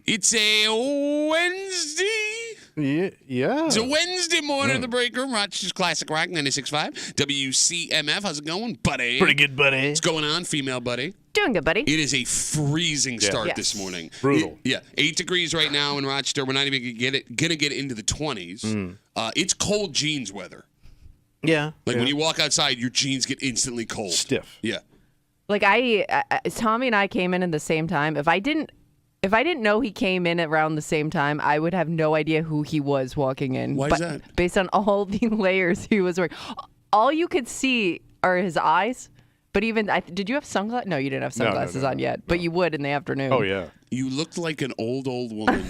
It's a Wednesday. Yeah. It's a Wednesday morning in the break room. Rochester's Classic Rock 96.5. WCMF. How's it going, buddy? Pretty good, buddy. What's going on, female buddy? Doing good, buddy. It is a freezing start Yes. this morning. Brutal. 8 degrees right now in Rochester. We're not even gonna get into the 20s. It's cold jeans weather. Yeah. When you walk outside, your jeans get instantly cold. Stiff. Yeah. Like Tommy and I came in at the same time. If I didn't know he came in around the same time, I would have no idea who he was walking in. Why is that? Based on all the layers he was wearing. All you could see are his eyes. But even, did you have sunglasses? No, you didn't have sunglasses on yet. But you would in the afternoon. Oh, yeah. You looked like an old woman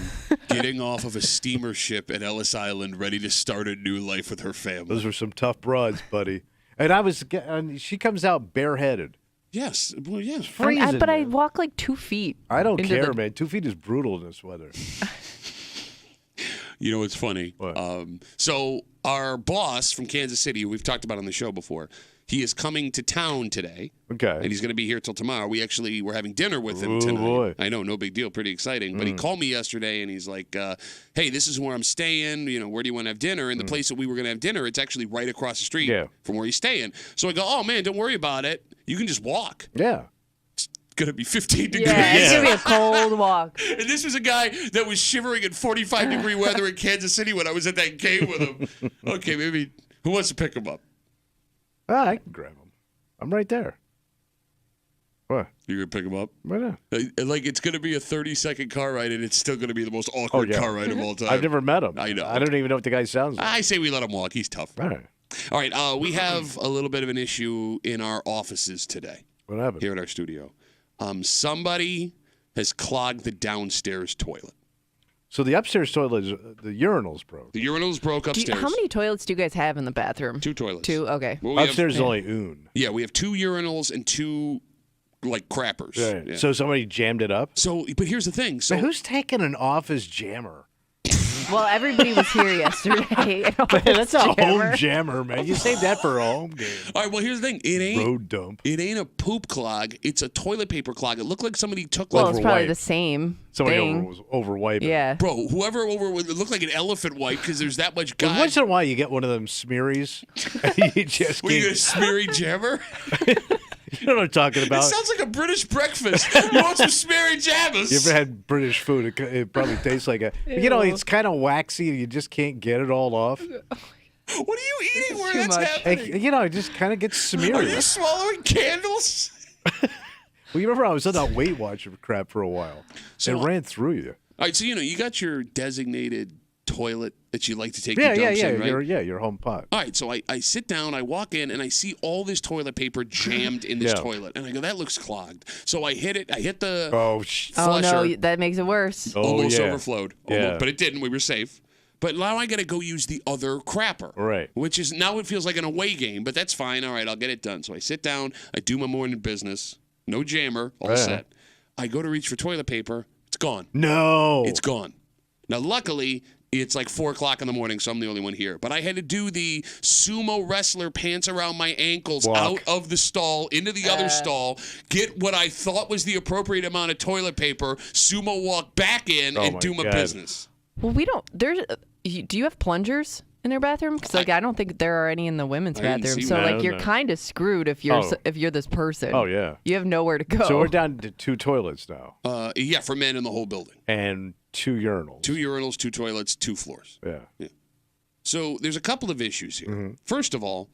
getting off of a steamer ship at Ellis Island, ready to start a new life with her family. Those were some tough broads, buddy. And she comes out bareheaded. Yes. Well, yes. Freezing, But I man. walk like 2 feet. I don't care, man. 2 feet is brutal in this weather. You know, it's funny. What? So our boss from Kansas City, who we've talked about on the show before, he is coming to town today. Okay. And he's going to be here till tomorrow. We're having dinner with him Ooh, tonight. boy. I know, no big deal, pretty exciting. But he called me yesterday and he's like, hey, this is where I'm staying. You know, where do you want to have dinner? And the place that we were going to have dinner, it's actually right across the street from where he's staying. So I go, oh, man, don't worry about it. You can just walk. Yeah. It's going to be 15 degrees. Yeah, it's going to be a cold walk. And this was a guy that was shivering in 45-degree weather in Kansas City when I was at that game with him. Okay, maybe who wants to pick him up? I can grab him. I'm right there. What? You're going to pick him up? Why not? Like, it's going to be a 30-second car ride, and it's still going to be the most awkward car ride of all time. I've never met him. I know. I don't even know what the guy sounds like. I say we let him walk. He's tough. All right. All right, we have a little bit of an issue in our offices today. What happened? Here at our studio. Somebody has clogged the downstairs toilet. So the upstairs toilet, the urinal's broke. The urinal's broke upstairs. How many toilets do you guys have in the bathroom? 2 toilets. 2? Okay. Well, we Upstairs is have, only un. Yeah, we have 2 urinals and 2, like, crappers. Right. Yeah. So somebody jammed it up? So, but here's the thing. So Man, who's taking an office jammer? Well, everybody was here yesterday. Man, that's a home jammer, man. You save that for a home game. All right, well, here's the thing. It ain't Road dump. It ain't a poop clog. It's a toilet paper clog. It looked like somebody took Well, like, it's probably overwipe. the same Somebody thing. was over wiping. Yeah. bro, whoever it looked like an elephant wipe because there's that much guy. Once in a while, you get one of them smearies. you just Were you a can't- smeary jammer? You know what I'm talking It about? sounds like a British breakfast. You want some smeary jammers? You ever had British food? It probably tastes like a. You know, it's kind of waxy. You just can't get it all off. What are you eating where Too that's much. happening? You know, it just kind of gets smeared. Are you swallowing candles? Well, you remember I was on that Weight Watcher crap for a while. So- it ran through you. All right, so you got your designated toilet that you like to take Yeah, your yeah, dumps yeah. in, right? Your home pot. All right, so I sit down, I walk in, and I see all this toilet paper jammed in this Yeah. toilet. And I go, that looks clogged. So I hit it. I hit the Oh, Oh, no, flusher. that makes it worse. Almost yeah. overflowed. Yeah. Almost, but it didn't. We were safe. But now I got to go use the other crapper. Right. Which is, now it feels like an away game, but that's fine. All right, I'll get it done. So I sit down, I do my morning business. No jammer, all Yeah. set. I go to reach for toilet paper. It's gone. No. It's gone. Now, luckily, it's like 4 o'clock in the morning, so I'm the only one here. But I had to do the sumo wrestler pants around my ankles Walk. out of the stall, into the other stall, get what I thought was the appropriate amount of toilet paper, sumo walk back in, Oh and my do my God. business. Well, we don't. Do you have plungers in their bathroom? Because I don't think there are any in the women's I didn't bathroom. see So one. like No, you're no. kind of screwed if you're Oh. if you're this person. Oh, yeah. You have nowhere to go. So we're down to 2 toilets now Yeah, for men in the whole building. and 2 urinals. 2 urinals, 2 toilets, 2 floors. Yeah. So there's a couple of issues here. Mm-hmm. First of all,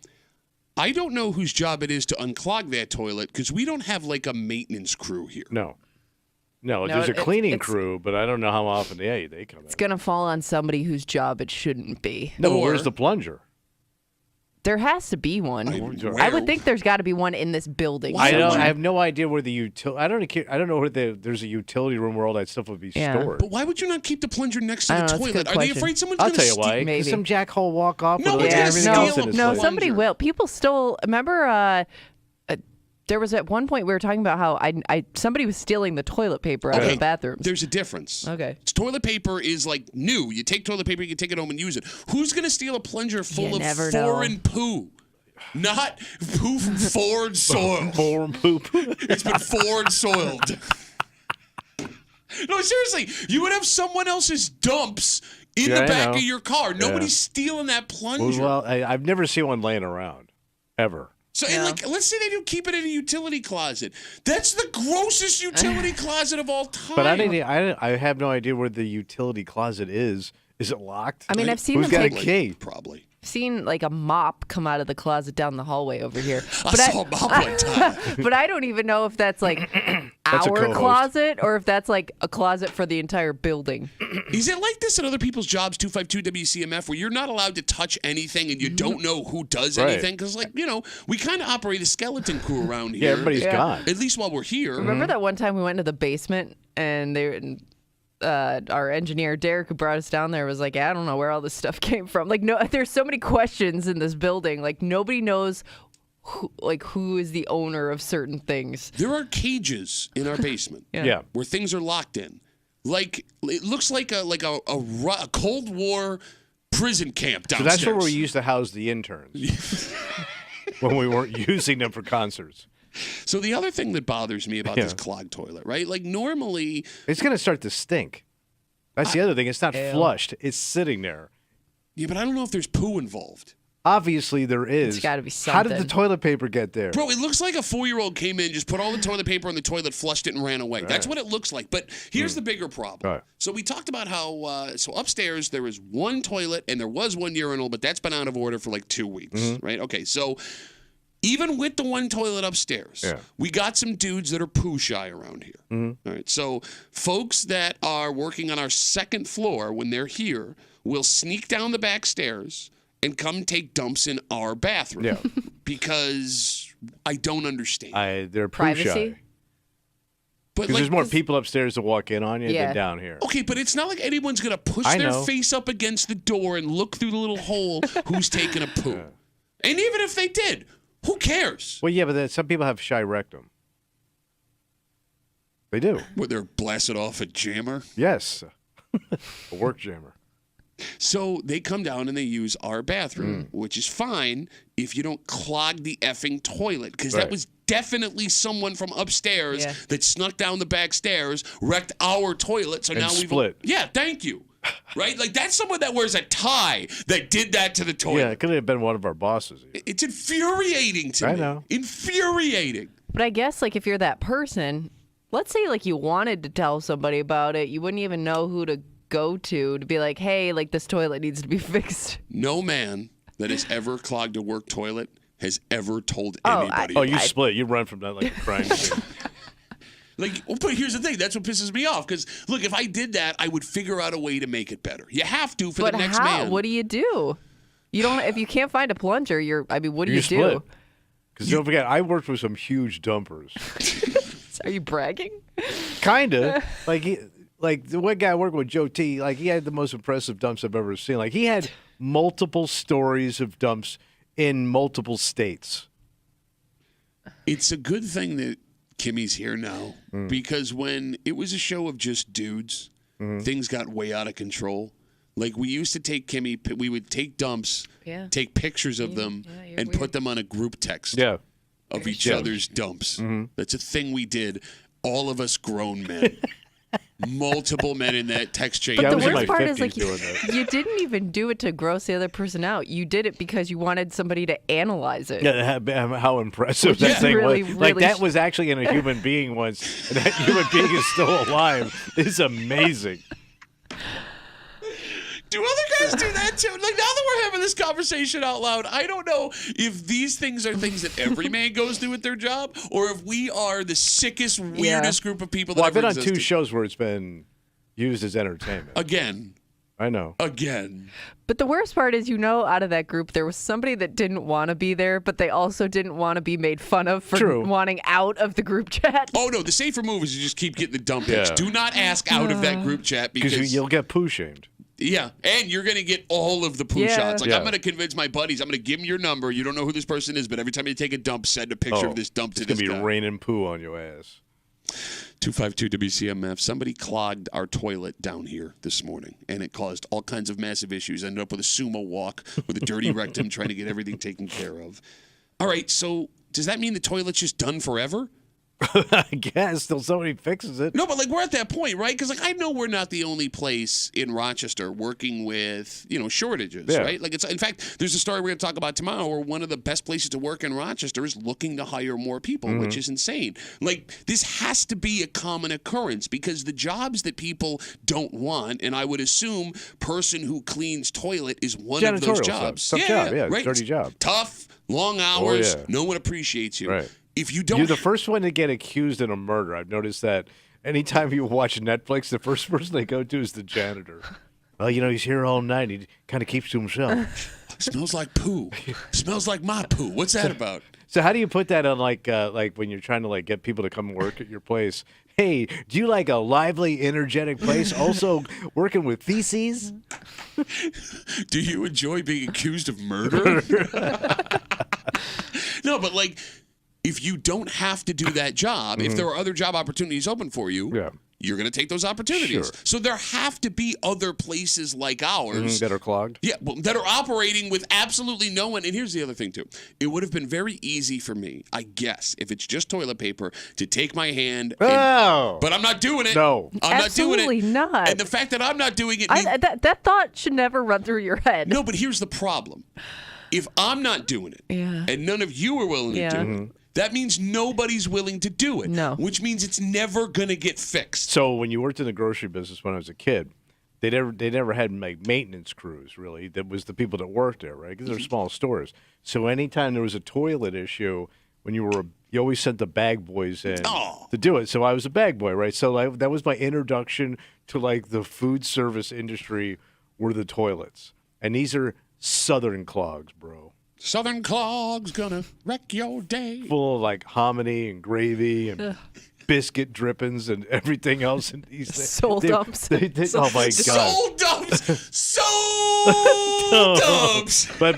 I don't know whose job it is to unclog that toilet because we don't have like a maintenance crew here. No, No, there's a it's- cleaning it's- crew, but I don't know how often they come in. It's gonna fall on somebody whose job it shouldn't be. No, but Or- where's the plunger? There has to be one. Where- I would think there's got to be one in this building. Why I don't don't. somewhere. I have no idea where the utility. I don't know where there's a utility room where all that stuff would be Yeah. stored. But why would you not keep the plunger next to I the don't know, that's a toilet? good Are they question. afraid someone's I'll going to tell you steal? why. 'Cause Maybe. some jackhole walk off No, with but like yeah, everything steal else in a his No, place. somebody plunger. will. People still remember. There was at one point we were talking about how somebody was stealing the toilet paper out of Okay, the bathrooms. There's a difference. Okay. Toilet paper is like new. You take toilet paper, you can take it home and use it. Who's going to steal a plunger full of never know. foreign poo? Not poo from foreign soil. Foreign poop. It's been foreign soiled. No, No, seriously. You would have someone else's dumps in the back of your car. Nobody's stealing that plunger. Well, I've never seen one laying around, ever. So, and let's say they do keep it in a utility closet. That's the grossest utility closet of all time. But I have no idea where the utility closet is. Is it locked? I mean, I've seen Who's them got take a key? Probably. Seen like a mop come out of the closet down the hallway over here. I saw a mop one time. But I don't even know if that's like our closet or if that's like a closet for the entire building. Is it like this at other people's jobs, 252 WCMF, where you're not allowed to touch anything and you don't know who does anything? Because, like, we kind of operate a skeleton crew around here. Yeah, everybody's gone. At least while we're here. Remember that one time we went into the basement and our engineer Derek, who brought us down there, was like, I don't know where all this stuff came from. Like, no, there's so many questions in this building. Like, nobody knows who is the owner of certain things. There are cages in our basement. Where things are locked in. Like, it looks like a Cold War prison camp downstairs. So that's where we used to house the interns when we weren't using them for concerts. So the other thing that bothers me about this clogged toilet, right? Like, normally... It's going to start to stink. That's the other thing. It's not flushed. It's sitting there. Yeah, but I don't know if there's poo involved. Obviously, there is. It's got to be something. How did the toilet paper get there? Bro, it looks like a 4-year-old came in, just put all the toilet paper on the toilet, flushed it, and ran away. That's what it looks like. But here's the bigger problem. Right. So we talked about how, so upstairs there was one toilet and there was one urinal, but that's been out of order for like 2 weeks, right? Okay, so... Even with the one toilet upstairs, we got some dudes that are poo shy around here. All right, so folks that are working on our second floor, when they're here, will sneak down the back stairs and come take dumps in our bathroom because I don't understand. They're poo Privacy? shy. But there's more people upstairs to walk in on you than down here. Okay, but it's not like anyone's going to push their face up against the door and look through the little hole who's taking a poo. And even if they did... Who cares? Well, yeah, but then some people have shy rectum. They do. Where they're blasted off a jammer? Yes. A work jammer. So they come down and they use our bathroom, which is fine if you don't clog the effing toilet. Because that was definitely someone from upstairs that snuck down the back stairs, wrecked our toilet. So now we've split. Yeah, thank you. Right? Like, that's someone that wears a tie that did that to the toilet. Yeah, it could have been one of our bosses. It's infuriating to me. I know. Infuriating. But I guess, like, if you're that person, let's say, like, you wanted to tell somebody about it, you wouldn't even know who to go to be like, hey, like, this toilet needs to be fixed. No man that has ever clogged a work toilet has ever told anybody. You split. You run from that like a crime scene. But here's the thing. That's what pisses me off. Because, look, if I did that, I would figure out a way to make it better. You have to for the next man. What do you do? You don't. If you can't find a plunger, what do you do? Because don't forget, I worked with some huge dumpers. Are you bragging? Kinda. Like the one guy I worked with, Joe T. Like, he had the most impressive dumps I've ever seen. Like, he had multiple stories of dumps in multiple states. It's a good thing that Kimmy's here now, because when it was a show of just dudes, things got way out of control. Like, we used to take Kimmy, we would take dumps, take pictures of them, and put them on a group text of each other's dumps. That's a thing we did, all of us grown men. Multiple men in that text chain. But the worst part is, like, you didn't even do it to gross the other person out. You did it because you wanted somebody to analyze it. Yeah, how impressive that thing was. Like, that was actually in a human being once, and that human being is still alive. It's amazing. Do other guys do that too? Like, now that we're having this conversation out loud, I don't know if these things are things that every man goes through with their job, or if we are the sickest, weirdest group of people that I've been on existed. 2 shows where it's been used as entertainment. Again. I know. Again. But the worst part is, out of that group, there was somebody that didn't want to be there, but they also didn't want to be made fun of for wanting out of the group chat. Oh, no. The safer move is you just keep getting the dump pics. Do not ask out of that group chat because you'll get poo shamed. Yeah, and you're going to get all of the poo shots. Like, I'm going to convince my buddies. I'm going to give them your number. You don't know who this person is, but every time you take a dump, send a picture of this dump to this guy. It's going to be raining poo on your ass. 252 WCMF. Somebody clogged our toilet down here this morning, and it caused all kinds of massive issues. Ended up with a sumo walk with a dirty rectum trying to get everything taken care of. All right, so does that mean the toilet's just done forever? I guess till somebody fixes it. No, but like we're at that point, right? Because like I know we're not the only place in Rochester working with shortages, right? Like in fact, there's a story we're going to talk about tomorrow where one of the best places to work in Rochester is looking to hire more people, which is insane. Like this has to be a common occurrence because the jobs that people don't want, and I would assume person who cleans toilet is one of those jobs. Tough job, right? Dirty job. Tough, long hours. No one appreciates you. Right. If you don't, you're the first one to get accused in a murder. I've noticed that anytime you watch Netflix, the first person they go to is the janitor. Well, he's here all night. He kind of keeps to himself. Smells like poo. Smells like my poo. What's that about? So how do you put that on like when you're trying to like get people to come work at your place? Hey, do you like a lively, energetic place? Also working with feces? Do you enjoy being accused of murder? No, but like, if you don't have to do that job, if there are other job opportunities open for you, you're going to take those opportunities. Sure. So there have to be other places like ours that are clogged. Yeah, that are operating with absolutely no one. And here's the other thing, too. It would have been very easy for me, I guess, if it's just toilet paper, to take my hand. But I'm not doing it. No. I'm absolutely not doing it. not. And the fact that I'm not doing it. That thought should never run through your head. No, but here's the problem. If I'm not doing it, and none of you are willing to do it, that means nobody's willing to do it. No. Which means it's never going to get fixed. So when you worked in the grocery business when I was a kid, they never had like maintenance crews, really. That was the people that worked there, right? Because they're small stores. So anytime there was a toilet issue, when you always sent the bag boys in to do it. So I was a bag boy, right? So that was my introduction to like the food service industry were the toilets. And these are Southern clogs, bro. Southern clogs gonna wreck your day. Full of like hominy and gravy and biscuit drippings and everything else. And these soul dumps. Oh my God. Soul dumps. Soul dumps. But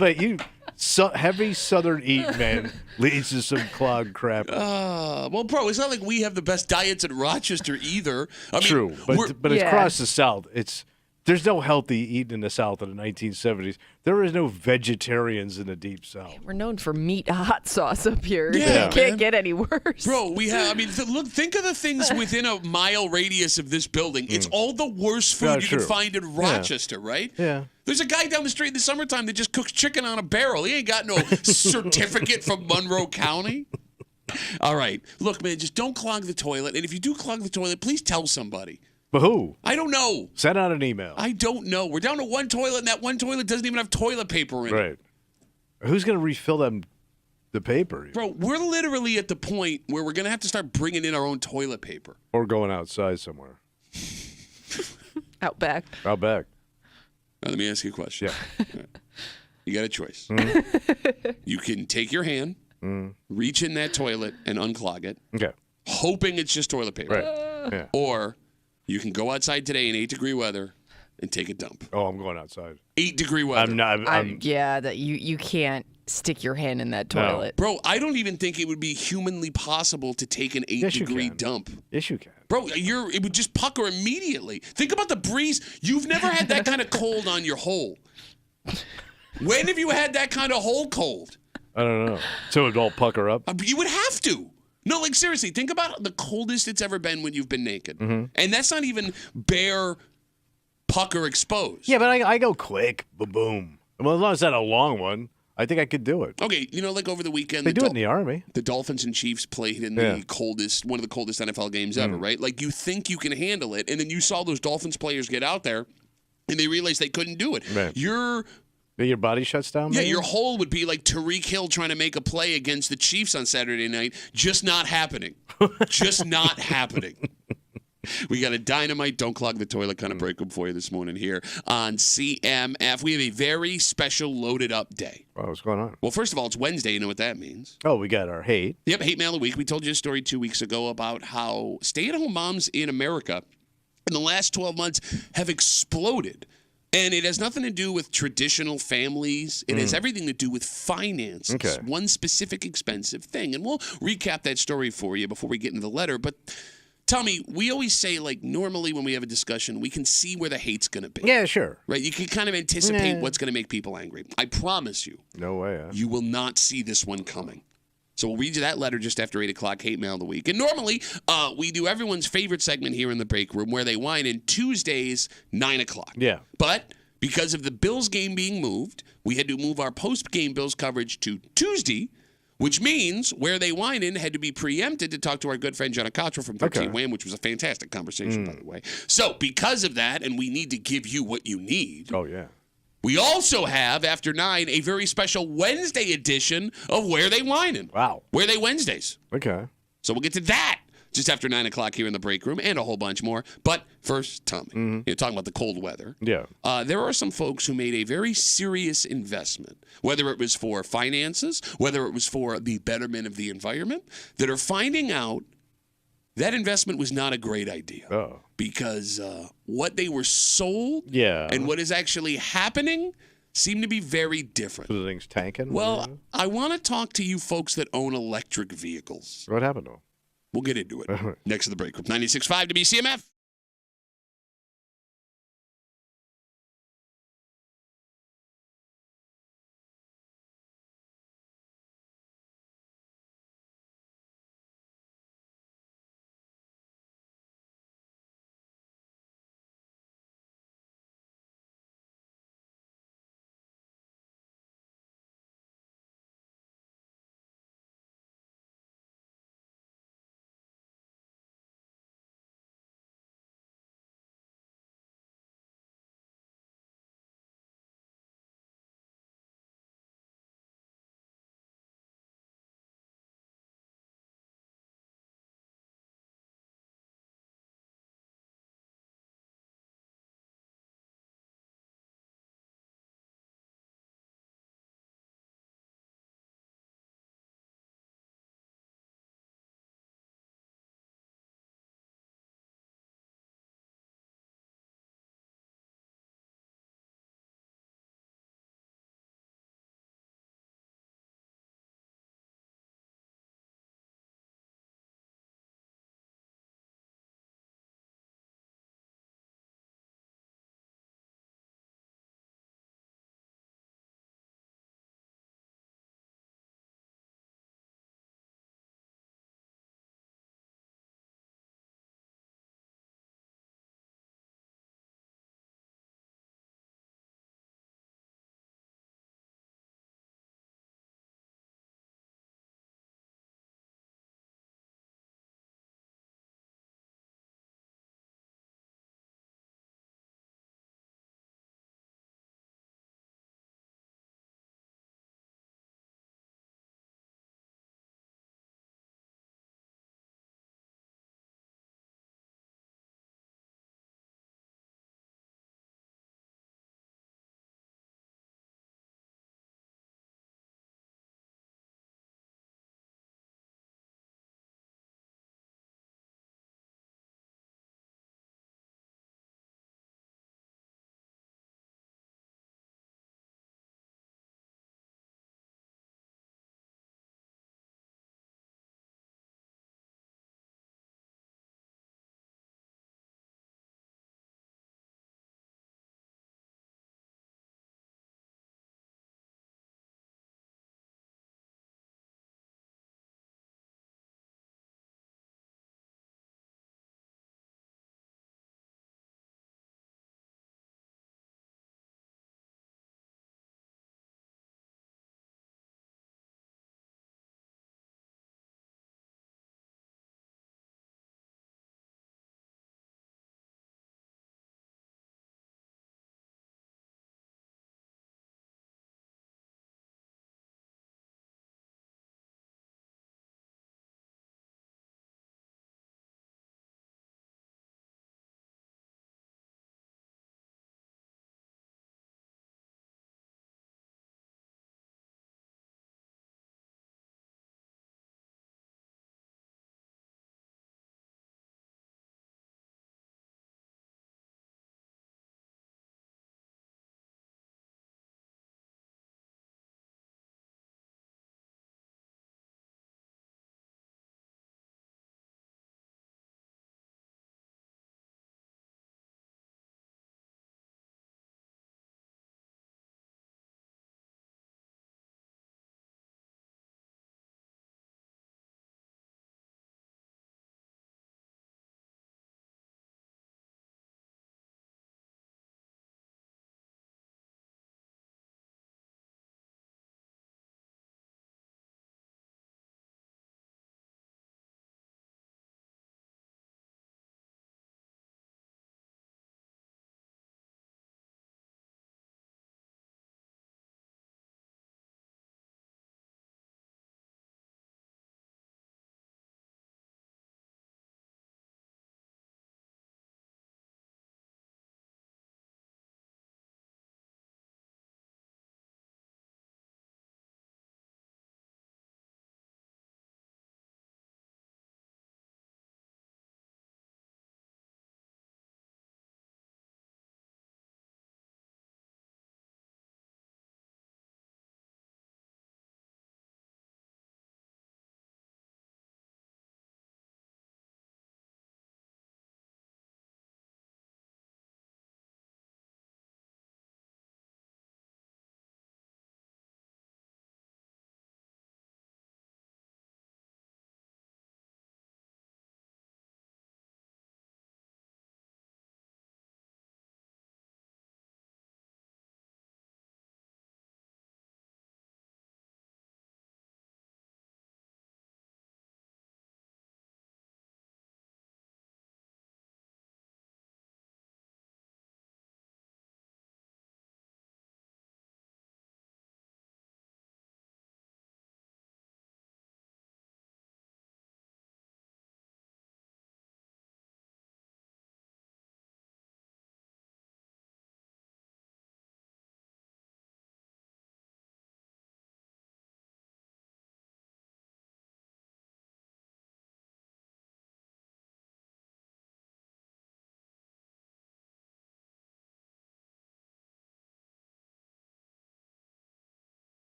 heavy Southern eat, man, leads to some clogged crap. Well, bro, it's not like we have the best diets in Rochester either. I mean, true, but it's across the South. There's no healthy eating in the South in the 1970s. There is no vegetarians in the Deep South. We're known for meat hot sauce up here. Yeah, you can't get any worse. Bro, we have, think of the things within a mile radius of this building. It's all the worst food you can find in Rochester, right? Yeah. There's a guy down the street in the summertime that just cooks chicken on a barrel. He ain't got no certificate from Monroe County. All right. Look, man, just don't clog the toilet. And if you do clog the toilet, please tell somebody. But who? I don't know. Send out an email. I don't know. We're down to one toilet, and that one toilet doesn't even have toilet paper in it. Right. Who's going to refill the paper? Bro, we're literally at the point where we're going to have to start bringing in our own toilet paper. Or going outside somewhere. Out back. Out back. Now, let me ask you a question. Yeah. Right. You got a choice. You can take your hand, reach in that toilet, and unclog it. Okay. Hoping it's just toilet paper. Right. Yeah. Or you can go outside today in 8-degree weather and take a dump. Oh, I'm going outside. 8-degree weather. That you can't stick your hand in that toilet. No. Bro, I don't even think it would be humanly possible to take an 8-degree dump. Yes, you can. Bro, it would just pucker immediately. Think about the breeze. You've never had that kind of cold on your hole. When have you had that kind of hole cold? I don't know. So it would all pucker up? You would have to. No, like seriously, think about the coldest it's ever been when you've been naked. And that's not even bare pucker exposed. Yeah, but I go quick. Boom. Well, as long as it's not a long one, I think I could do it. Okay, like over the weekend. They do it in the Army. The Dolphins and Chiefs played in one of the coldest NFL games ever, right? Like you think you can handle it, and then you saw those Dolphins players get out there, and they realized they couldn't do it. Right. Your body shuts down? Yeah, maybe? your hole would be like Tyreek Hill trying to make a play against the Chiefs on Saturday night. Just not happening. Just not happening. We got a dynamite, don't clog the toilet kind of breakup for you this morning here on CMF. We have a very special loaded up day. Oh, what's going on? Well, first of all, it's Wednesday. You know what that means. Oh, we got our hate. Yep, Hate Mail of the Week. We told you a story 2 weeks ago about how stay-at-home moms in America in the last 12 months have exploded. And it has nothing to do with traditional families. It has everything to do with finances. Okay. One specific expensive thing. And we'll recap that story for you before we get into the letter. But Tommy, we always say, like, normally when we have a discussion, we can see where the hate's going to be. Yeah, sure. Right? You can kind of anticipate what's going to make people angry. I promise you. No way. Huh? You will not see this one coming. So we'll read you that letter just after 8 o'clock, Hate Mail of the Week. And normally, we do everyone's favorite segment here in the break room where they whine in Tuesdays, 9 o'clock. Yeah. But because of the Bills game being moved, we had to move our post-game Bills coverage to Tuesday, which means Where They Whine In had to be preempted to talk to our good friend Jenna Cottrell from 13 Wham, which was a fantastic conversation, by the way. So because of that, and we need to give you what you need. Oh, yeah. We also have, after 9, a very special Wednesday edition of Where They Whinin'. Wow. Where They Wednesdays. Okay. So we'll get to that just after 9 o'clock here in the break room and a whole bunch more. But first, Tommy, you're talking about the cold weather. Yeah. There are some folks who made a very serious investment, whether it was for finances, whether it was for the betterment of the environment, that are finding out that investment was not a great idea. Oh. Because what they were sold and what is actually happening seem to be very different. So the thing's tanking? Well, I want to talk to you folks that own electric vehicles. What happened to them? We'll get into it next to the break. 96.5 WCMF.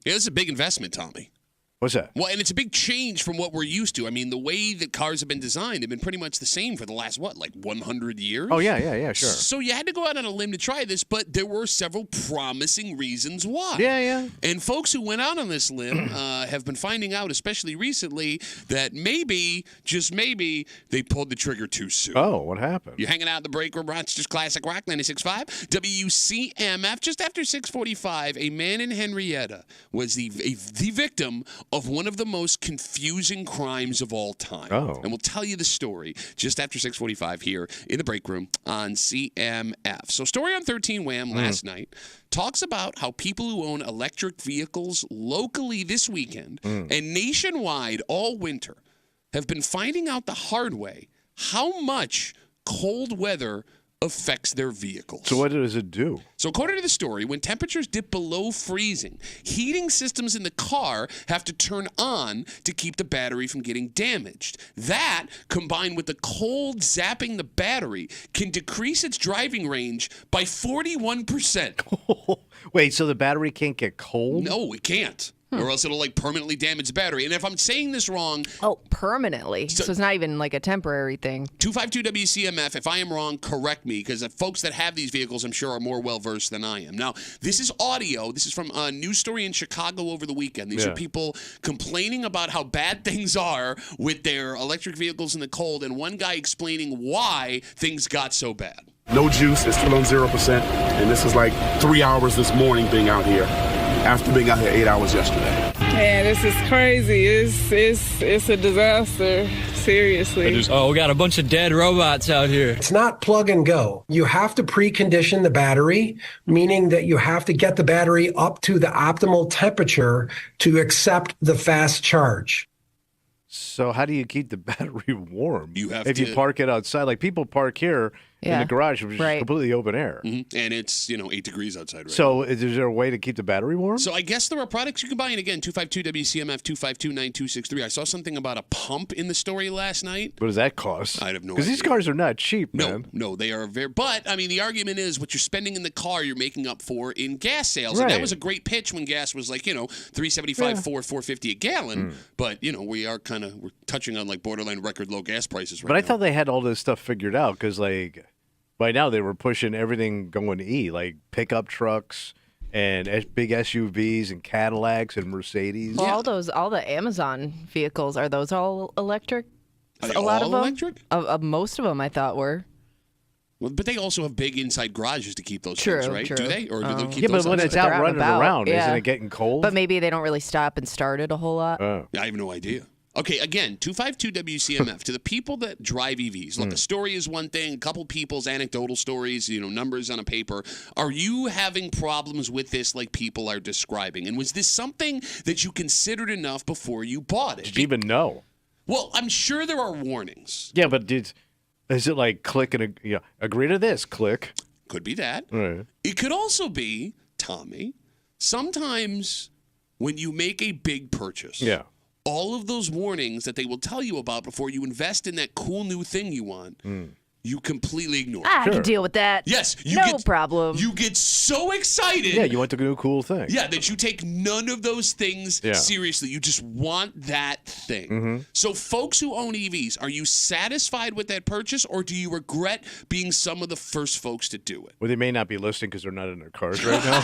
Yeah, this is a big investment, Tommy. What's that? Well, and it's a big change from what we're used to. I mean, the way that cars have been designed have been pretty much the same for the last, 100 years? Oh, yeah, sure. So you had to go out on a limb to try this, but there were several promising reasons why. Yeah. And folks who went out on this limb have been finding out, especially recently, that maybe, just maybe, they pulled the trigger too soon. Oh, what happened? You're hanging out in the break room, Rochester's Classic Rock 96.5. WCMF, just after 6:45, a man in Henrietta was the victim of one of the most confusing crimes of all time. Oh. And we'll tell you the story just after 6:45 here in the break room on CMF. So story on 13 Wham last night talks about how people who own electric vehicles locally this weekend and nationwide all winter have been finding out the hard way how much cold weather affects their vehicles. So what does it do? So according to the story, when temperatures dip below freezing, heating systems in the car have to turn on to keep the battery from getting damaged. That, combined with the cold zapping the battery, can decrease its driving range by 41%. Wait, so the battery can't get cold? No, it can't. Or else it'll permanently damage the battery. And if I'm saying this wrong... Oh, permanently. So it's not even a temporary thing. 252-WCMF, if I am wrong, correct me, because the folks that have these vehicles, I'm sure, are more well-versed than I am. Now, this is audio. This is from a news story in Chicago over the weekend. These are people complaining about how bad things are with their electric vehicles in the cold, and one guy explaining why things got so bad. No juice, it's still on 0%, and this is 3 hours this morning being out here, after being out here 8 hours yesterday. Man, this is crazy. It's a disaster, seriously. We got a bunch of dead robots out here. It's not plug and go. You have to precondition the battery, meaning that you have to get the battery up to the optimal temperature to accept the fast charge. So how do you keep the battery warm? You you park it outside. People park here in the garage, which is completely open air. Mm-hmm. And it's, 8 degrees outside right now. So is there a way to keep the battery warm? So I guess there are products you can buy. And again, 252-WCMF, 252-9263. I saw something about a pump in the story last night. What does that cost? I have no idea. Because these cars are not cheap, man. No, they are very... But, the argument is what you're spending in the car, you're making up for in gas sales. And that was a great pitch when gas was $3.75, $4.50 a gallon. But, we're touching on borderline record low gas prices right now. But I thought they had all this stuff figured out because by now they were pushing everything going E, pickup trucks and big SUVs and Cadillacs and Mercedes. Well, all the Amazon vehicles, are those all electric? Are they a lot all of them? electric? Most of them I thought were. Well, but they also have big inside garages to keep those things, right? True. Do they? Or do they keep those but when outside? it's out running around, isn't it getting cold? But maybe they don't really stop and start it a whole lot. I have no idea. Okay, again, 252-WCMF. To the people that drive EVs, look, the story is one thing, a couple people's anecdotal stories, numbers on a paper. Are you having problems with this like people are describing? And was this something that you considered enough before you bought it? Did you even know? Well, I'm sure there are warnings. Yeah, but is it click and agree to this, click? Could be that. Right. It could also be, Tommy, sometimes when you make a big purchase. Yeah. All of those warnings that they will tell you about before you invest in that cool new thing you want, you completely ignore. I can deal with that. Yes. No problem. You get so excited. Yeah, you want the new cool thing. Yeah, that you take none of those things seriously. You just want that thing. So folks who own EVs, are you satisfied with that purchase, or do you regret being some of the first folks to do it? Well, they may not be listening because they're not in their cars right now.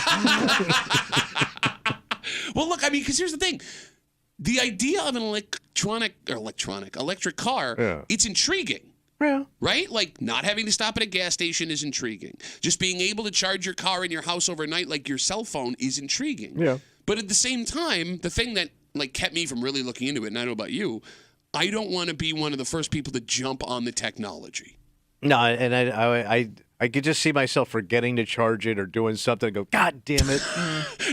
Well, look, because here's the thing. The idea of an electric car, it's intriguing. Yeah. Right? Not having to stop at a gas station is intriguing. Just being able to charge your car in your house overnight like your cell phone is intriguing. Yeah. But at the same time, the thing that kept me from really looking into it, and I don't know about you, I don't want to be one of the first people to jump on the technology. No, and I could just see myself forgetting to charge it or doing something and go, God damn it.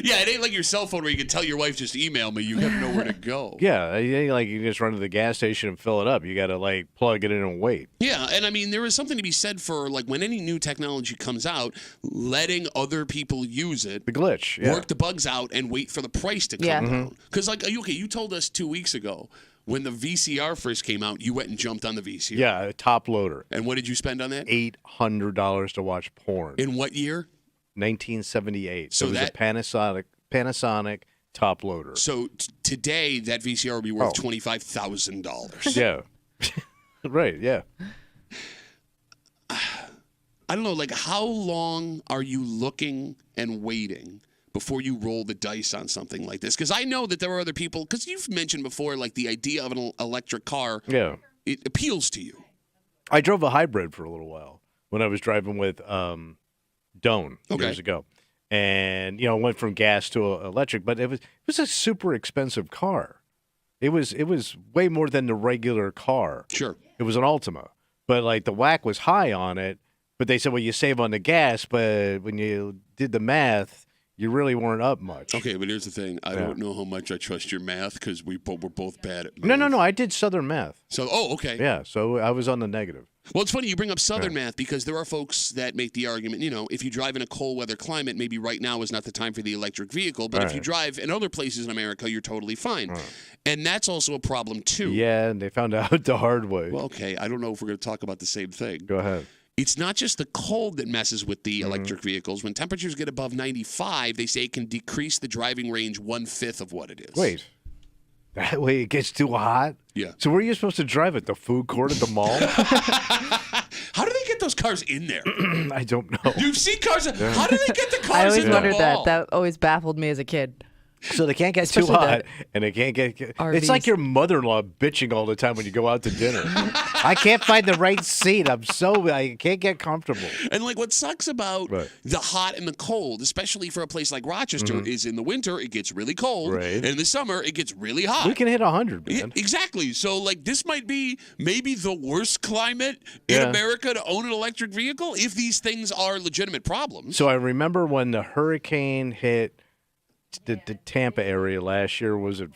Yeah, it ain't like your cell phone where you can tell your wife, just email me. You have nowhere to go. Yeah, it ain't like you just run to the gas station and fill it up. You got to plug it in and wait. Yeah, and there is something to be said for when any new technology comes out, letting other people use it. The glitch. Work the bugs out and wait for the price to come down. Because you told us 2 weeks ago when the VCR first came out, you went and jumped on the VCR. Yeah, a top loader. And what did you spend on that? $800 to watch porn. In what year? 1978. So it was a Panasonic top loader. So today, that VCR would be worth $25,000. Yeah. Right, yeah. I don't know, like, how long are you looking and waiting before you roll the dice on something like this? Because I know that there are other people, because you've mentioned before, like, the idea of an electric car, it appeals to you. I drove a hybrid for a little while when I was driving with Doan years ago. And, went from gas to electric, but it was a super expensive car. It was way more than the regular car. Sure. It was an Altima. But, like, the whack was high on it. But they said, well, you save on the gas, but when you did the math, you really weren't up much. Okay, but here's the thing. I don't know how much I trust your math because we're both bad at math. No. I did Southern math. So, okay. Yeah, so I was on the negative. Well, it's funny you bring up Southern math because there are folks that make the argument, if you drive in a cold weather climate, maybe right now is not the time for the electric vehicle. But if you drive in other places in America, you're totally fine. And that's also a problem, too. Yeah, and they found out the hard way. Well, okay. I don't know if we're going to talk about the same thing. Go ahead. It's not just the cold that messes with the electric vehicles. When temperatures get above 95, they say it can decrease the driving range 1/5 of what it is. Wait. That way it gets too hot? Yeah. So where are you supposed to drive it? The food court at the mall? How do they get those cars in there? I don't know. You've seen cars. How do they get the cars I always in the wondered mall? that. That always baffled me as a kid. So they can't get too Especially hot, and they can't get. RVs. It's like your mother-in-law bitching all the time when you go out to dinner. I can't find the right seat. I can't get comfortable. And like what sucks about the hot and the cold, especially for a place like Rochester, is in the winter it gets really cold, and in the summer it gets really hot. We can hit 100, man. Yeah, exactly. So like this might be maybe the worst climate in America to own an electric vehicle if these things are legitimate problems. So I remember when the hurricane hit the Tampa area last year. Was it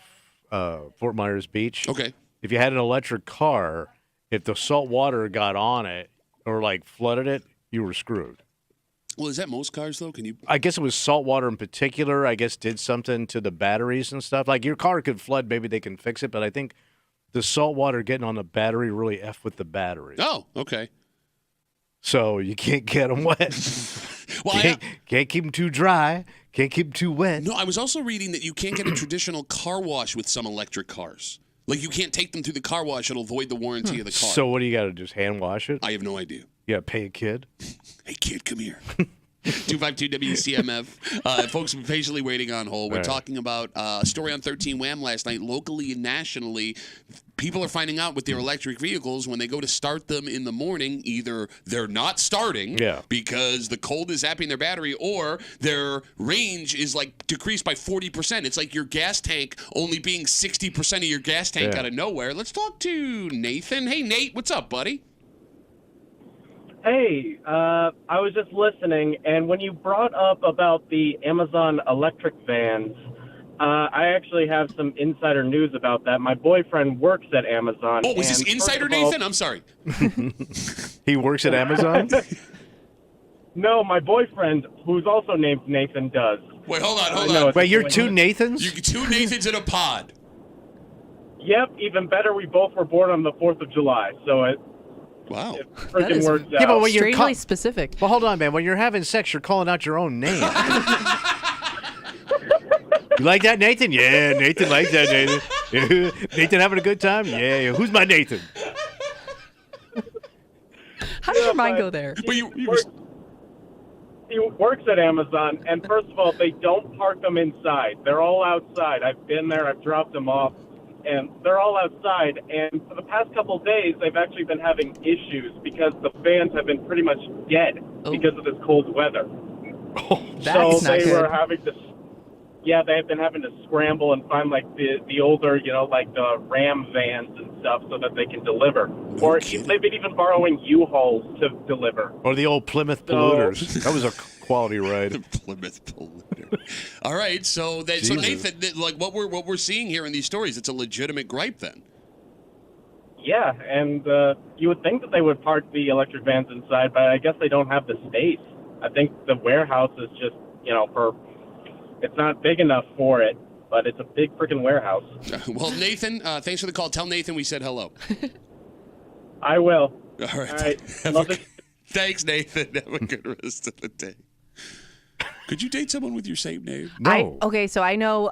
Fort Myers Beach? Okay. If you had an electric car, if the salt water got on it or like flooded it, you were screwed. Well, is that most cars though? Can you? I guess it was salt water in particular. I guess did something to the batteries and stuff. Like your car could flood, maybe they can fix it, but I think the salt water getting on the battery really F with the battery. Oh, okay. So you can't get them wet. Well, can't keep them too dry. Can't keep them too wet. No, I was also reading that you can't get a traditional car wash with some electric cars. Like you can't take them through the car wash; it'll void the warranty of the car. So what do you got to just hand wash it? I have no idea. You got to pay a kid. Hey, kid, come here. 252 WCMF. Folks have been patiently waiting on hold. We're talking about a story on 13 Wham last night, locally and nationally. People are finding out with their electric vehicles when they go to start them in the morning, either they're not starting because the cold is zapping their battery, or their range is like decreased by 40%. It's like your gas tank only being 60% of your gas tank out of nowhere. Let's talk to Nathan. Hey, Nate, what's up, buddy? Hey, I was just listening, and when you brought up about the Amazon electric vans, I actually have some insider news about that. My boyfriend works at Amazon. Oh, was this insider, Nathan? I'm sorry. He works at Amazon? No, my boyfriend, who's also named Nathan, does. Wait, hold on. Wait, you're two Nathans? You're two Nathans in a pod. Yep, even better, we both were born on the 4th of July, so it... Wow. It freaking works out. Yeah, but when Strangely specific. Well, hold on, man. When you're having sex, you're calling out your own name. You like that, Nathan? Yeah, Nathan likes that, Nathan. Nathan having a good time? Yeah. Who's my Nathan? How did your mind go there? He works at Amazon, and first of all, they don't park them inside. They're all outside. I've been there. I've dropped them off. And they're all outside, and for the past couple of days, they've actually been having issues because the fans have been pretty much dead because of this cold weather. That's so not they good. were having to, they've been having to scramble and find like the older, like the Ram vans and stuff so that they can deliver. Or they've been even borrowing U-Hauls to deliver. Or the old Plymouth Polluters. That was a quality ride. The Plymouth Polluter. All right, so Nathan, like what we're seeing here in these stories, it's a legitimate gripe then. Yeah, and you would think that they would park the electric vans inside, but I guess they don't have the space. I think the warehouse is just, it's not big enough for it, but it's a big freaking warehouse. Well, Nathan, thanks for the call. Tell Nathan we said hello. I will. All right. Love it. Thanks, Nathan. Have a good rest of the day. Could you date someone with your same name? No. Okay, so I know.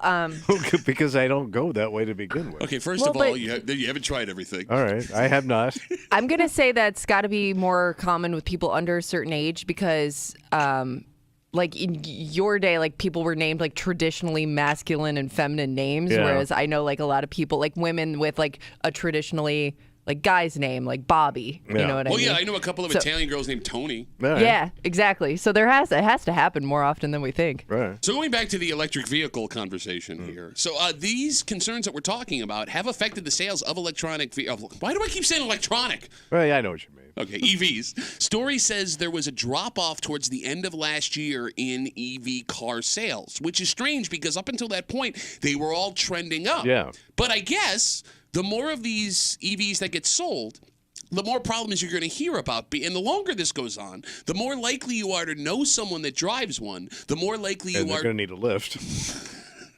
Because I don't go that way to begin with. Okay, first of all, you haven't tried everything. All right, I have not. I'm gonna say that's got to be more common with people under a certain age because, like in your day, like people were named like traditionally masculine and feminine names, whereas I know like a lot of people, like women with like a traditionally like guy's name, like Bobby. You know what I mean? Well, yeah, I know a couple of Italian girls named Tony. Right. Yeah, exactly. So it has to happen more often than we think. Right. So going back to the electric vehicle conversation here. So these concerns that we're talking about have affected the sales of electronic vehicles. Why do I keep saying electronic? Well, yeah, I know what you mean. Okay, EVs. Story says there was a drop-off towards the end of last year in EV car sales, which is strange because up until that point, they were all trending up. Yeah. But I guess the more of these EVs that get sold, the more problems you're going to hear about. And the longer this goes on, the more likely you are to know someone that drives one, the more likely And you they're are going to need a lift.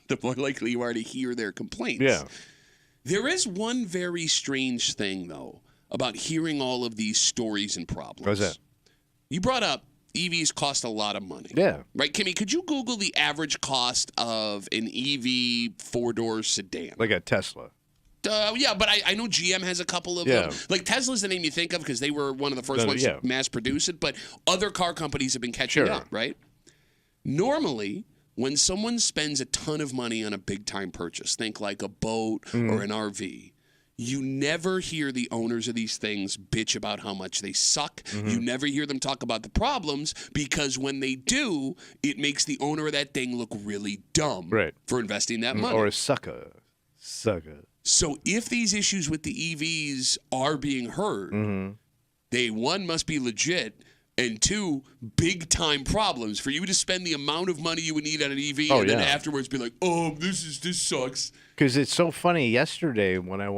the more likely you are to hear their complaints. Yeah. There is one very strange thing, though, about hearing all of these stories and problems. What's that? You brought up EVs cost a lot of money. Yeah. Right, Kimmy, could you Google the average cost of an EV four-door sedan? Like a Tesla. Yeah, but I know GM has a couple of them. Like Tesla's the name you think of because they were one of the first ones to mass produce it, but other car companies have been catching up, right? Normally, when someone spends a ton of money on a big-time purchase, think like a boat or an RV, you never hear the owners of these things bitch about how much they suck. You never hear them talk about the problems because when they do, it makes the owner of that thing look really dumb for investing that money. Or a sucker. So if these issues with the EVs are being heard, they, one, must be legit, and two, big-time problems. For you to spend the amount of money you would need on an EV and then afterwards be like, this sucks. Because it's so funny. Yesterday when I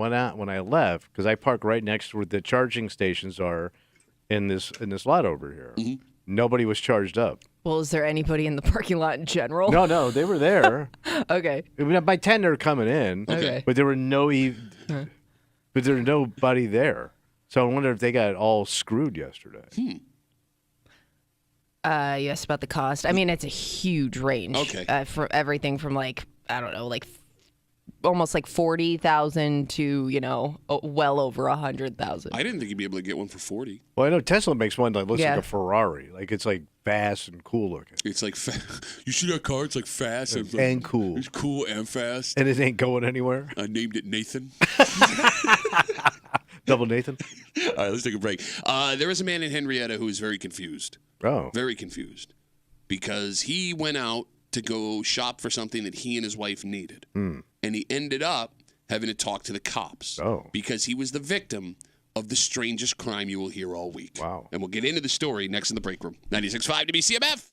left, because I park right next to where the charging stations are in this lot over here. Nobody was charged up. Well, is there anybody in the parking lot in general? No, they were there. Okay. By 10 they're coming in. Okay. But there were but there was nobody there. So I wonder if they got all screwed yesterday. Yes, about the cost. I mean, it's a huge range. Okay. For everything from like, I don't know, like almost like 40,000 to, well over 100,000. I didn't think you'd be able to get one for 40. Well, I know Tesla makes one that looks like a Ferrari. Like it's like fast and cool looking. It's like you see that car? It's like fast and cool. It's cool and fast. And it ain't going anywhere. I named it Nathan. Double Nathan. All right, let's take a break. There is a man in Henrietta who is very confused. Oh. Very confused. Because he went out to go shop for something that he and his wife needed. And he ended up having to talk to the cops. Because he was the victim of the strangest crime you will hear all week. Wow. And we'll get into the story next in the break room. 96.5 WCMF.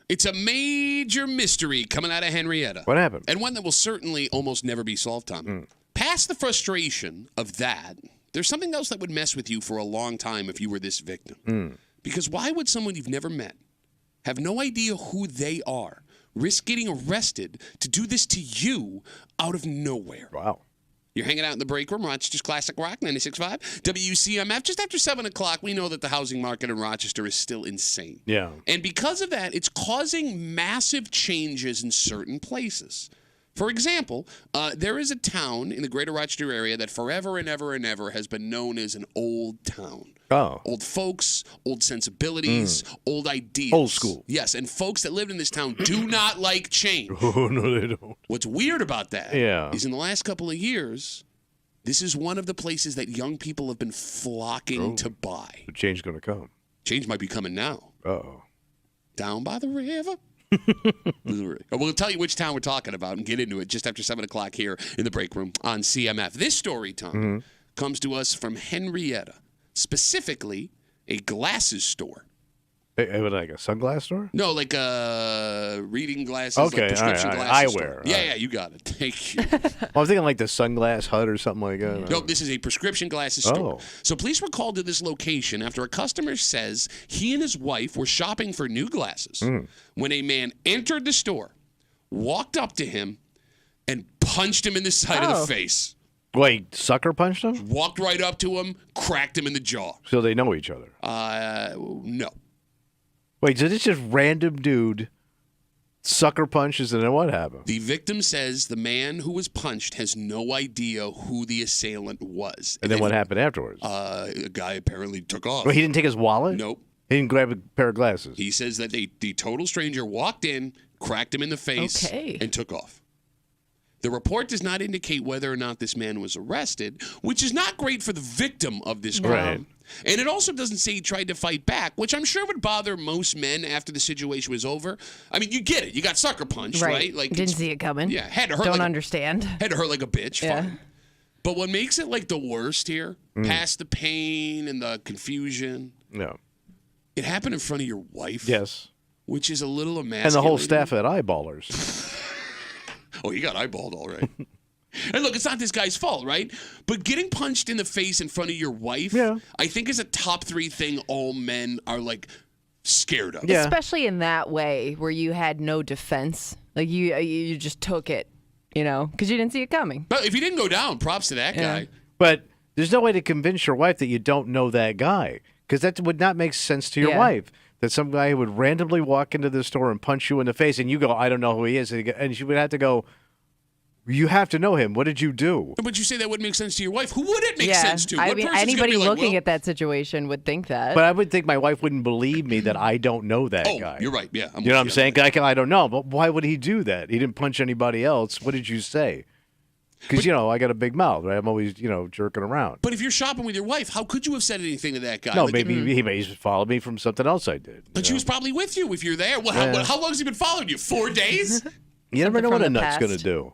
It's a major mystery coming out of Henrietta. What happened? And one that will certainly almost never be solved, Tom. Past the frustration of that, there's something else that would mess with you for a long time if you were this victim. Because why would someone you've never met, have no idea who they are, risk getting arrested to do this to you out of nowhere? Wow. You're hanging out in the break room, Rochester's Classic Rock, 96.5. WCMF, just after 7 o'clock, we know that the housing market in Rochester is still insane. Yeah. And because of that, it's causing massive changes in certain places. For example, there is a town in the greater Rochester area that forever and ever and ever has been known as an old town. Oh. Old folks, old sensibilities, old ideas. Old school. Yes, and folks that lived in this town do not like change. Oh, no, they don't. What's weird about that is in the last couple of years, this is one of the places that young people have been flocking to buy. The change is going to come. Change might be coming now. Uh-oh. Down by the river. We'll tell you which town we're talking about and get into it just after 7 o'clock here in the break room on CMF. This story, Tom, comes to us from Henrietta, specifically a glasses store. Like a sunglass store? No, like reading glasses, okay, like prescription all right. glasses. Eyewear. Yeah, you got it. Thank you. I was thinking like the Sunglass Hut or something like that. No, this is a prescription glasses store. So police were called to this location after a customer says he and his wife were shopping for new glasses when a man entered the store, walked up to him, and punched him in the side of the face. Wait, sucker punched him? Walked right up to him, cracked him in the jaw. So they know each other? No. Wait, so this just random dude sucker punches and then what happened? The victim says the man who was punched has no idea who the assailant was. And then what happened afterwards? A guy apparently took off. Wait, he didn't take his wallet? Nope. He didn't grab a pair of glasses? He says that the total stranger walked in, cracked him in the face, and took off. The report does not indicate whether or not this man was arrested, which is not great for the victim of this crime. Right. And it also doesn't say he tried to fight back, which I'm sure would bother most men after the situation was over. I mean, you get it. You got sucker punched, right? Like didn't see it coming. Yeah, had to hurt. Don't understand. Had to hurt like a bitch. Yeah. Fine. But what makes it like the worst here, past the pain and the confusion, it happened in front of your wife. Yes. Which is a little emasculating. And the whole staff at Eyeballers. Oh, you got eyeballed all right. And look, it's not this guy's fault, right? But getting punched in the face in front of your wife, I think is a top 3 thing all men are like scared of. Yeah. Especially in that way where you had no defense. Like you just took it, because you didn't see it coming. But if you didn't go down, props to that guy. But there's no way to convince your wife that you don't know that guy, because that would not make sense to your wife. That some guy would randomly walk into the store and punch you in the face, and you go, I don't know who he is. And she would have to go, you have to know him. What did you do? But you say that wouldn't make sense to your wife. Who would it make sense to? I mean, anybody looking at that situation would think that. But I would think my wife wouldn't believe me that I don't know that guy. You're right. Yeah. You know what I'm saying? I don't know. But why would he do that? He didn't punch anybody else. What did you say? Because, I got a big mouth, right? I'm always, jerking around. But if you're shopping with your wife, how could you have said anything to that guy? No, maybe he may have followed me from something else I did. But she was probably with you if you're there. Well, how long has he been following you? 4 days? You never know what a nut's going to do.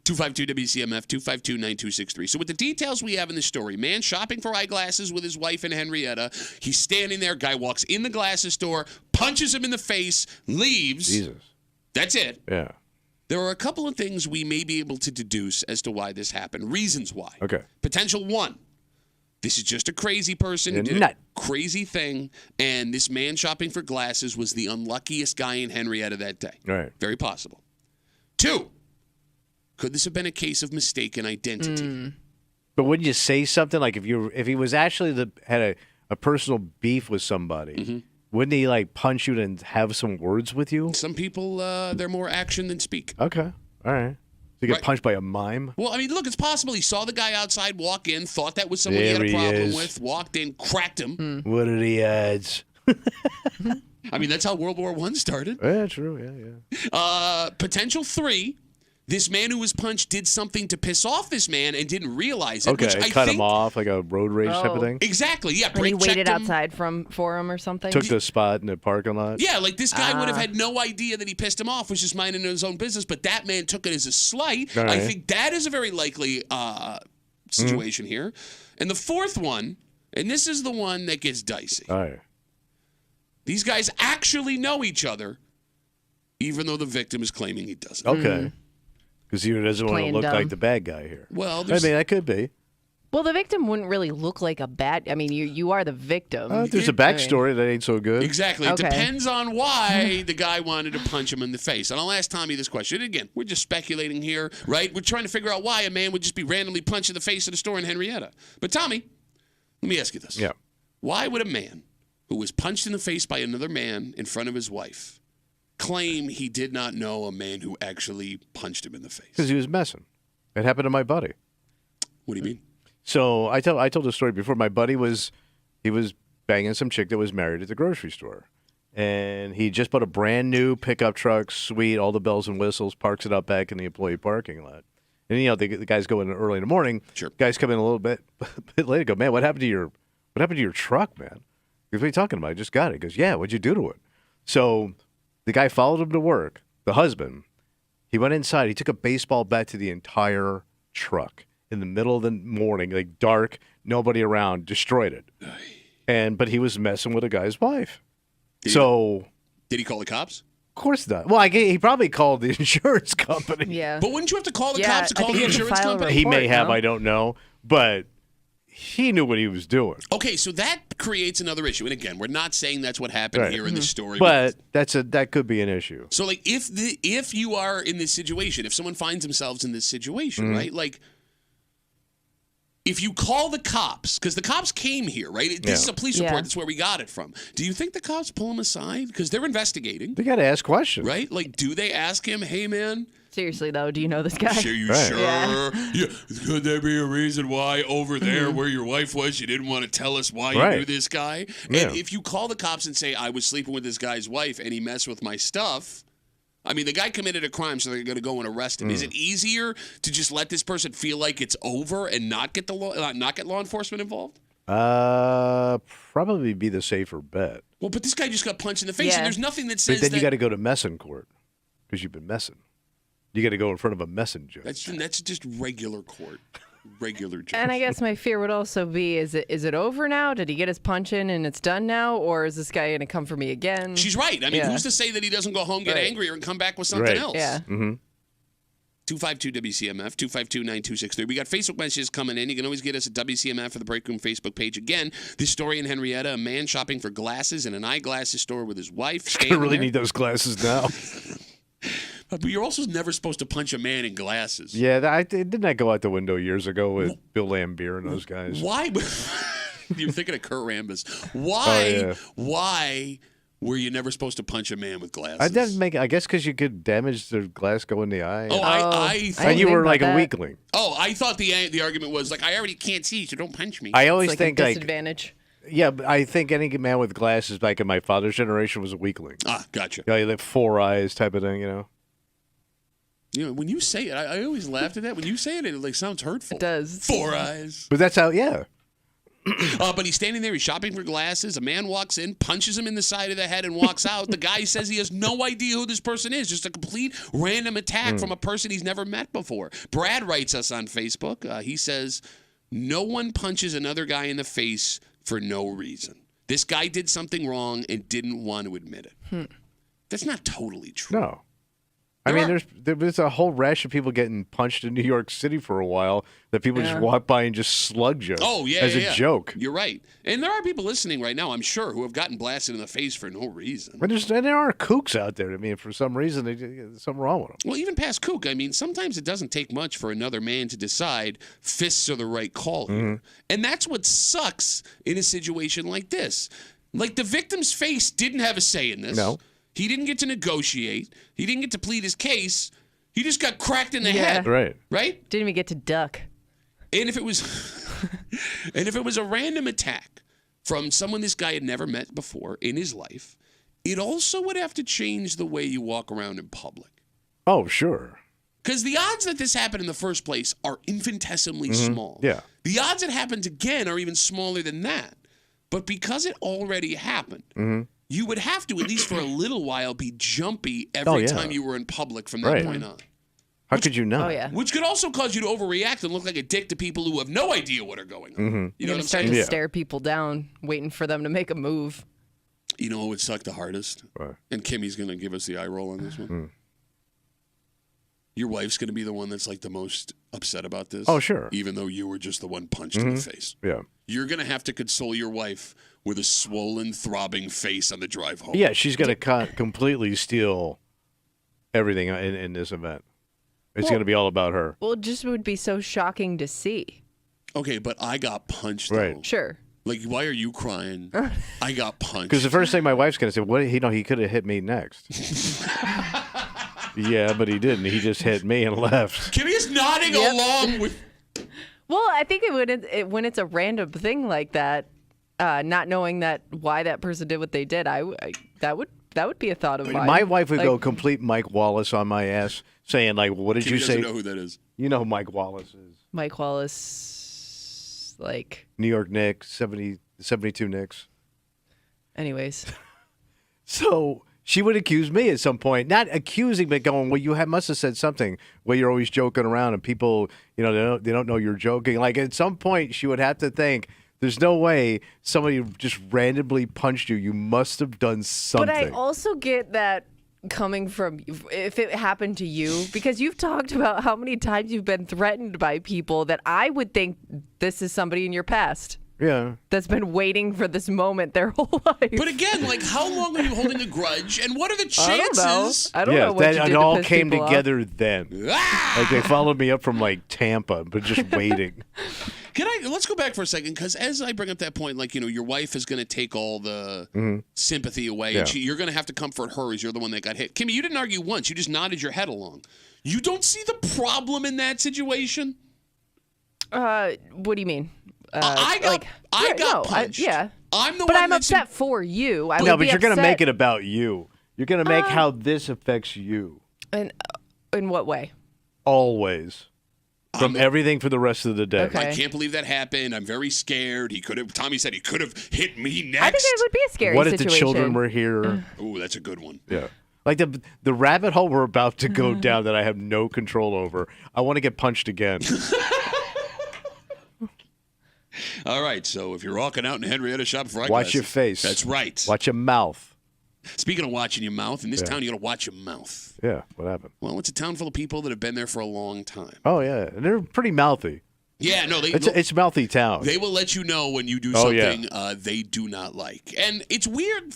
252-WCMF, 252-9263. So with the details we have in the story, man shopping for eyeglasses with his wife in Henrietta. He's standing there. Guy walks in the glasses store, punches him in the face, leaves. Jesus. That's it. Yeah. There are a couple of things we may be able to deduce as to why this happened. Reasons why. Okay. Potential 1. This is just a crazy person who did a crazy thing, and this man shopping for glasses was the unluckiest guy in Henrietta that day. Right. Very possible. 2. Could this have been a case of mistaken identity? But wouldn't you say something like if he was actually had a personal beef with somebody, wouldn't he punch you and have some words with you? Some people, they're more action than speak. Okay. All right. So you get punched by a mime? Well, I mean, look, it's possible he saw the guy outside walk in, thought that was someone he had a problem with, walked in, cracked him. What did he add? I mean, that's how World War I started. Yeah, true. Yeah. Potential 3. This man who was punched did something to piss off this man and didn't realize it. Okay, which I cut think, him off like a road rage type of thing? Exactly, yeah. And he waited outside for him or something? Took the spot in the parking lot? Yeah, like this guy would have had no idea that he pissed him off, was just minding his own business, but that man took it as a slight. Right. I think that is a very likely situation here. And the 4th one, and this is the one that gets dicey. All right. These guys actually know each other, even though the victim is claiming he doesn't. Okay. Because he doesn't want to Playing look dumb. like the bad guy here. Well, I mean, that could be. Well, the victim wouldn't really look like a bad. I mean, you are the victim. There's a backstory that ain't so good. Exactly. It Okay. depends on why the guy wanted to punch him in the face. And I'll ask Tommy this question. Again, we're just speculating here, right? We're trying to figure out why a man would just be randomly punched in the face at a store in Henrietta. But Tommy, let me ask you this. Yeah. Why would a man who was punched in the face by another man in front of his wife claim he did not know a man who actually punched him in the face? Because he was messing. It happened to my buddy. What do you mean? So I told the story before. My buddy was banging some chick that was married at the grocery store, and he just bought a brand new pickup truck, sweet, all the bells and whistles, parks it out back in the employee parking lot. And the guys go in early in the morning. Sure. Guys come in a little bit later. Go, man, what happened to your truck, man? He goes, what are you talking about? I just got it. He goes, yeah, what'd you do to it? So the guy followed him to work. The husband, he went inside. He took a baseball bat to the entire truck. In the middle of the morning, like dark, nobody around, destroyed it. But he was messing with a guy's wife. Did he call the cops? Of course not. Well, he probably called the insurance company. Yeah. But wouldn't you have to call the cops to I call think the you should insurance file a company? He may report, have, no? I don't know, but he knew what he was doing. Okay, so that creates another issue. And again, we're not saying that's what happened Right. here in the story. But that could be an issue. So, like, if you are in this situation, if someone finds themselves in this situation, right, like, if you call the cops, because the cops came here, right? This is a police report. Yeah. That's where we got it from. Do you think the cops pull him aside? Because they're investigating, They got to ask questions. right? Like, do they ask him, hey, man, Seriously though, do you know this guy? are you Right. sure? Yeah. Yeah. Could there be a reason why over there where your wife was, you didn't want to tell us why you Right. knew this guy? Yeah. And if you call the cops and say, I was sleeping with this guy's wife and he messed with my stuff, I mean, the guy committed a crime, so they're going to go and arrest him. Is it easier to just let this person feel like it's over and not get law enforcement involved? Probably be the safer bet. Well, but this guy just got punched in the face, Yeah. and there's nothing that says But then that. you got to go to messing court because you've been messing. You got to go in front of a messing judge. That's just regular court, regular judge. And I guess my fear would also be: is it over now? Did he get his punch in and it's done now, or is this guy going to come for me again? She's right. I mean, Yeah. who's to say that he doesn't go home, get Right. angrier, and come back with something Right. else? Yeah. 252 WCMF, 252-9263. We got Facebook messages coming in. You can always get us at WCMF for the Break Room Facebook page. Again, this story in Henrietta, a man shopping for glasses in an eyeglasses store with his wife. I really need those glasses now. But you're also never supposed to punch a man in glasses. Yeah, didn't I go out the window years ago with Bill Lambier and those guys? Why? You're thinking of Kurt Rambis. Oh, Why were you never supposed to punch a man with glasses? I didn't make. I guess because you could damage the glass, go in the eye. Oh, I thought. and you think were about like that. a weakling. Oh, I thought the argument was like, I already can't see, so don't punch me. I always It's like think a like disadvantage. yeah, but I think any man with glasses back in my father's generation was a weakling. Gotcha. Yeah, like 4 eyes type of thing, you know. You know, when you say it, I always laughed at that. When you say it, it like sounds hurtful. It does. 4 eyes. But that's how. Yeah. But he's standing there. He's shopping for glasses. A man walks in, punches him in the side of the head, and walks out. The guy says he has no idea who this person is. Just a complete random attack from a person he's never met before. Brad writes us on Facebook. He says, no one punches another guy in the face for no reason. This guy did something wrong and didn't want to admit it. That's not totally true. No. I mean, there's a whole rash of people getting punched in New York City for a while that people just walk by and just slug you. Oh, yeah, as yeah. a joke. You're right. And there are people listening right now, I'm sure, who have gotten blasted in the face for no reason. And there are kooks out there. I mean, for some reason, there's something wrong with them. Well, even past kook, I mean, sometimes it doesn't take much for another man to decide fists are the right call here. And that's what sucks in a situation like this. Like, the victim's face didn't have a say in this. No. He didn't get to negotiate. He didn't get to plead his case. He just got cracked in the head. Right. Right? Didn't even get to duck. And if it was a random attack from someone this guy had never met before in his life, it also would have to change the way you walk around in public. Oh, sure. Because the odds that this happened in the first place are infinitesimally small. Yeah. The odds it happens again are even smaller than that. But because it already happened, you would have to, at least for a little while, be jumpy every time you were in public from that point on. How could you not? Oh, yeah. Which could also cause you to overreact and look like a dick to people who have no idea what are going on. You know what I'm Start saying? to stare people down, waiting for them to make a move. You know what would suck the hardest? Right. And Kimmy's going to give us the eye roll on this one. Your wife's going to be the one that's like the most upset about this. Oh, sure. Even though you were just the one punched in the face. Yeah. You're going to have to console your wife with a swollen, throbbing face on the drive home. Yeah, she's going to completely steal everything in this event. It's going to be all about her. Well, it just would be so shocking to see. Okay, but I got punched. Right. Though. Sure. Like, why are you crying? I got punched. Because the first thing my wife's going to say, "What? He could have hit me next." Yeah, but he didn't. He just hit me and left. Kimmy is nodding along with. Well, I think when it's a random thing like that, not knowing why that person did what they did, that would be a thought of mine. My wife would go complete Mike Wallace on my ass, saying like, "What did Kimmy you say?" Doesn't know who that is. You know who Mike Wallace is. Mike Wallace, like New York Knicks, 72 Knicks. Anyways. So she would accuse me at some point, not accusing, but going, "Well, you must have said something where you're always joking around, and people, they don't know you're joking." Like at some point, she would have to think, "There's no way somebody just randomly punched you. You must have done something." But I also get that coming from if it happened to you, because you've talked about how many times you've been threatened by people that I would think this is somebody in your past. Yeah. That's been waiting for this moment their whole life. But again, like, how long are you holding a grudge, and what are the chances? I don't know what you did it to all piss came people together off. then. Ah! Like they followed me up from like Tampa, but just waiting. Let's go back for a second, because as I bring up that point, like, your wife is going to take all the sympathy away, and you're going to have to comfort her as you're the one that got hit. Kimmy, you didn't argue once. You just nodded your head along. You don't see the problem in that situation? What do you mean? I got punched. I'm the one. But I'm upset for you. No, but you're going to make it about you. You're going to make how this affects you. And in what way? Always. From everything for the rest of the day. Okay. I can't believe that happened. I'm very scared. Tommy said he could have hit me next. I think it would be a scary What situation. if the children were here? Ooh, that's a good one. Yeah. Like the rabbit hole we're about to go down that I have no control over. I want to get punched again. All right, so if you're walking out in Henrietta shop for eyeglasses, watch your face. That's right. Watch your mouth. Speaking of watching your mouth, in this town, you got to watch your mouth. Yeah, what happened? Well, it's a town full of people that have been there for a long time. Oh, yeah, and they're pretty mouthy. Yeah, no, it's mouthy town. They will let you know when you do something they do not like. And it's weird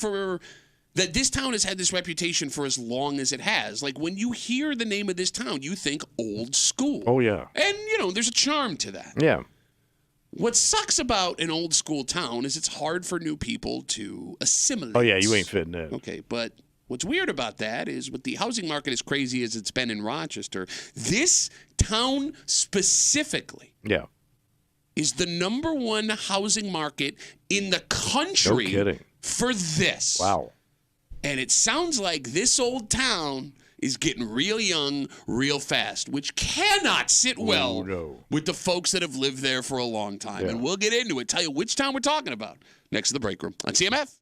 that this town has had this reputation for as long as it has. Like, when you hear the name of this town, you think old school. Oh, yeah. And, there's a charm to that. Yeah. What sucks about an old school town is it's hard for new people to assimilate. Oh, yeah, you ain't fitting in. Okay, but what's weird about that is with the housing market as crazy as it's been in Rochester, this town specifically is the #1 housing market in the country no kidding. For this. Wow. And it sounds like this old town is getting real young real fast, which cannot sit well with the folks that have lived there for a long time. And we'll get into it, tell you which town we're talking about next to the break room on CMF.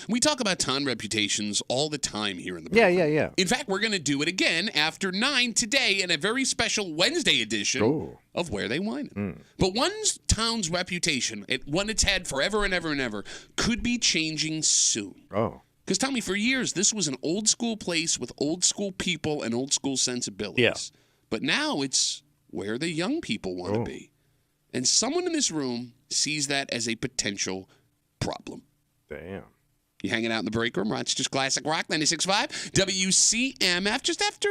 We talk about town reputations all the time here in the Yeah. In fact, we're going to do it again after 9 today in a very special Wednesday edition of Where They Whine. But one town's reputation, one it's had forever and ever and ever, could be changing soon. Oh. Because, Tommy, for years, this was an old school place with old school people and old school sensibilities. Yeah. But now it's where the young people want to be. And someone in this room sees that as a potential problem. Damn. You hanging out in the break room, Rochester's Classic Rock 96.5, WCMF, just after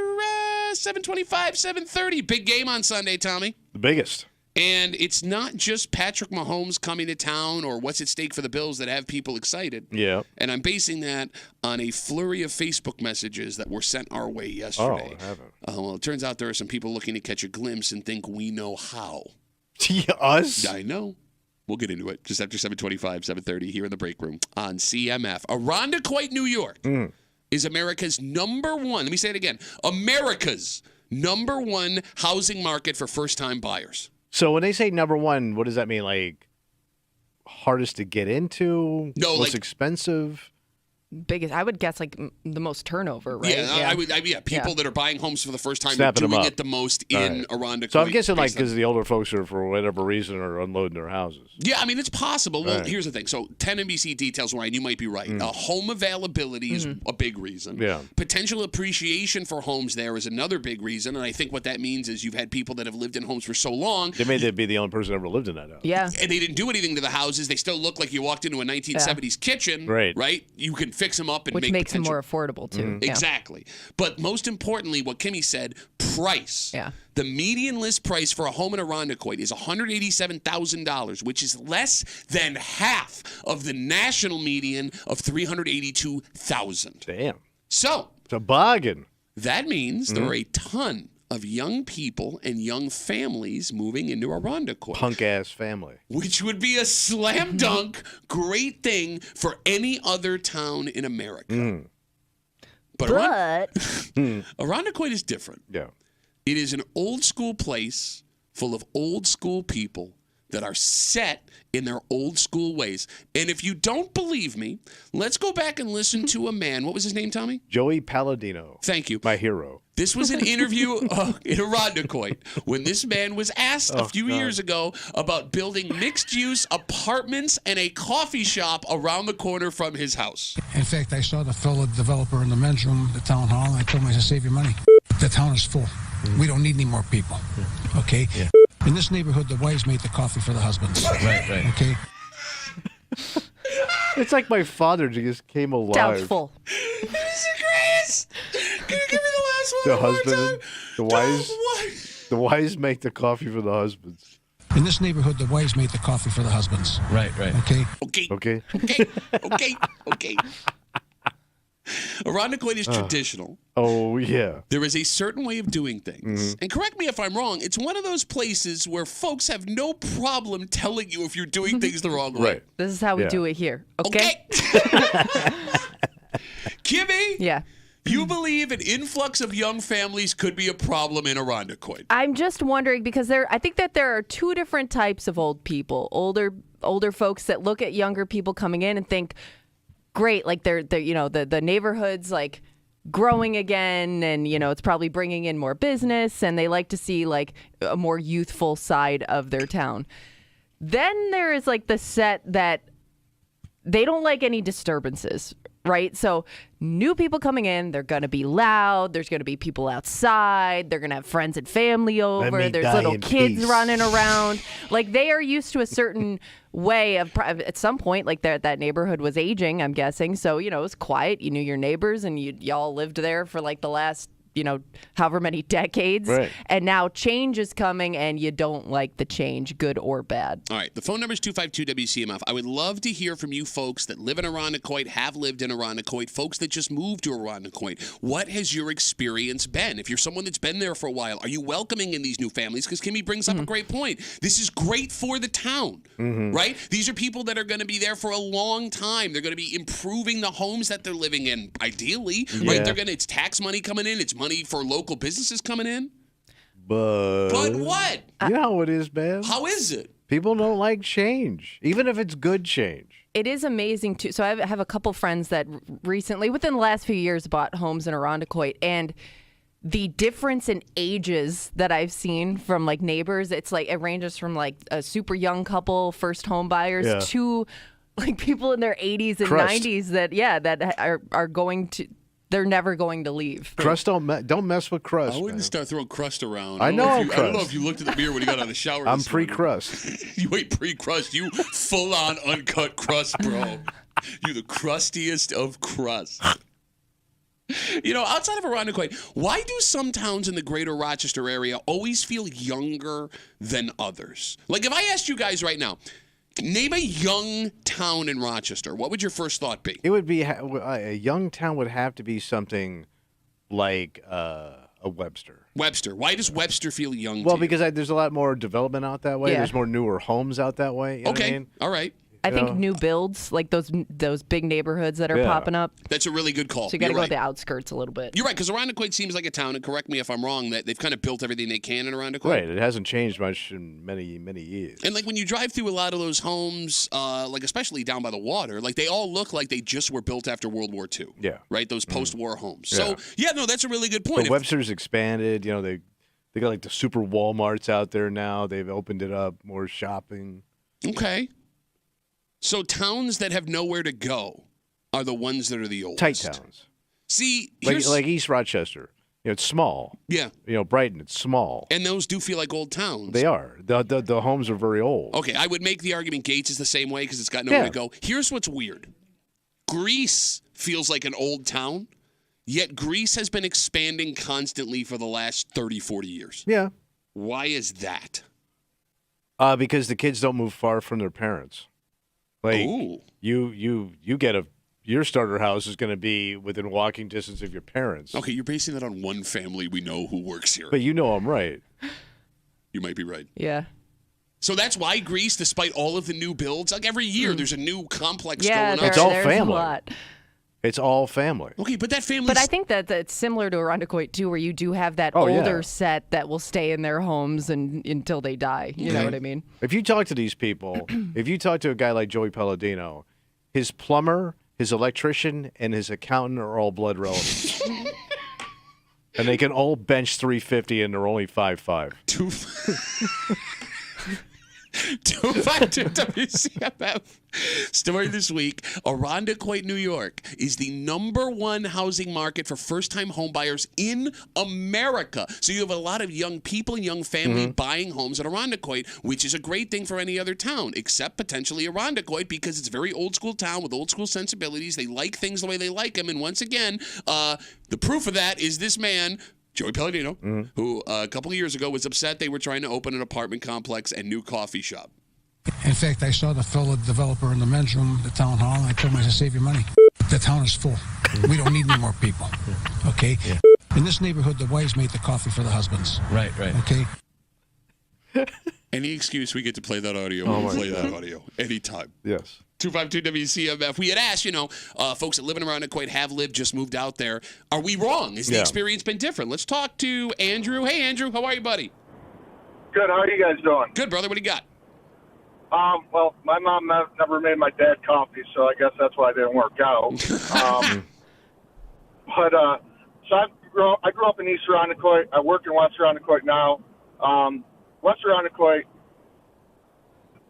7:25, 7:30. Big game on Sunday, Tommy. The biggest. And it's not just Patrick Mahomes coming to town or what's at stake for the Bills that have people excited. Yeah. And I'm basing that on a flurry of Facebook messages that were sent our way yesterday. Oh, I haven't. Well, it turns out there are some people looking to catch a glimpse and think we know how. Us? I know. We'll get into it just after 7:25, 7:30 here in the break room on CMF. Irondequoit, New York is America's number one. Let me say it again. America's number one housing market for first-time buyers. So when they say number one, what does that mean? Like hardest to get into? No, most like expensive? Biggest, I would guess, like the most turnover, right? Yeah, people that are buying homes for the first time are Snapping them doing up. it the most in Irondequoit. So I'm guessing like because the older folks are, for whatever reason, are unloading their houses. Yeah, I mean, it's possible. Well, here's the thing. So 10 NBC details, Ryan, you might be right. Home availability is a big reason. Yeah. Potential appreciation for homes there is another big reason. And I think what that means is you've had people that have lived in homes for so long. They may be the only person that ever lived in that house. Yeah. And they didn't do anything to the houses. They still look like you walked into a 1970s kitchen. Right. You can fix them up and Which make makes them more affordable, too. Yeah. Exactly. But most importantly, what Kimmy said, price. Yeah. The median list price for a home in Irondequoit is $187,000, which is less than half of the national median of $382,000. Damn. So, it's a bargain. That means there are a ton of young people and young families moving into Irondequoit. Punk-ass family. Which would be a slam dunk great thing for any other town in America. But Irondequoit is different. Yeah. It is an old school place full of old school people that are set in their old school ways. And if you don't believe me, let's go back and listen to a man. What was his name, Tommy? Joey Palladino. Thank you. My hero. This was an interview in Irondequoit when this man was asked a few years ago about building mixed-use apartments and a coffee shop around the corner from his house. In fact, I saw the fellow developer in the men's room, the town hall, and I told him, I said, save your money. The town is full. We don't need any more people. Okay? Yeah. In this neighborhood, the wives make the coffee for the husbands. Right. Okay? It's like my father just came alive. Doubtful. It is the greatest. Can you give me the last one? The one more husband, time? the wives make the coffee for the husbands. In this neighborhood, the wives make the coffee for the husbands. Right. Okay? Okay. Irondequoit is traditional. Oh, yeah. There is a certain way of doing things. And correct me if I'm wrong, it's one of those places where folks have no problem telling you if you're doing things the wrong way. Right. This is how we do it here. Okay? Kimmy? Yeah. You believe an influx of young families could be a problem in Irondequoit? I'm just wondering because I think that there are two different types of old people. Older folks that look at younger people coming in and think, great, like they're the neighborhood's like growing again, and it's probably bringing in more business, and they like to see like a more youthful side of their town. Then there is like the set that they don't like any disturbances, right? So new people coming in, they're going to be loud. There's going to be people outside. They're going to have friends and family over. There's little kids running around. Like they are used to a certain way of, at some point, like that neighborhood was aging, I'm guessing. So, it was quiet. You knew your neighbors and y'all lived there for like the last, however many decades. Right. And now change is coming and you don't like the change, good or bad. All right. The phone number is 252-WCMF. I would love to hear from you folks that live in Irondequoit, have lived in Irondequoit, folks that just moved to Irondequoit. What has your experience been? If you're someone that's been there for a while, are you welcoming in these new families? Because Kimmy brings up a great point. This is great for the town, right? These are people that are going to be there for a long time. They're going to be improving the homes that they're living in, ideally, right? It's tax money coming in. It's money for local businesses coming in. But what? You know how it is, man. How is it? People don't like change, even if it's good change. it is amazing too. So I have a couple friends that recently, within the last few years, bought homes in Irondequoit, and the difference in ages that I've seen from like neighbors, it's like it ranges from like a super young couple, first home buyers, to like people in their 80s and 90s that are going to. They're never going to leave. Crust don't mess with crust. I wouldn't start throwing crust around. I don't know if you looked at the mirror when you got out of the shower. I'm pre-crust. You ain't pre-crust. You full-on uncut crust, bro. You the crustiest of crust. Outside of Irondequoit, why do some towns in the greater Rochester area always feel younger than others? Like if I asked you guys right now, name a young town in Rochester, what would your first thought be? It would be a young town would have to be something like a Webster. Webster. Why does Webster feel young? Well, because there's a lot more development out that way. Yeah. There's more newer homes out that way. You know what I mean? All right. I think new builds, like those big neighborhoods that are popping up. That's a really good call. So you got to go to the outskirts a little bit. You're right, because Irondequoit seems like a town, and correct me if I'm wrong, that they've kind of built everything they can in Irondequoit. Right, it hasn't changed much in many, many years. And like when you drive through a lot of those homes, like especially down by the water, like they all look like they just were built after World War II. Yeah. Right, those post-war homes. Yeah. So, that's a really good point. But Webster's expanded, they got like the super Walmarts out there now. They've opened it up, more shopping. Okay. So towns that have nowhere to go are the ones that are the oldest. Tight towns. See, like East Rochester. It's small. Yeah. Brighton, it's small. And those do feel like old towns. They are. The homes are very old. Okay, I would make the argument Gates is the same way because it's got nowhere to go. Here's what's weird. Greece feels like an old town, yet Greece has been expanding constantly for the last 30, 40 years. Yeah. Why is that? Because the kids don't move far from their parents. Like you get your starter house is going to be within walking distance of your parents. Okay, you're basing that on one family we know who works here. But I'm right. You might be right. Yeah. So that's why Greece, despite all of the new builds, like every year there's a new complex going on. It's all family. It's all family. Okay, but that family. But I think that's similar to Irondequoit too, where you do have that older set that will stay in their homes until they die. You know what I mean? If you talk to these people, if you talk to a guy like Joey Palladino, his plumber, his electrician, and his accountant are all blood relatives. And they can all bench 350 and they're only 5'5". 252 WCMF. Story this week, Irondequoit, New York is the #1 housing market for first-time home buyers in America. So you have a lot of young people and young family buying homes at Irondequoit, which is a great thing for any other town, except potentially Irondequoit because it's a very old-school town with old-school sensibilities. They like things the way they like them. And once again, the proof of that is this man, Joey Palladino, who a couple of years ago was upset they were trying to open an apartment complex and new coffee shop. In fact, I saw the fellow developer in the men's room at the town hall, and I told him, I said, save your money. The town is full. We don't need any more people. Okay? Yeah. In this neighborhood, the wives make the coffee for the husbands. Right. Okay? Any excuse we get to play that audio, we'll play that audio anytime. Yes. 252 WCMF. We had asked, folks that live in Irondequoit, have lived, just moved out there. Are we wrong? Has the experience been different? Let's talk to Andrew. Hey, Andrew. How are you, buddy? Good. How are you guys doing? Good, brother. What do you got? Well, my mom never made my dad coffee, so I guess that's why it didn't work out. So I grew up in East Irondequoit. I work in West Irondequoit now. West Irondequoit,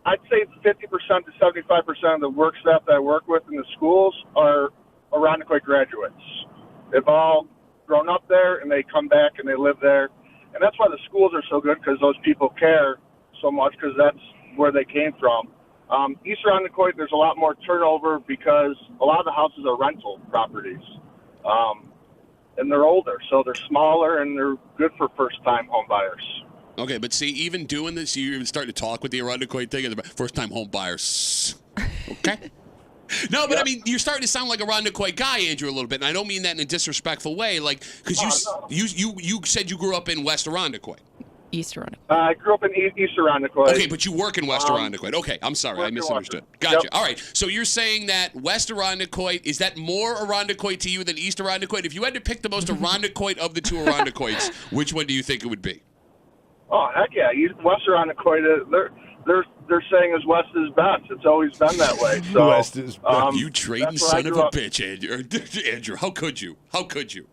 I'd say 50% to 75% of the work staff that I work with in the schools are Irondequoit graduates. They've all grown up there, and they come back and they live there. And that's why the schools are so good, because those people care so much, because that's where they came from. East Irondequoit, there's a lot more turnover because a lot of the houses are rental properties. And they're older, so they're smaller, and they're good for first-time home buyers. Okay, but see, even doing this, you even start to talk with the Irondequoit thing, first-time home buyers. Okay? No, but I mean, you're starting to sound like a Irondequoit guy, Andrew, a little bit, and I don't mean that in a disrespectful way, like, because you said you grew up in West Irondequoit. East Irondequoit. I grew up in East Irondequoit. Okay, but you work in West Irondequoit. Okay, I'm sorry, I misunderstood. Gotcha. Yep. All right, so you're saying that West Irondequoit, is that more Irondequoit to you than East Irondequoit? If you had to pick the most Irondequoit of the two Irondequoits, which one do you think it would be? Oh, heck yeah. West Irondequoit, they're saying is West is best. It's always been that way. So West is best. You trading son of a bitch, Andrew. Andrew, how could you? How could you?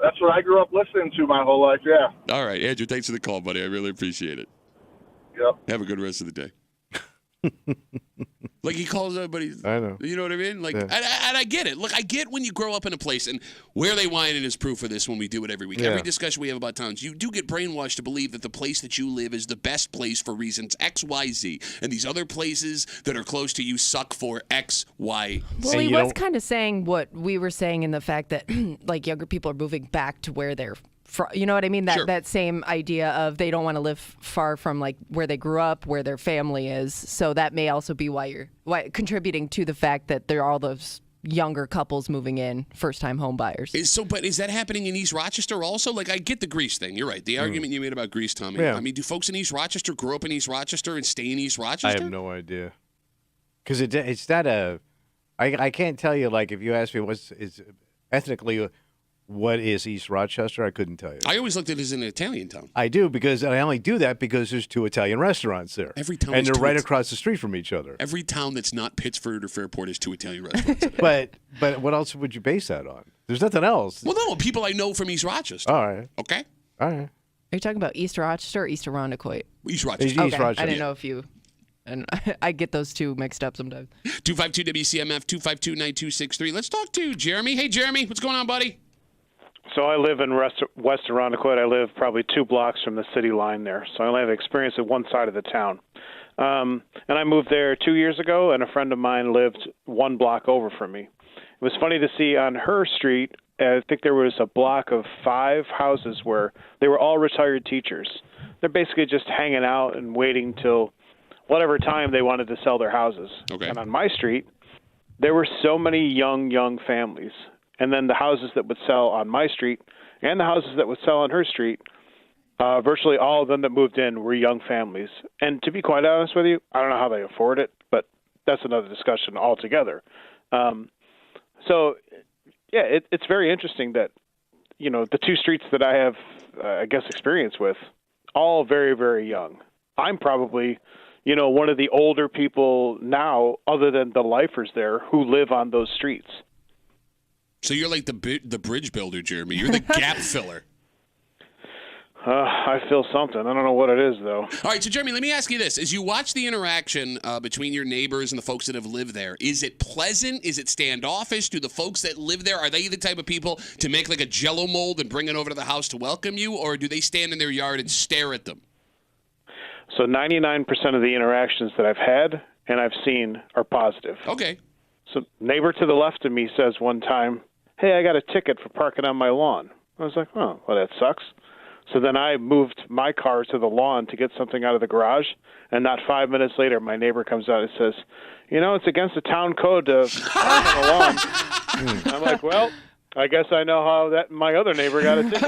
That's what I grew up listening to my whole life. Yeah. All right, Andrew. Thanks for the call, buddy. I really appreciate it. Yep. Have a good rest of the day. Like he calls everybody. I know. You know what I mean? Like, Yeah. and I get it. Look, I get when you grow up in a place, and where they whining is proof of this when we do it every week. Yeah. Every discussion we have about towns, you do get brainwashed to believe that the place that you live is the best place for reasons X, Y, Z, and these other places that are close to you suck for X, Y, Z. Well, he was kind of saying what we were saying in the fact that like younger people are moving back to where they're from. You know what I mean? That Sure. that same idea of they don't want to live far from like where they grew up, where their family is. So that may also be why contributing to the fact that there are all those younger couples moving in, first-time home buyers. But is that happening in East Rochester also? Like, I get the Greece thing. You're right. The argument you made about Greece, Tommy. Yeah. I mean, do folks in East Rochester grow up in East Rochester and stay in East Rochester? I have no idea. Because it's not a... I can't tell you, like, if you ask me ethnically... What is East Rochester? I couldn't tell you. I always looked at it as an Italian town. I do, because I only do that because there's 2 Italian restaurants there. Every town, and they're right across the street from each other. Every town that's not Pittsford or Fairport has 2 Italian restaurants. In it. But what else would you base that on? There's nothing else. Well, no, people I know from East Rochester. All right. Okay. All right. Are you talking about East Rochester or East Irondequoit? East Rochester. East Okay. Rochester. I didn't know if you... And I get those two mixed up sometimes. 252 WCMF 252-9263. Let's talk to Jeremy. Hey, Jeremy, what's going on, buddy? So I live in West Irondequoit. I live probably 2 blocks from the city line there. So I only have experience at one side of the town. And I moved there 2 years ago, and a friend of mine lived 1 block over from me. It was funny to see on her street, I think there was a block of 5 houses where they were all retired teachers. They're basically just hanging out and waiting till whatever time they wanted to sell their houses. Okay. And on my street, there were so many young families. And then the houses that would sell on my street and the houses that would sell on her street, virtually all of them that moved in were young families. And to be quite honest with you, I don't know how they afford it, but that's another discussion altogether. So, yeah, it's very interesting that, you know, the 2 streets that I have, I guess, experience with, all very, very young. I'm probably, you know, one of the older people now, other than the lifers there, who live on those streets. So you're like the bridge builder, Jeremy. You're the gap filler. I feel something. I don't know what it is, though. All right, so Jeremy, let me ask you this. As you watch the interaction between your neighbors and the folks that have lived there, is it pleasant? Is it standoffish? Do the folks that live there, are they the type of people to make like a Jell-O mold and bring it over to the house to welcome you, or do they stand in their yard and stare at them? So 99% of the interactions that I've had and I've seen are positive. Okay. So neighbor to the left of me says one time, "Hey, I got a ticket for parking on my lawn." I was like, "Oh, well, that sucks." So then I moved my car to the lawn to get something out of the garage, and not 5 minutes later, my neighbor comes out and says, "You know, it's against the town code to park on the lawn." I'm like, "Well, I guess I know how that my other neighbor got a ticket."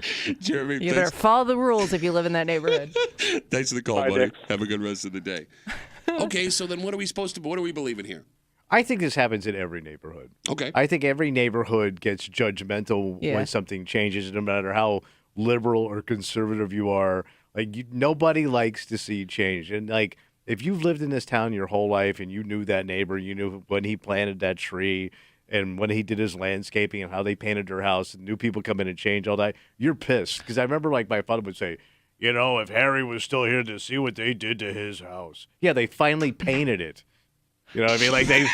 So. Jeremy, You better follow the rules if you live in that neighborhood. Thanks for the call, Bye, buddy. Dick. Have a good rest of the day. Okay, so then what are we believing here? I think this happens in every neighborhood. Okay. I think every neighborhood gets judgmental when something changes, no matter how liberal or conservative you are. Like, nobody likes to see change. And, like, if you've lived in this town your whole life and you knew that neighbor, you knew when he planted that tree and when he did his landscaping and how they painted their house, and new people come in and change all that, you're pissed. Because I remember, like, my father would say, "You know, if Harry was still here to see what they did to his house." Yeah, they finally painted it. You know what I mean? Like, they,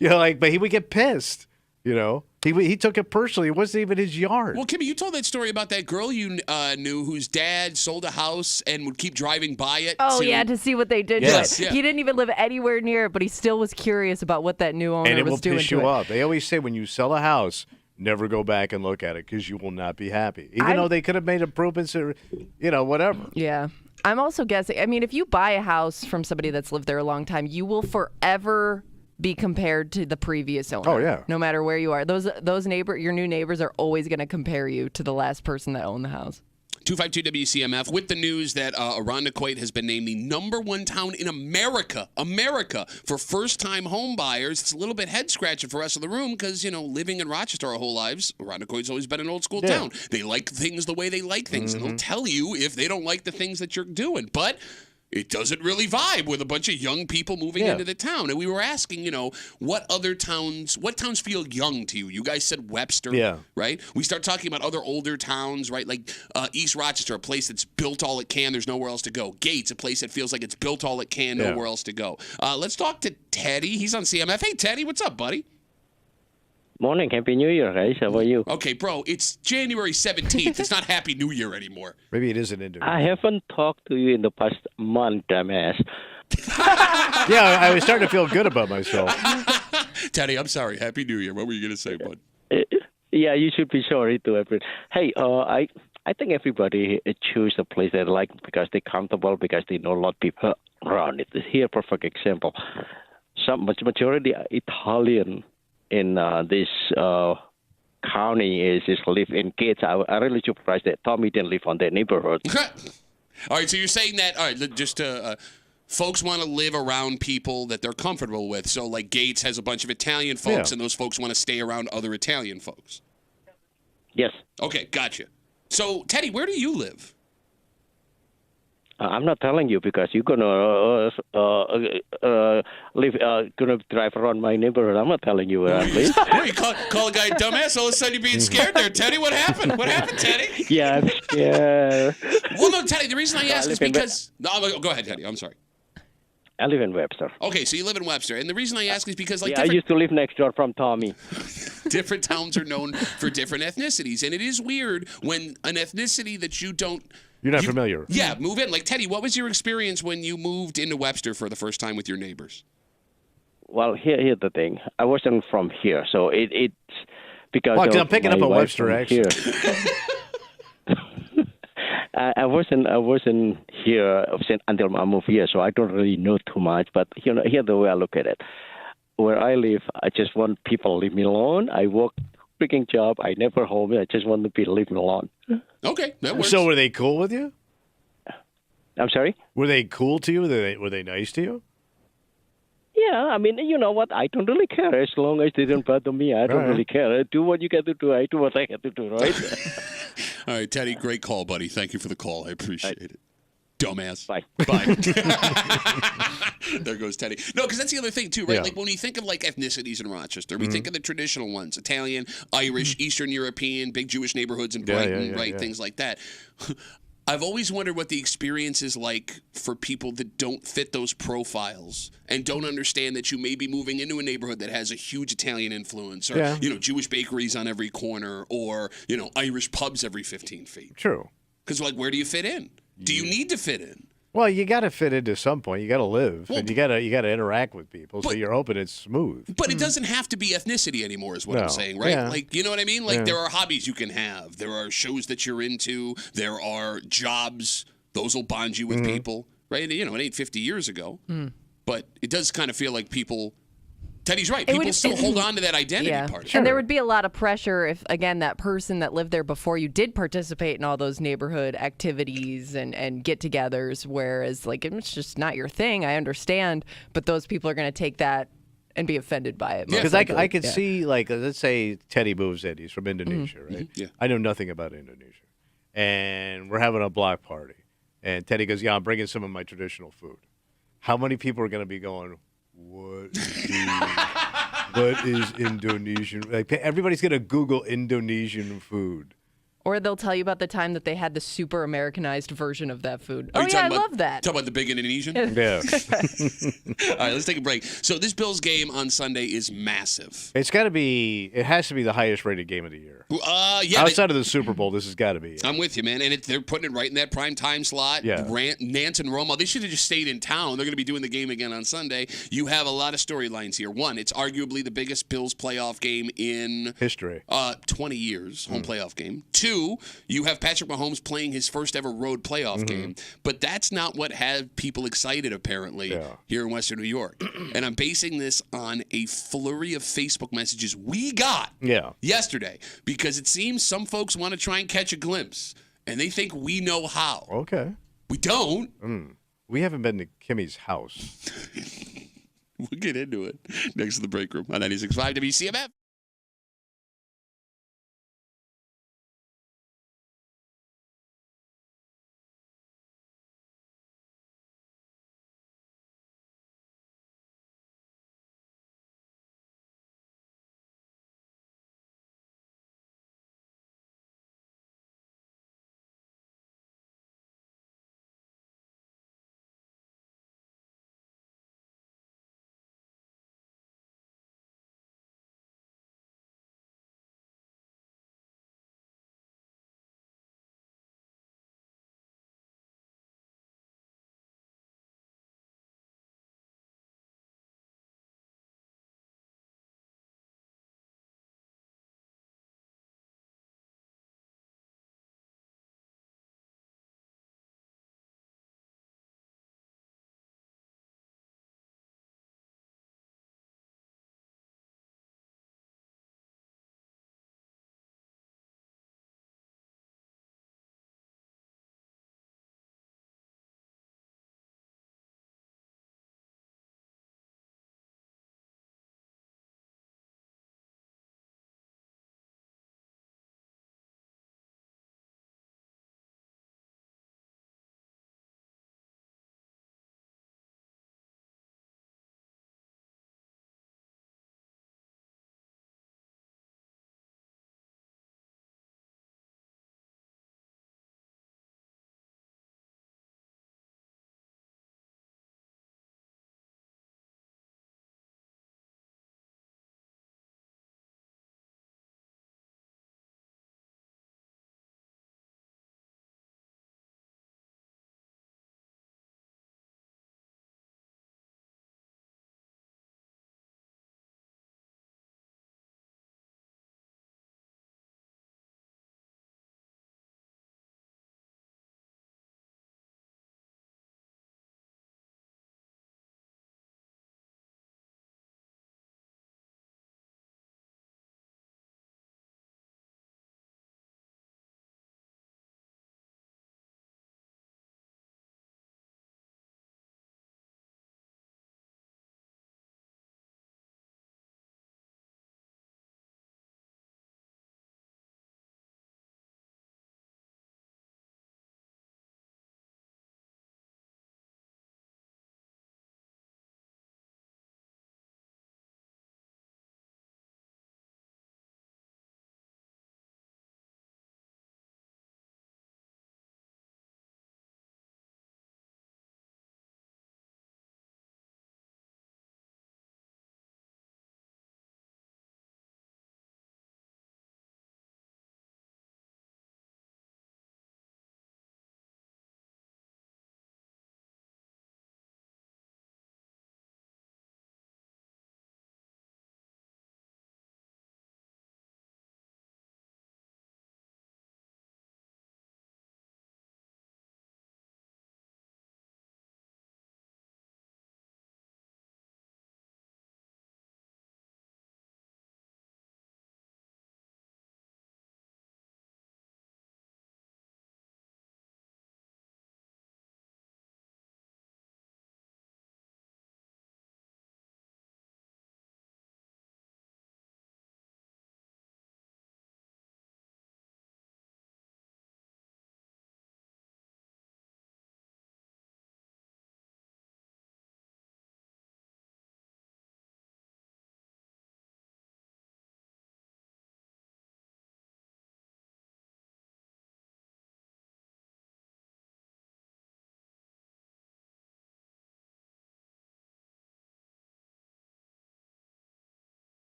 you know, like, but he would get pissed, you know? He took it personally. It wasn't even his yard. Well, Kimmy, you told that story about that girl you knew whose dad sold a house and would keep driving by it. Oh, yeah, to see what they did Yes, to it. yeah. He didn't even live anywhere near it, but he still was curious about what that new owner And it was will doing piss to you it. off. They always say when you sell a house, never go back and look at it because you will not be happy. Even though they could have made improvements or, you know, whatever. Yeah. I'm also guessing, I mean, if you buy a house from somebody that's lived there a long time, you will forever be compared to the previous owner. Oh, yeah. No matter where you are. Your new neighbors are always going to compare you to the last person that owned the house. 252 WCMF with the news that Irondequoit has been named the #1 town in America for first-time home buyers. It's a little bit head-scratching for us in the room because, living in Rochester our whole lives, Irondequoit's always been an old-school town. They like things the way they like things, and they'll tell you if they don't like the things that you're doing. But it doesn't really vibe with a bunch of young people moving into the town. And we were asking, what towns feel young to you? You guys said Webster, right? We start talking about other older towns, right? Like East Rochester, a place that's built all it can, there's nowhere else to go. Gates, a place that feels like it's built all it can, nowhere else to go. Let's talk to Teddy. He's on CMF. Hey, Teddy, what's up, buddy? Morning. Happy New Year, guys. How are you? Okay, bro, it's January 17th. It's not Happy New Year anymore. Maybe it is in Indonesia. I haven't talked to you in the past month, dumbass. Yeah, I was starting to feel good about myself. Teddy, I'm sorry. Happy New Year. What were you going to say, bud? Yeah, you should be sorry to everyone. Hey, I think everybody choose a place they like because they're comfortable, because they know a lot of people around it. Here, perfect example. Majority Italian in this county is live in Gates. I'm really surprised that Tommy didn't live on that neighborhood. All right, so you're saying that, just folks want to live around people that they're comfortable with. So, like, Gates has a bunch of Italian folks, and those folks want to stay around other Italian folks. Yes. Okay, gotcha. So, Teddy, where do you live? I'm not telling you because you're gonna gonna drive around my neighborhood. I'm not telling you where I live. You call a guy a dumbass. All of a sudden you're being scared there, Teddy. What happened? What happened, Teddy? Yeah, I'm scared. Well, no, Teddy. The reason I ask is because go ahead, Teddy. I'm sorry. I live in Webster. Okay, so you live in Webster, and the reason I ask is because I used to live next door from Tommy. Different towns are known for different ethnicities, and it is weird when an ethnicity that you don't. You're not familiar. Yeah, move in. Like, Teddy, what was your experience when you moved into Webster for the first time with your neighbors? Well, here's the thing. I wasn't from here, so it's because I'm picking up a Webster accent. I wasn't here until I moved here, so I don't really know too much. But here's the way I look at it. Where I live, I just want people to leave me alone. I work freaking job. I never home. I just want to be leave me alone. Okay, that works. So were they cool with you? I'm sorry? Were they cool to you? Were they nice to you? Yeah, I mean, you know what? I don't really care. As long as they don't bother me, I don't really care. Do what you got to do. I do what I have to do, right? All right, Teddy, great call, buddy. Thank you for the call. I appreciate it. Dumbass. Bye. There goes Teddy. No, because that's the other thing, too, right? Yeah. Like, when we think of, like, ethnicities in Rochester, we think of the traditional ones, Italian, Irish, Eastern European, big Jewish neighborhoods in Brighton, right? Things like that. I've always wondered what the experience is like for people that don't fit those profiles and don't understand that you may be moving into a neighborhood that has a huge Italian influence or, Jewish bakeries on every corner or, Irish pubs every 15 feet. True. Because, like, where do you fit in? Do you need to fit in? Well, you got to fit into some point. You got to live, and you got to interact with people. So you're hoping it's smooth. But it doesn't have to be ethnicity anymore, is what I'm saying, right? Yeah. Like, you know what I mean? Like, there are hobbies you can have. There are shows that you're into. There are jobs. Those will bond you with people, right? It ain't 50 years ago, but it does kind of feel like people. Teddy's right. People still hold on to that identity part. Sure. And there would be a lot of pressure if, again, that person that lived there before you did participate in all those neighborhood activities and get-togethers, whereas, like, it's just not your thing. I understand, but those people are going to take that and be offended by it. Because I could see, like, let's say Teddy moves in. He's from Indonesia, right? Yeah. I know nothing about Indonesia. And we're having a block party. And Teddy goes, I'm bringing some of my traditional food. How many people are going to be going, what is Indonesian? Like, everybody's going to Google Indonesian food. Or they'll tell you about the time that they had the super Americanized version of that food. Oh, yeah, I love that. Talk about the big Indonesian? Yeah. All right, let's take a break. So this Bills game on Sunday is massive. It has to be the highest rated game of the year. Yeah. Outside of the Super Bowl, this has got to be it. I'm with you, man. And they're putting it right in that prime time slot. Yeah. Nance and Romo, they should have just stayed in town. They're going to be doing the game again on Sunday. You have a lot of storylines here. One, it's arguably the biggest Bills playoff game in history. 20 years, home playoff game. Two, you have Patrick Mahomes playing his first ever road playoff game. But that's not what had people excited, apparently, here in Western New York. And I'm basing this on a flurry of Facebook messages we got yesterday because it seems some folks want to try and catch a glimpse. and they think we know how. Okay. We don't. We haven't been to Kimmy's house. We'll get into it next to the break room on 96.5 WCMF.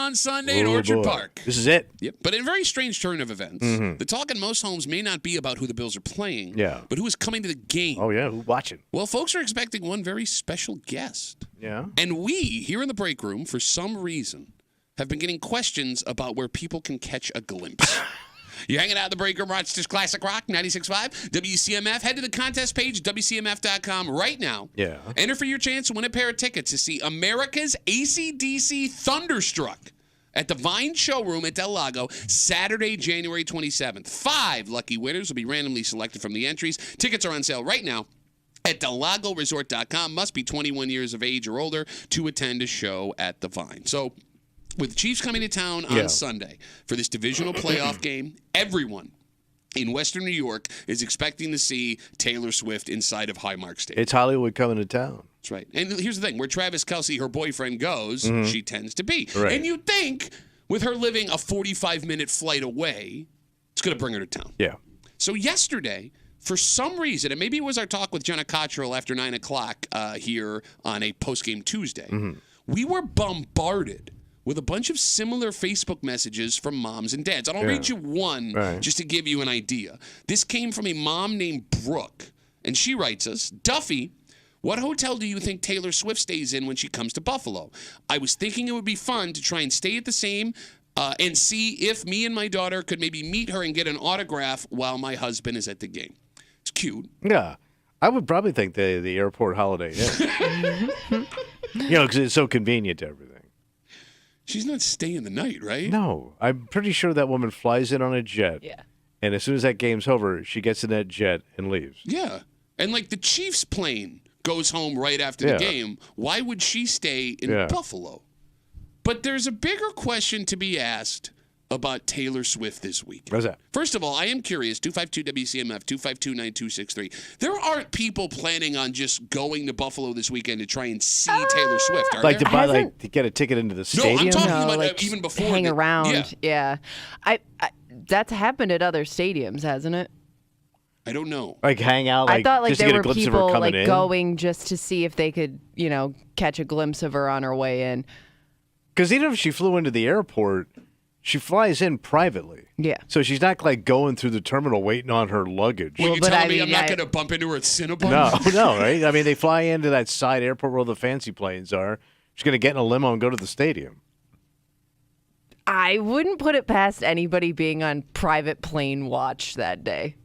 on Sunday in Orchard Park. This is it. Yep. But in a very strange turn of events, the talk in most homes may not be about who the Bills are playing, but who is coming to the game. Oh, yeah, who's watching? Well, folks are expecting one very special guest. Yeah. And we, here in the break room, for some reason, have been getting questions about where people can catch a glimpse. You're hanging out in the break room, Rochester's Classic Rock, 96.5, WCMF. Head to the contest page, WCMF.com right now. Yeah. Enter for your chance to win a pair of tickets to see America's AC/DC Thunderstruck at the Vine Showroom at Del Lago, Saturday, January 27th. 5 lucky winners will be randomly selected from the entries. Tickets are on sale right now at DelagoResort.com. Must be 21 years of age or older to attend a show at the Vine. So, with the Chiefs coming to town on Sunday for this divisional playoff game, everyone in Western New York is expecting to see Taylor Swift inside of Highmark Stadium. It's Hollywood coming to town. That's right. And here's the thing. Where Travis Kelce, her boyfriend, goes, she tends to be. Right. And you'd think, with her living a 45-minute flight away, it's going to bring her to town. Yeah. So yesterday, for some reason, and maybe it was our talk with Jenna Cottrell after 9 o'clock here on a postgame Tuesday, we were bombarded with a bunch of similar Facebook messages from moms and dads. I'll read you one just to give you an idea. This came from a mom named Brooke, and she writes us, Duffy, what hotel do you think Taylor Swift stays in when she comes to Buffalo? I was thinking it would be fun to try and stay at the same and see if me and my daughter could maybe meet her and get an autograph while my husband is at the game. It's cute. Yeah. I would probably think the airport Holiday Inn. Because it's so convenient to everything. She's not staying the night, right? No. I'm pretty sure that woman flies in on a jet. Yeah. And as soon as that game's over, she gets in that jet and leaves. Yeah. And like the Chiefs plane goes home right after the game. Why would she stay in Buffalo? But there's a bigger question to be asked about Taylor Swift this week. What's that? First of all, I am curious, 252-WCMF, 252-9263. There aren't people planning on just going to Buffalo this weekend to try and see Taylor Swift, are like there? to buy, to get a ticket into the stadium? No, I'm talking about like even before. hang around. Yeah. I that's happened at other stadiums, hasn't it? I don't know. Like hang out, like I thought like just to there get a were glimpse of her people coming like in? going just to see if they could, catch a glimpse of her on her way in. Because even if she flew into the airport, she flies in privately. Yeah. So she's not like going through the terminal waiting on her luggage. Well, you telling me I'm not going to bump into her at Cinnabon? No, right? I mean, they fly into that side airport where all the fancy planes are. She's going to get in a limo and go to the stadium. I wouldn't put it past anybody being on private plane watch that day.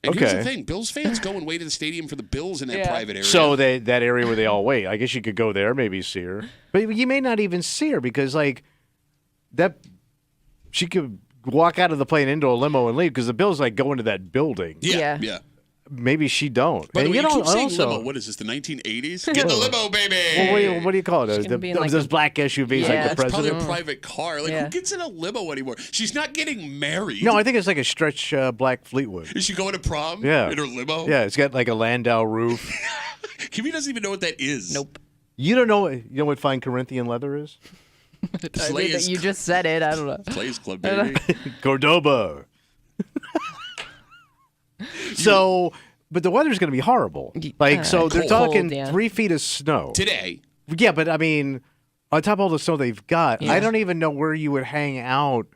And here's the thing. Bills fans go and wait at the stadium for the Bills in that private area. So that area where they all wait. I guess you could go there, maybe see her. But you may not even see her because, that she could walk out of the plane into a limo and leave because the Bills, go into that building. Yeah. Maybe she don't. By the way, you keep saying also, limo. What is this, the 1980s? Get the limo, baby! Well, what do you call it? Those black SUVs like the president? It's probably a private car. Who gets in a limo anymore? She's not getting married. No, I think it's like a stretch black Fleetwood. Is she going to prom? Yeah. In her limo? Yeah, it's got like a Landau roof. Kimmy doesn't even know what that is. Nope. You don't know? You know what fine Corinthian leather is? You just said it. I don't know. Players Club, baby. Cordoba. So, but the weather's going to be horrible. So they're talking 3 feet of snow. Today. Yeah, but I mean, on top of all the snow they've got, I don't even know where you would hang out.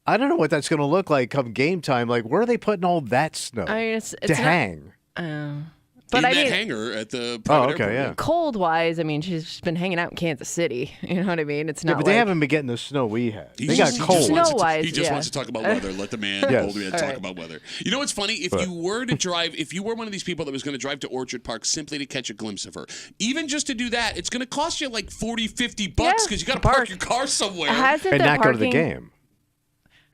I don't know what that's going to look like come game time. Where are they putting all that snow it's to hang? But in that hangar at the private airport. Cold-wise, I mean, she's been hanging out in Kansas City. You know what I mean? It's not. Yeah, but they haven't been getting the snow we had. They got cold. Snow-wise, he just wants to talk about weather. Let the man, old man, talk about weather. You know what's funny? If you were to drive, if you were one of these people that was going to drive to Orchard Park simply to catch a glimpse of her, even just to do that, it's going to cost you like $40-$50 because you got to park your car somewhere and not go to the game.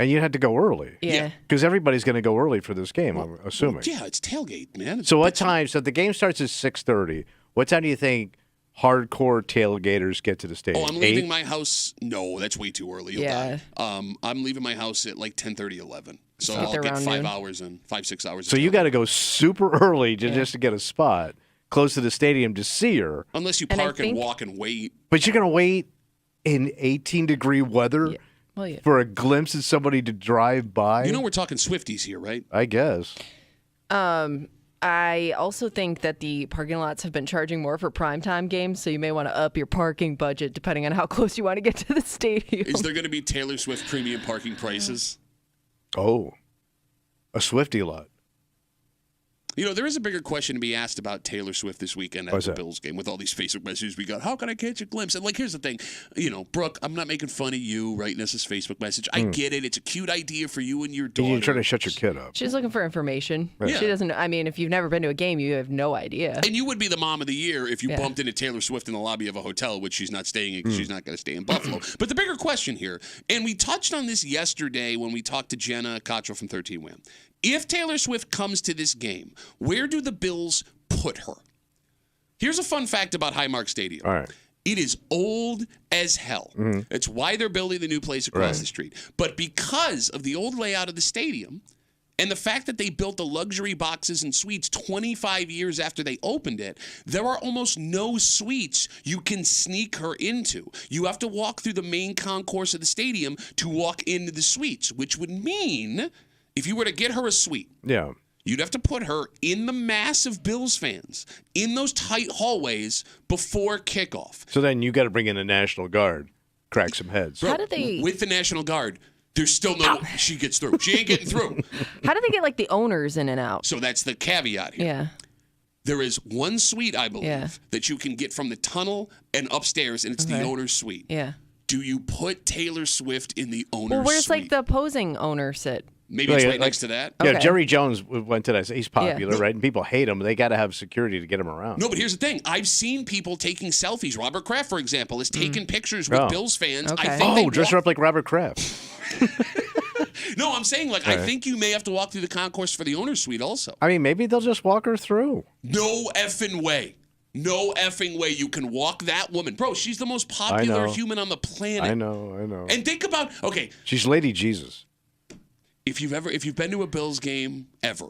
And you had to go early. Yeah. Because everybody's going to go early for this game, I'm assuming. Yeah, it's tailgate, man. So what time? So the game starts at 6:30. What time do you think hardcore tailgaters get to the stadium? Oh, I'm leaving my house. No, that's way too early. You'll die. I'm leaving my house at 10:30, 11. So I'll get 5 hours in, 5-6 hours. So you got to go super early just to get a spot close to the stadium to see her. Unless you park and walk and wait. But you're going to wait in 18-degree weather? Yeah. Well, yeah. For a glimpse of somebody to drive by? You know we're talking Swifties here, right? I guess. I also think that the parking lots have been charging more for primetime games, so you may want to up your parking budget depending on how close you want to get to the stadium. Is there going to be Taylor Swift premium parking prices? Oh, a Swiftie lot. You know, there is a bigger question to be asked about Taylor Swift this weekend at the Bills game with all these Facebook messages we got. How can I catch a glimpse? And, like, here's the thing. You know, Brooke, I'm not making fun of you writing us this Facebook message. I get it. It's a cute idea for you and your daughter. You're trying to shut your kid up. She's looking for information. Right. She doesn't, I mean, if you've never been to a game, you have no idea. And you would be the mom of the year if you bumped into Taylor Swift in the lobby of a hotel, which she's not staying in because she's not going to stay in Buffalo. But the bigger question here, and we touched on this yesterday when we talked to Jenna Cottrell from 13 Wham. If Taylor Swift comes to this game, where do the Bills put her? Here's a fun fact about Highmark Stadium. All right. It is old as hell. It's why they're building the new place across the street. But because of the old layout of the stadium and the fact that they built the luxury boxes and suites 25 years after they opened it, there are almost no suites you can sneak her into. You have to walk through the main concourse of the stadium to walk into the suites, which would mean if you were to get her a suite, you'd have to put her in the mass of Bills fans in those tight hallways before kickoff. So then you got to bring in the National Guard, crack some heads. How do they... With the National Guard, there's still no... She gets through. She ain't getting through. How do they get, like, the owners in and out? So that's the caveat here. Yeah. There is one suite, I believe, that you can get from the tunnel and upstairs, and it's the owner's suite. Yeah. Do you put Taylor Swift in the owner's Well, where's, suite? like, the opposing owner sit? Maybe it's right next to that. Yeah, Jerry Jones went to that. He's popular, right? And people hate him. They got to have security to get him around. No, but here's the thing. I've seen people taking selfies. Robert Kraft, for example, is taking pictures with Bills fans. Okay. I think dress her up like Robert Kraft. No, I'm saying, like, I think you may have to walk through the concourse for the owner's suite also. I mean, maybe they'll just walk her through. No effing way. No effing way you can walk that woman. Bro, she's the most popular human on the planet. I know. And think about, okay. She's Lady Jesus. If you've been to a Bills game ever,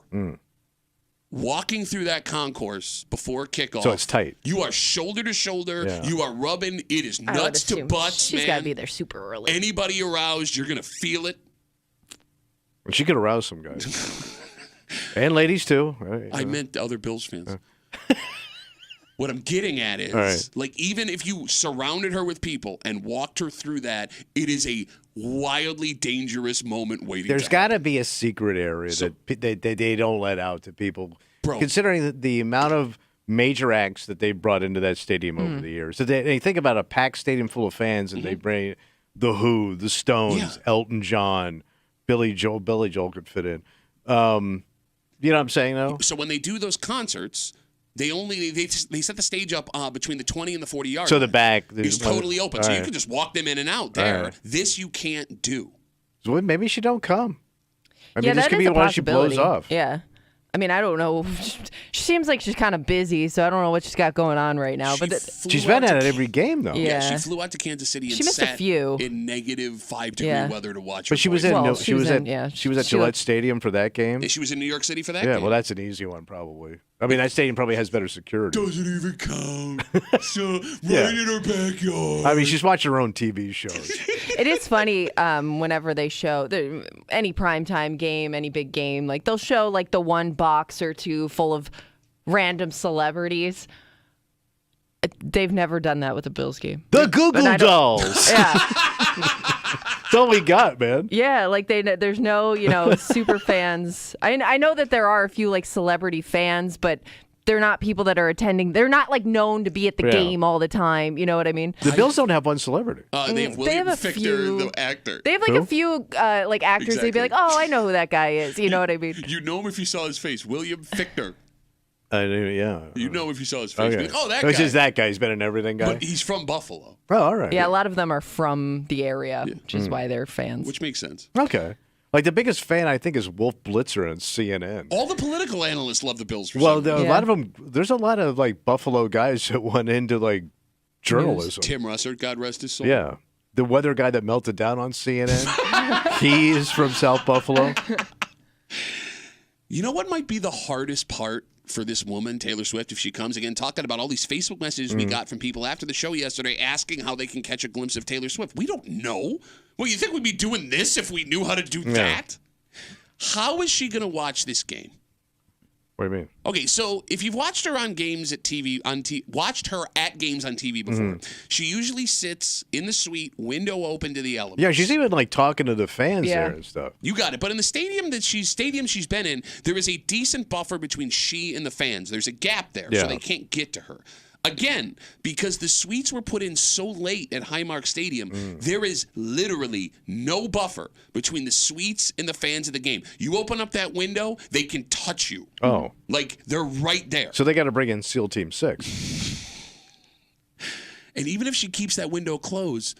walking through that concourse before kickoff, so it's tight. You are shoulder to shoulder. Yeah. You are rubbing. It is nuts to butts, She's got to be there super early. Anybody aroused, you're gonna feel it. Well, she could arouse some guys, and ladies too. Right? I meant other Bills fans. What I'm getting at is, like, even if you surrounded her with people and walked her through that, it is a wildly dangerous moment waiting. There's got to be a secret area that they don't let out to people. Bro. Considering the amount of major acts that they brought into that stadium over the years. So they think about a packed stadium full of fans, and they bring The Who, The Stones, Elton John, Billy Joel. Billy Joel could fit in. You know what I'm saying, though? So when they do those concerts, they set the stage up between the 20 and the 40 yard. So the back is totally open, so you can just walk them in and out there. Right. This you can't do. So maybe she don't come. I mean, that this could is be a why she blows off. Yeah. I mean, I don't know. She seems like she's kind of busy, so I don't know what she's got going on right now. She's been at it every game, though. Yeah, she flew out to Kansas City and missed sat a few in negative 5-degree weather to watch. But she was at Gillette Stadium for that game. She was in New York City for that game. Yeah, well, that's an easy one, probably. I mean, that stadium probably has better security. Doesn't even count. So right in her backyard. I mean, she's watching her own TV shows. It is funny whenever they show any primetime game, any big game, like they'll show like the one box or two full of random celebrities. They've never done that with a Bills game. The Google Dolls. Yeah. That's all we got, man. Yeah, like there's no, super fans. I know that there are a few like celebrity fans, but they're not people that are attending. They're not like known to be at the game all the time. You know what I mean? The Bills don't have one celebrity. They have William Fichtner, the actor. They have like a few like actors. Exactly. They'd be like, oh, I know who that guy is. You know what I mean? You know him if you saw his face. William Fichtner. Yeah. You know if you saw his face. Okay. Like, oh, that guy. Which is that guy. He's been in everything, guy. But he's from Buffalo. Oh, all right. Yeah, a lot of them are from the area, which is why they're fans. Which makes sense. Okay. Like the biggest fan, I think, is Wolf Blitzer on CNN. All the political analysts love the Bills. A lot of them. There's a lot of like Buffalo guys that went into like journalism. Tim Russert, God rest his soul. Yeah, the weather guy that melted down on CNN. He is from South Buffalo. You know what might be the hardest part for this woman, Taylor Swift, if she comes again, talking about all these Facebook messages we got from people after the show yesterday asking how they can catch a glimpse of Taylor Swift. We don't know. Well, you think we'd be doing this if we knew how to do that? How is she going to watch this game? What do you mean? Okay, so if you've watched her on games at TV, watched her at games on TV before, she usually sits in the suite, window open to the elements. Yeah, she's even like talking to the fans there and stuff. You got it. But in the stadium she's been in, there is a decent buffer between she and the fans. There's a gap there, so they can't get to her. Again, because the suites were put in so late at Highmark Stadium, there is literally no buffer between the suites and the fans of the game. You open up that window, they can touch you. Oh. Like, they're right there. So they got to bring in SEAL Team 6. And even if she keeps that window closed,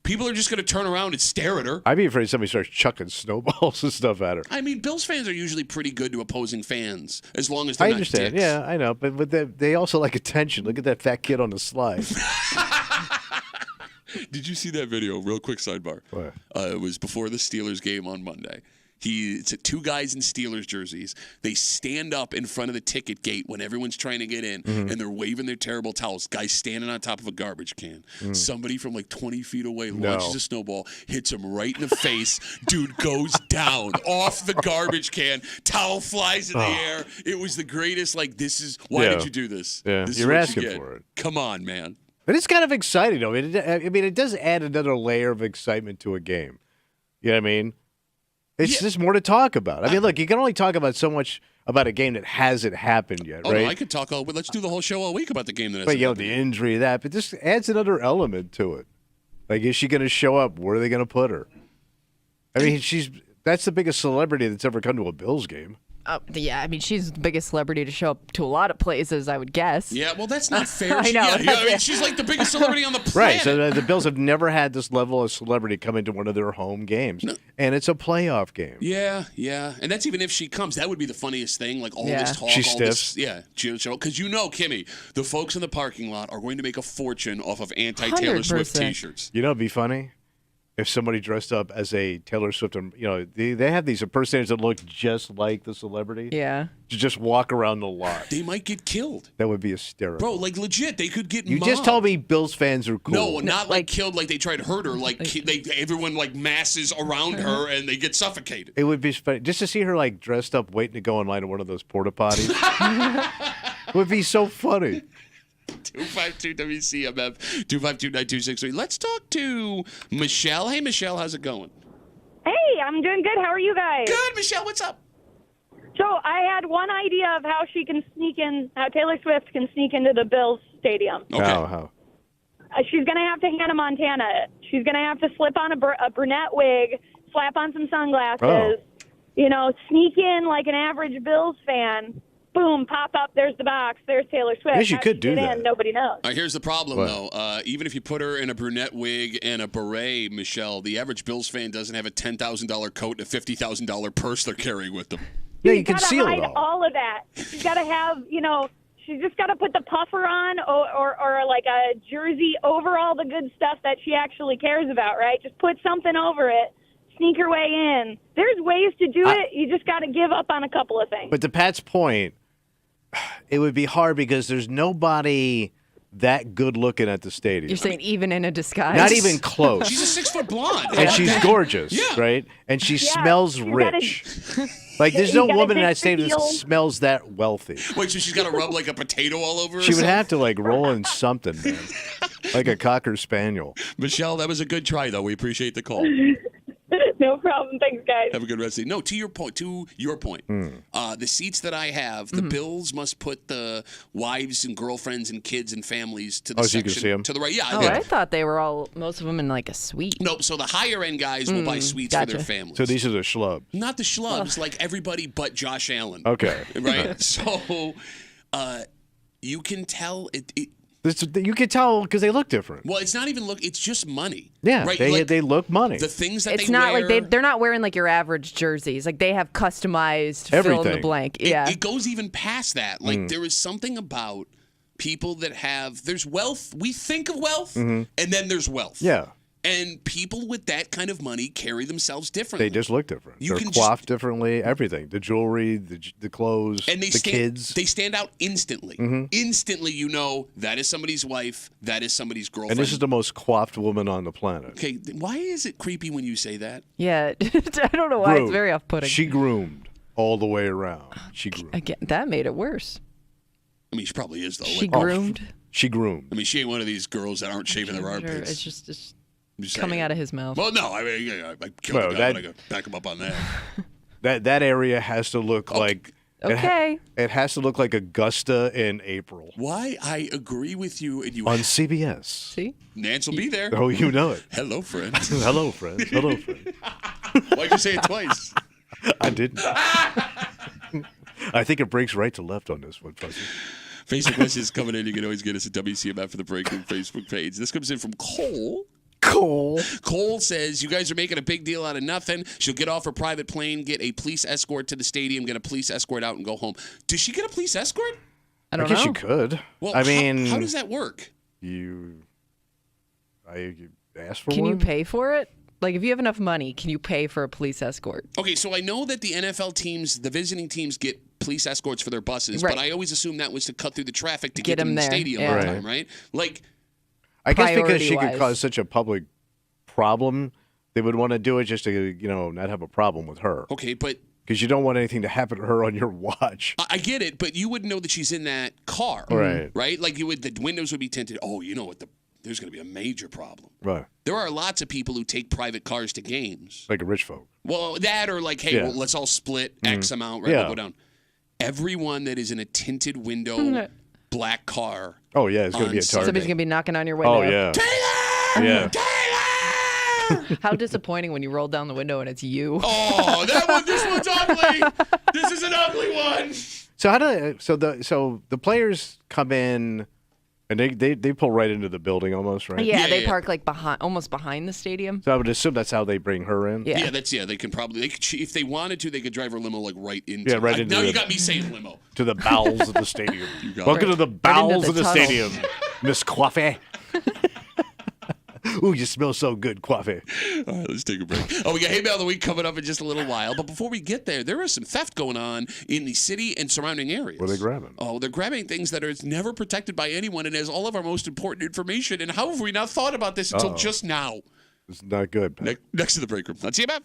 people are just going to turn around and stare at her. I'd be afraid somebody starts chucking snowballs and stuff at her. I mean, Bills fans are usually pretty good to opposing fans, as long as they're I not understand. dicks. Yeah, I know. But they also like attention. Look at that fat kid on the slide. Did you see that video? Real quick sidebar. What? It was before the Steelers game on Monday. It's two guys in Steelers jerseys. They stand up in front of the ticket gate when everyone's trying to get in, and they're waving their terrible towels. Guys standing on top of a garbage can. Somebody from like 20 feet away launches a snowball, hits him right in the face. Dude goes down off the garbage can. Towel flies in the air. It was the greatest. Like, this is why did you do this? Yeah, This is you're what asking you get. for it. Come on, man. But it's kind of exciting, though. I mean, it does add another layer of excitement to a game. You know what I mean? It's just more to talk about. I mean, look, you can only talk about so much about a game that hasn't happened yet, right? No, I could talk all. But let's do the whole show all week about the game that hasn't But happened. the injury, but this adds another element to it. Like, is she going to show up? Where are they going to put her? I mean, that's the biggest celebrity that's ever come to a Bills game. Yeah, I mean, she's the biggest celebrity to show up to a lot of places, I would guess. Yeah, well, that's not fair. I know. I mean, she's like the biggest celebrity on the planet. Right, so the Bills have never had this level of celebrity come into one of their home games. No. And it's a playoff game. Yeah. And that's even if she comes. That would be the funniest thing. Like, all this talk. She all stiffs. This, because Kimmy, the folks in the parking lot are going to make a fortune off of anti-Taylor Swift 100%. T-shirts. You know, it'd be funny if somebody dressed up as a Taylor Swift, they have these impersonators that look just like the celebrity. Yeah. To just walk around the lot. They might get killed. That would be hysterical. Bro, like legit, they could get You mobbed. just told me Bills fans are cool. No, not like killed like they tried to hurt her. Like everyone like masses around her and they get suffocated. It would be funny just to see her like dressed up waiting to go in line at one of those porta potties. It would be so funny. 252 WCMF 252-9263. Let's talk to Michelle. Hey, Michelle, how's it going? Hey, I'm doing good. How are you guys? Good, Michelle. What's up? So I had one idea of how Taylor Swift can sneak into the Bills stadium. Okay. How? She's going to have to Hannah Montana it. She's going to have to slip on a brunette wig, slap on some sunglasses, sneak in like an average Bills fan. Boom, pop up, there's the box, there's Taylor Swift. Yes, you could do that. Nobody knows. All right, here's the problem, though. Even if you put her in a brunette wig and a beret, Michelle, the average Bills fan doesn't have a $10,000 coat and a $50,000 purse they're carrying with them. Yeah, you can seal hide it all of that. She's got to have, she's just got to put the puffer on or like a jersey over all the good stuff that she actually cares about, right? Just put something over it. Sneak her way in. There's ways to do it. You just got to give up on a couple of things. But to Pat's point, it would be hard because there's nobody that good looking at the stadium. You're saying even in a disguise? Not even close. She's a 6-foot blonde. And she's gorgeous, right? And she smells rich. Like, there's no woman in that stadium that smells that wealthy. Wait, so she's got to rub like a potato all over her? She would have to, like, roll in something, man. Like a Cocker Spaniel. Michelle, that was a good try, though. We appreciate the call. No problem. Thanks, guys. Have a good rest of the day. No, to your point, the seats that I have, the Bills must put the wives and girlfriends and kids and families to the so you section can see 'em? to the right. Yeah. I thought they were most of them in like a suite. No, so the higher end guys will buy suites for their families. So these are the schlubs. Not the schlubs, like everybody but Josh Allen. Okay. Right? So you can tell you can tell because they look different. Well, it's not even it's just money. Yeah, right? they look money. The things that it's not wear, like they're not wearing like your average jerseys. Like they have customized fill in the blank. Yeah, it goes even past that. Like there is something about people that there's wealth. We think of wealth, and then there's wealth. Yeah. And people with that kind of money carry themselves differently. They just look different. They're coiffed differently, everything. The jewelry, the clothes, and the kids. They stand out instantly. Instantly, that is somebody's wife, that is somebody's girlfriend. And this is the most coiffed woman on the planet. Okay, why is it creepy when you say that? Yeah, I don't know why. It's very off-putting. She groomed. all the way around. She groomed. Again, that made it worse. I mean, she probably is, though. She groomed? She groomed. I mean, she ain't one of these girls that aren't shaving their armpits. It's just coming out of his mouth. Well, no, I mean, I killed the guy, but I got to back him up on that. That area has to look like... Okay. It has to look like Augusta in April. Why? I agree with you. And you on CBS. See? Nance will be there. Oh, you know it. Hello, friend. Hello, friend. Hello, friend. Why'd you say it twice? I didn't. I think it breaks right to left on this one, Fuzzy. Facebook messages coming in. You can always get us at WCMF for the Breaking Facebook page. This comes in from Cole. Cole says, you guys are making a big deal out of nothing. She'll get off her private plane, get a police escort to the stadium, get a police escort out, and go home. Does she get a police escort? I don't know. I guess know. you could. Well, I mean... How does that work? You ask for one? Can you pay for it? Like, if you have enough money, can you pay for a police escort? Okay, so I know that the NFL teams, the visiting teams, get police escorts for their buses, right. but I always assumed that was to cut through the traffic to Get them in the there. stadium Yeah. on time, right? Like... I guess because she could Priority-wise. cause such a public problem, they would want to do it just to, not have a problem with her. Okay, but... Because you don't want anything to happen to her on your watch. I get it, but you wouldn't know that she's in that car. Right. Right? Like, the windows would be tinted. Oh, you know what? There's going to be a major problem. Right. There are lots of people who take private cars to games. Like a rich folk. Well, that or like, hey, Yeah. well, let's all split X amount, right? Yeah. We'll go down. Everyone that is in a tinted window black car. Oh, yeah, it's going to be a target. Somebody's going to be knocking on your window. Oh, yeah. Taylor! Yeah. How disappointing when you roll down the window and it's you. Oh, this one's ugly. This is an ugly one. So the players come in and they pull right into the building almost, right? Yeah, they park like almost behind the stadium. So I would assume that's how they bring her in. Yeah, They can probably if they wanted to, they could drive her limo like right into. Yeah, right into. Now you got me saying limo. To the bowels of the stadium. Welcome to the bowels of the tunnel. stadium, Miss Coiffee. Ooh, you smell so good, Coiffee. All right, let's take a break. Oh, we got Hey Mail of the Week coming up in just a little while. But before we get there is some theft going on in the city and surrounding areas. What are they grabbing? Oh, they're grabbing things that are never protected by anyone and has all of our most important information. And how have we not thought about this until just now? It's not good. Next to the break room. Let's see about.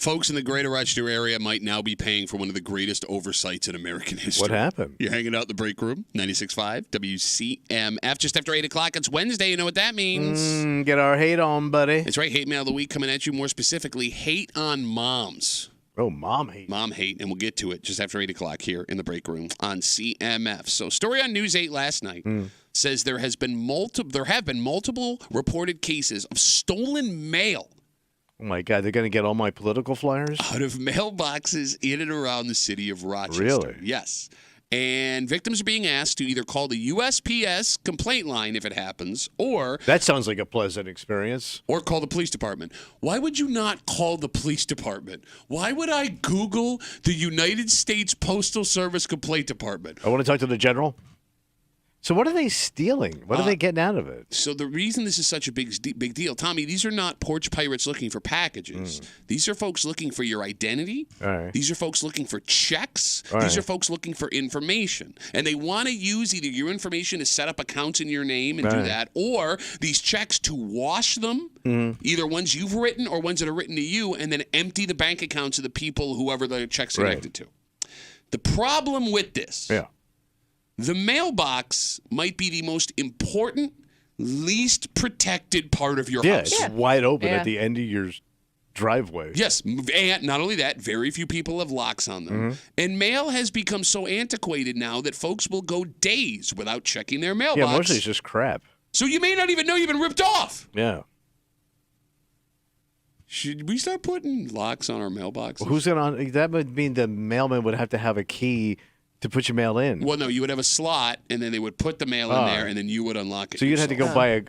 Folks in the greater Rochester area might now be paying for one of the greatest oversights in American history. What happened? You're hanging out in the break room, 96.5 WCMF, just after 8 o'clock. It's Wednesday. You know what that means. Get our hate on, buddy. That's right. Hate Mail of the Week coming at you. More specifically, hate on moms. Oh, mom hate. Mom hate, and we'll get to it just after 8 o'clock here in the break room on CMF. So, story on News 8 last night says there have been multiple reported cases of stolen mail. Oh, my God. They're going to get all my political flyers? Out of mailboxes in and around the city of Rochester. Really? Yes. And victims are being asked to either call the USPS complaint line if it happens, or... That sounds like a pleasant experience. Or call the police department. Why would you not call the police department? Why would I Google the United States Postal Service complaint department? I want to talk to the general. So what are they stealing? What are they getting out of it? So the reason this is such a big deal, Tommy, these are not porch pirates looking for packages. These are folks looking for your identity. All right. These are folks looking for checks. All These right. are folks looking for information. And they want to use either your information to set up accounts in your name and do that, or these checks to wash them, either ones you've written or ones that are written to you, and then empty the bank accounts of the people, whoever the check's connected to. The problem with this... The mailbox might be the most important, least protected part of your house. It's wide open at the end of your driveway. Yes, and not only that, very few people have locks on them. And mail has become so antiquated now that folks will go days without checking their mailbox. Yeah, mostly it's just crap. So you may not even know you've been ripped off. Yeah. Should we start putting locks on our mailboxes? Well, who's going to... That would mean the mailman would have to have a key to put your mail in. Well, no, you would have a slot, and then they would put the mail in there, and then you would unlock it. So you'd have to go buy a...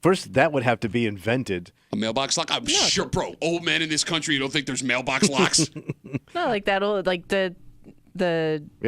First, that would have to be invented. A mailbox lock? I'm sure, bro. Old men in this country, you don't think there's mailbox locks? No, like that old, like the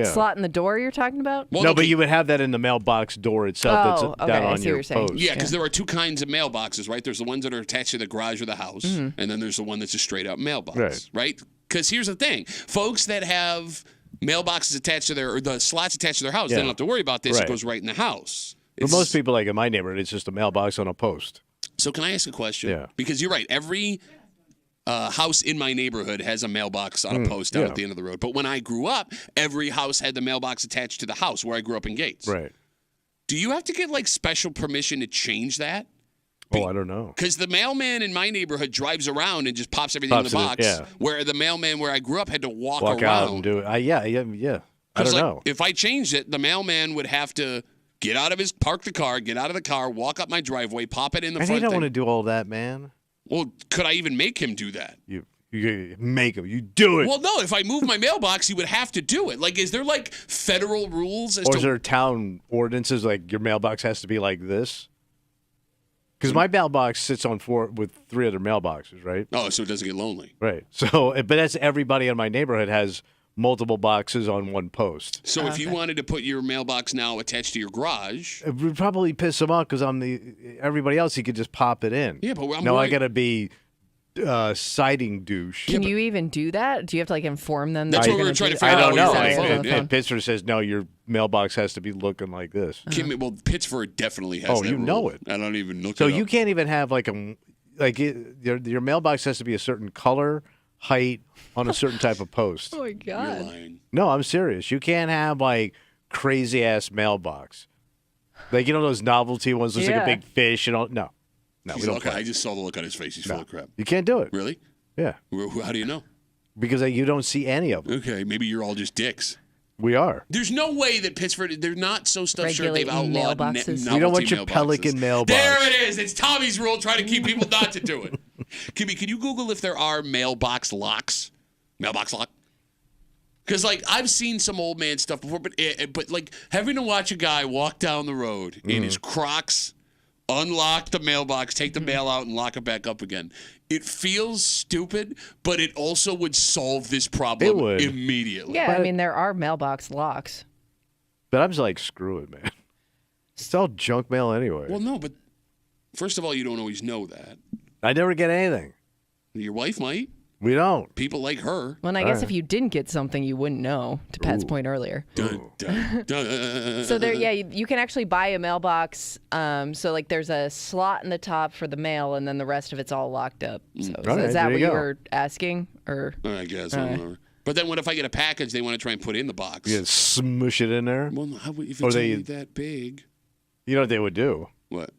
slot in the door you're talking about? Well, no, but you would have that in the mailbox door itself that's down on your post. Yeah, because there are two kinds of mailboxes, right? There's the ones that are attached to the garage or the house, and then there's the one that's a straight up mailbox, right? Because here's the thing. Folks that have mailboxes attached to the slots attached to their house, they don't have to worry about this. It goes right in the house. For most people, like in my neighborhood, it's just a mailbox on a post. So can I ask a question? Yeah. Because you're right. Every house in my neighborhood has a mailbox on a post out at the end of the road. But when I grew up, every house had the mailbox attached to the house where I grew up in Gates. Right. Do you have to get like special permission to change that? Oh, I don't know. Because the mailman in my neighborhood drives around and just pops everything in the box. Where the mailman where I grew up had to walk around. Out and do it. Yeah. I don't know. If I changed it, the mailman would have to park the car, get out of the car, walk up my driveway, pop it in the front. I don't want to do all that, man. Well, could I even make him do that? You make him. You do it. Well, no. If I move my mailbox, he would have to do it. Like, is there like federal rules? Or is there town ordinances like your mailbox has to be like this? Because my mailbox sits on with 3 other mailboxes, right? Oh, so it doesn't get lonely. Right. So, but that's everybody in my neighborhood has multiple boxes on one post. So if you wanted to put your mailbox now attached to your garage, it would probably piss them off because everybody else, he could just pop it in. Yeah, but I got to be siding douche. Can you even do that? Do you have to like inform them? That's what we were trying to figure out. I don't know. Pittsburgh says no. Your mailbox has to be looking like this. Well, Pittsburgh definitely has. That you rule. know it. I don't even look. So it up. you can't even have your mailbox has to be a certain color, height, on a certain type of post. Oh my God! You're lying. No, I'm serious. You can't have like crazy ass mailbox, like those novelty ones, looks like a big fish and all. No, we don't. I just saw the look on his face. He's full of crap. You can't do it. Really? Yeah. How do you know? Because you don't see any of them. Okay, maybe you're all just dicks. We are. There's no way that Pittsburgh, they're not so stuffed sure they've outlawed mailboxes. You don't want your mailboxes. Pelican mailbox. There it is. It's Tommy's rule trying to keep people not to do it. Kimmy, can you Google if there are mailbox locks? Mailbox lock? Because, like, I've seen some old man stuff before, but like, having to watch a guy walk down the road in his Crocs, unlock the mailbox, take the mail out, and lock it back up again. It feels stupid, but it also would solve this problem immediately. Yeah, I mean, there are mailbox locks. But I'm just like, screw it, man. It's all junk mail anyway. Well, no, but first of all, you don't always know that. I never get anything. Your wife might. We don't. People like her. Well, and I guess if you didn't get something, you wouldn't know, to Pat's point earlier. Dun, dun, dun. So there, yeah, you can actually buy a mailbox. So like there's a slot in the top for the mail, and then the rest of it's all locked up. So is that what you were asking? Or I guess. I don't know. But then what if I get a package they want to try and put in the box? You smush it in there? Well, if it's only that big. You know what they would do? What?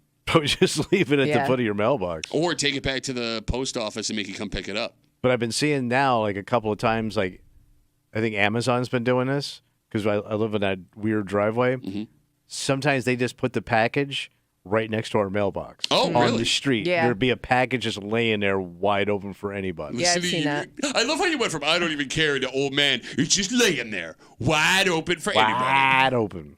Just leave it at the foot of your mailbox. Or take it back to the post office and make you come pick it up. But I've been seeing now, like a couple of times, like I think Amazon's been doing this because I live in that weird driveway. Mm-hmm. Sometimes they just put the package right next to our mailbox. Oh, on really? the street. Yeah. There'd be a package just laying there wide open for anybody. Yeah, I've seen that. I love how you went from I don't even care to old man. It's just laying there, wide open for anybody. Wide open.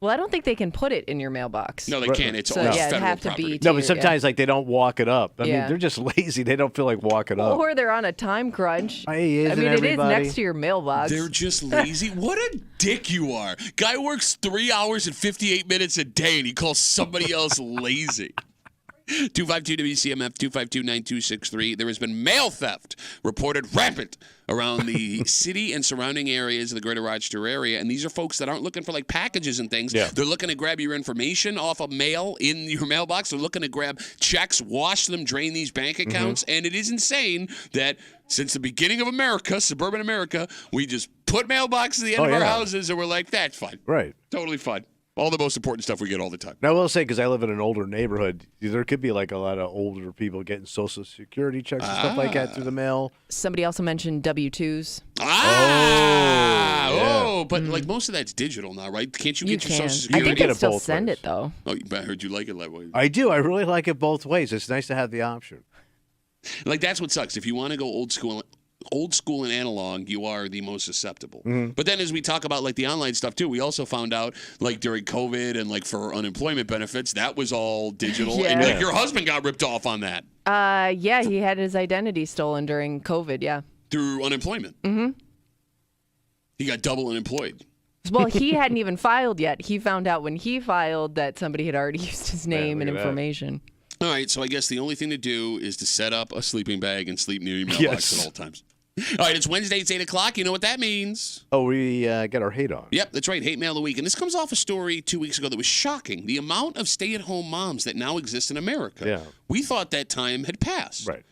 Well, I don't think they can put it in your mailbox. No, they can't. It's So, all yeah, it'd federal have to property. be No, but sometimes like they don't walk it up. I mean, Yeah. they're just lazy. They don't feel like walking up. Or they're on a time crunch. Hey, I mean, it is next to your mailbox. They're just lazy. What a dick you are. Guy works 3 hours and 58 minutes a day, and he calls somebody else lazy. 252-WCMF, 252-9263. There has been mail theft reported rampant around the city and surrounding areas of the greater Rochester area. And these are folks that aren't looking for like packages and things. Yeah. They're looking to grab your information off of mail in your mailbox. They're looking to grab checks, wash them, drain these bank accounts. And it is insane that since the beginning of America, suburban America, we just put mailboxes at the end of our houses and we're like, that's fine. Right. Totally fine. All the most important stuff we get all the time. Now, I will say, because I live in an older neighborhood, there could be like a lot of older people getting Social Security checks and stuff like that through the mail. Somebody also mentioned W-2s. But like most of that's digital now, right? Can't you get your Social I Security? think they still send it, though. Oh, I heard you like it that way. I do. I really like it both ways. It's nice to have the option. Like that's what sucks. If you want to go old school and analog, you are the most susceptible. But then as we talk about like the online stuff too, we also found out like during COVID and like for unemployment benefits, that was all digital. Yeah. And like your husband got ripped off on that. Yeah, he had his identity stolen during COVID, yeah. Through unemployment. Mm-hmm. He got double unemployed. Well, he hadn't even filed yet. He found out when he filed that somebody had already used his name and information. All right, so I guess the only thing to do is to set up a sleeping bag and sleep near your mailbox at all times. All right, it's Wednesday, it's 8 o'clock. You know what that means. Oh, we get our hate on. Yep, that's right, Hate Mail of the Week. And this comes off a story 2 weeks ago that was shocking. The amount of stay-at-home moms that now exist in America. Yeah. We thought that time had passed. Right.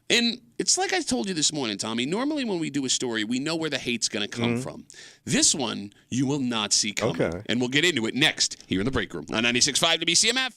And it's like I told you this morning, Tommy. Normally when we do a story, we know where the hate's going to come from. This one, you will not see coming. Okay. And we'll get into it next here in the break room on 96.5 WCMF.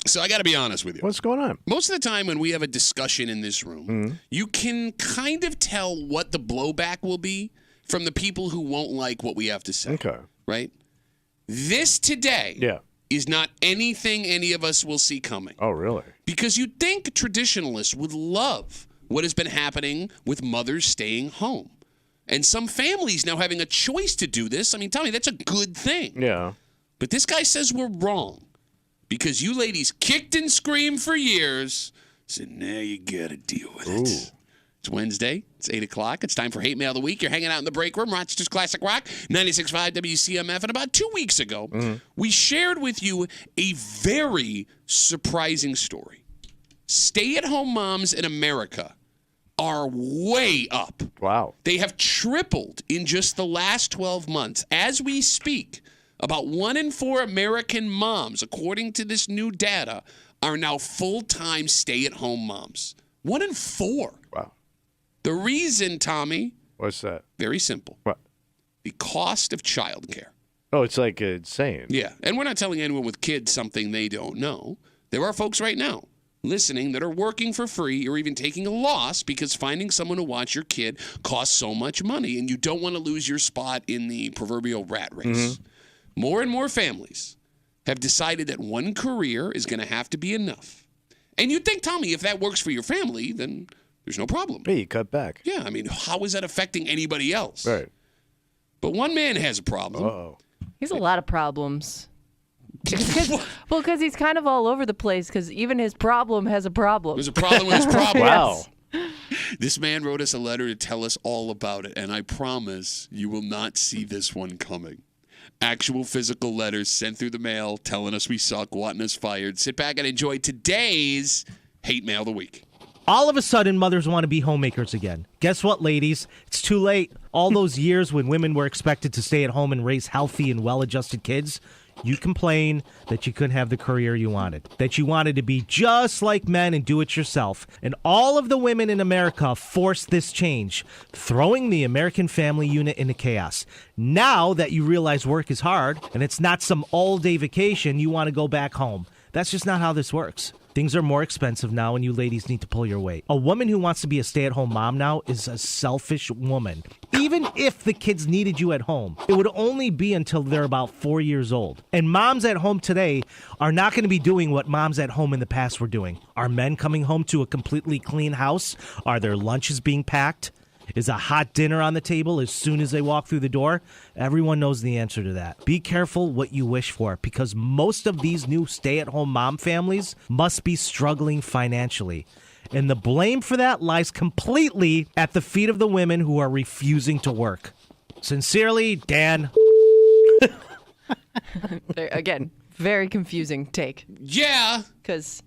So I got to be honest with you. What's going on? Most of the time when we have a discussion in this room, you can kind of tell what the blowback will be from the people who won't like what we have to say. Okay. Right? This today is not anything any of us will see coming. Oh, really? Because you'd think traditionalists would love what has been happening with mothers staying home. And some families now having a choice to do this. I mean, Tommy, that's a good thing. Yeah. But this guy says we're wrong because you ladies kicked and screamed for years. So now you got to deal with it. It's Wednesday. It's 8 o'clock. It's time for Hate Mail of the Week. You're hanging out in the break room, Rochester's Classic Rock, 96.5 WCMF. And about 2 weeks ago, we shared with you a very surprising story. Stay-at-home moms in America are way up. Wow. They have tripled in just the last 12 months. As we speak, about 1 in 4 American moms, according to this new data, are now full-time stay-at-home moms. 1 in 4. Wow. The reason, Tommy? What's that? Very simple. What? The cost of childcare. Oh, it's like insane. Yeah, and we're not telling anyone with kids something they don't know. There are folks right now listening that are working for free or even taking a loss because finding someone to watch your kid costs so much money, and you don't want to lose your spot in the proverbial rat race. More and more families have decided that one career is going to have to be enough. And you'd think, Tommy, if that works for your family, then there's no problem. Hey, you cut back. Yeah, I mean, how is that affecting anybody else? Right. But one man has a problem. Uh-oh. He's a lot of problems. Because he's kind of all over the place, because even his problem has a problem. There's a problem with his problem. Wow. This man wrote us a letter to tell us all about it, and I promise you will not see this one coming. Actual physical letters sent through the mail telling us we suck, wanting us fired. Sit back and enjoy today's Hate Mail of the Week. All of a sudden, mothers want to be homemakers again. Guess what, ladies? It's too late. All those years when women were expected to stay at home and raise healthy and well-adjusted kids, you complained that you couldn't have the career you wanted, that you wanted to be just like men and do it yourself. And all of the women in America forced this change, throwing the American family unit into chaos. Now that you realize work is hard and it's not some all-day vacation, you want to go back home. That's just not how this works. Things are more expensive now, and you ladies need to pull your weight. A woman who wants to be a stay-at-home mom now is a selfish woman. Even if the kids needed you at home, it would only be until they're about 4 years old. And moms at home today are not going to be doing what moms at home in the past were doing. Are men coming home to a completely clean house? Are their lunches being packed? Is a hot dinner on the table as soon as they walk through the door? Everyone knows the answer to that. Be careful what you wish for, because most of these new stay-at-home mom families must be struggling financially. And the blame for that lies completely at the feet of the women who are refusing to work. Sincerely, Dan. Again, very confusing take. Yeah. Because,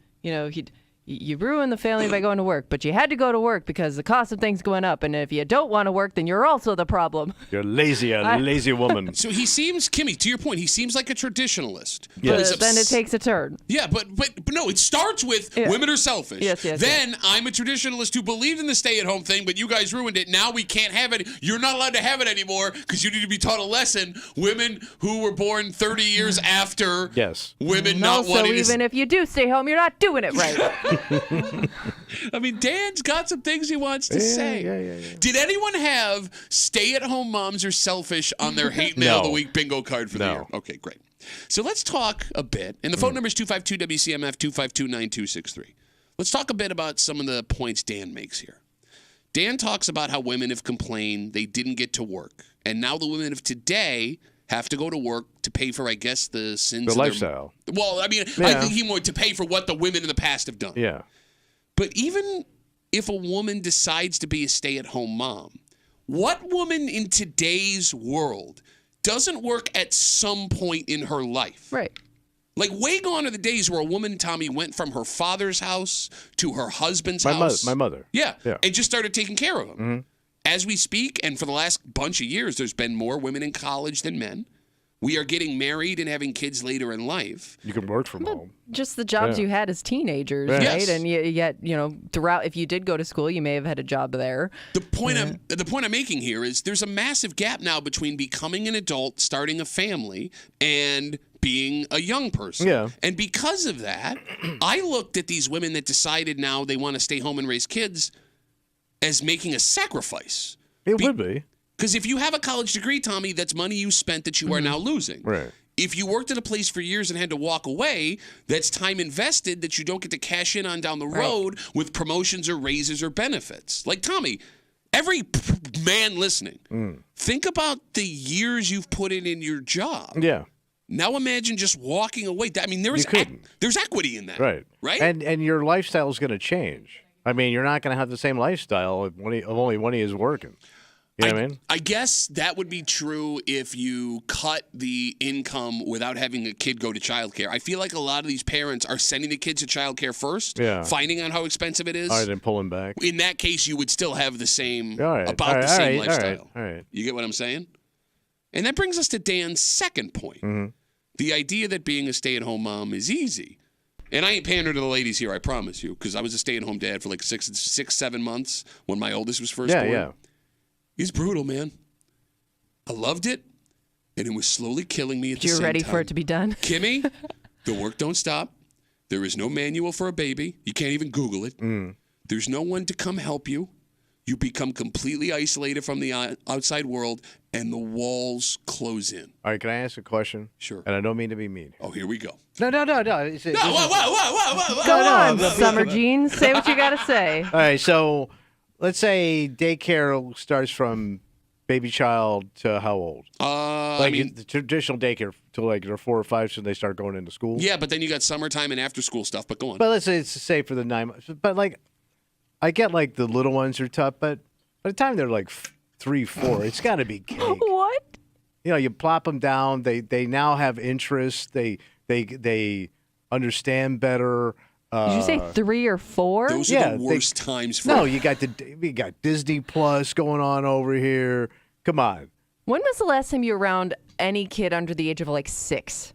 you ruin the family by going to work, but you had to go to work because the cost of things going up. And if you don't want to work, then you're also the problem. You're lazy, a lazy woman. So he seems, Kimmy, to your point, he seems like a traditionalist. Yes. But then it takes a turn. Yeah, but no, it starts with women are selfish. Yes. Then I'm a traditionalist who believed in the stay-at-home thing, but you guys ruined it. Now we can't have it. You're not allowed to have it anymore because you need to be taught a lesson. Women who were born 30 years after women not also, wanting to... even if you do stay home, you're not doing it right. I mean, Dan's got some things he wants to say. Yeah. Did anyone have stay-at-home moms are selfish on their Hate Mail of the Week bingo card for the year? Okay, great. So let's talk a bit. And the phone number is 252-WCMF, 252-9263. Let's talk a bit about some of the points Dan makes here. Dan talks about how women have complained they didn't get to work. And now the women of today have to go to work to pay for, I guess, the sins of lifestyle. Well, I mean, I think he wanted to pay for what the women in the past have done. Yeah. But even if a woman decides to be a stay-at-home mom, what woman in today's world doesn't work at some point in her life? Right. Like, way gone are the days where a woman, Tommy, went from her father's house to her husband's house. My mother. Yeah, and just started taking care of him. Mm-hmm. As we speak, and for the last bunch of years, there's been more women in college than men. we are getting married and having kids later in life. You can work from home. Just the jobs you had as teenagers, Yeah. right? Yes. And yet, throughout, if you did go to school, you may have had a job there. The point I'm making here is there's a massive gap now between becoming an adult, starting a family, and being a young person. Yeah. And because of that, I looked at these women that decided now they want to stay home and raise kids as making a sacrifice. It would be. Because if you have a college degree, Tommy, that's money you spent that you are now losing. Right. If you worked at a place for years and had to walk away, that's time invested that you don't get to cash in on down the road with promotions or raises or benefits. Like, Tommy, every man listening, think about the years you've put in your job. Yeah. Now imagine just walking away. I mean, there's equity in that. Right. Right? And your lifestyle is going to change. I mean, you're not going to have the same lifestyle if only when he is working. You know what I mean? I guess that would be true if you cut the income without having a kid go to childcare. I feel like a lot of these parents are sending the kids to childcare first, finding out how expensive it is. All right, then pulling back. In that case, you would still have the same, the same lifestyle. All right. You get what I'm saying? And that brings us to Dan's second point. Mm-hmm. The idea that being a stay-at-home mom is easy. And I ain't pandering to the ladies here, I promise you, because I was a stay-at-home dad for like 7 months when my oldest was first born. Yeah. It's brutal, man. I loved it, and it was slowly killing me at the same time. You're ready for it to be done? Kimmy, the work don't stop. There is no manual for a baby. You can't even Google it. There's no one to come help you. You become completely isolated from the outside world, and the walls close in. All right, can I ask a question? Sure. And I don't mean to be mean. Oh, here we go. No. Whoa. Go on, Summer Jeans. Say what you got to say. All right, so let's say daycare starts from baby child to how old? The traditional daycare till like they're 4 or 5, so they start going into school. Yeah, but then you got summertime and after school stuff. But go on. But let's say for the 9 months. But like, I get like the little ones are tough, but by the time they're like 3, 4, it's got to be cake. What? You know, you plop them down. They now have interest. They understand better. Did you say 3 or 4? Those are the worst times for. No, you got Disney Plus going on over here. Come on. When was the last time you were around any kid under the age of like 6?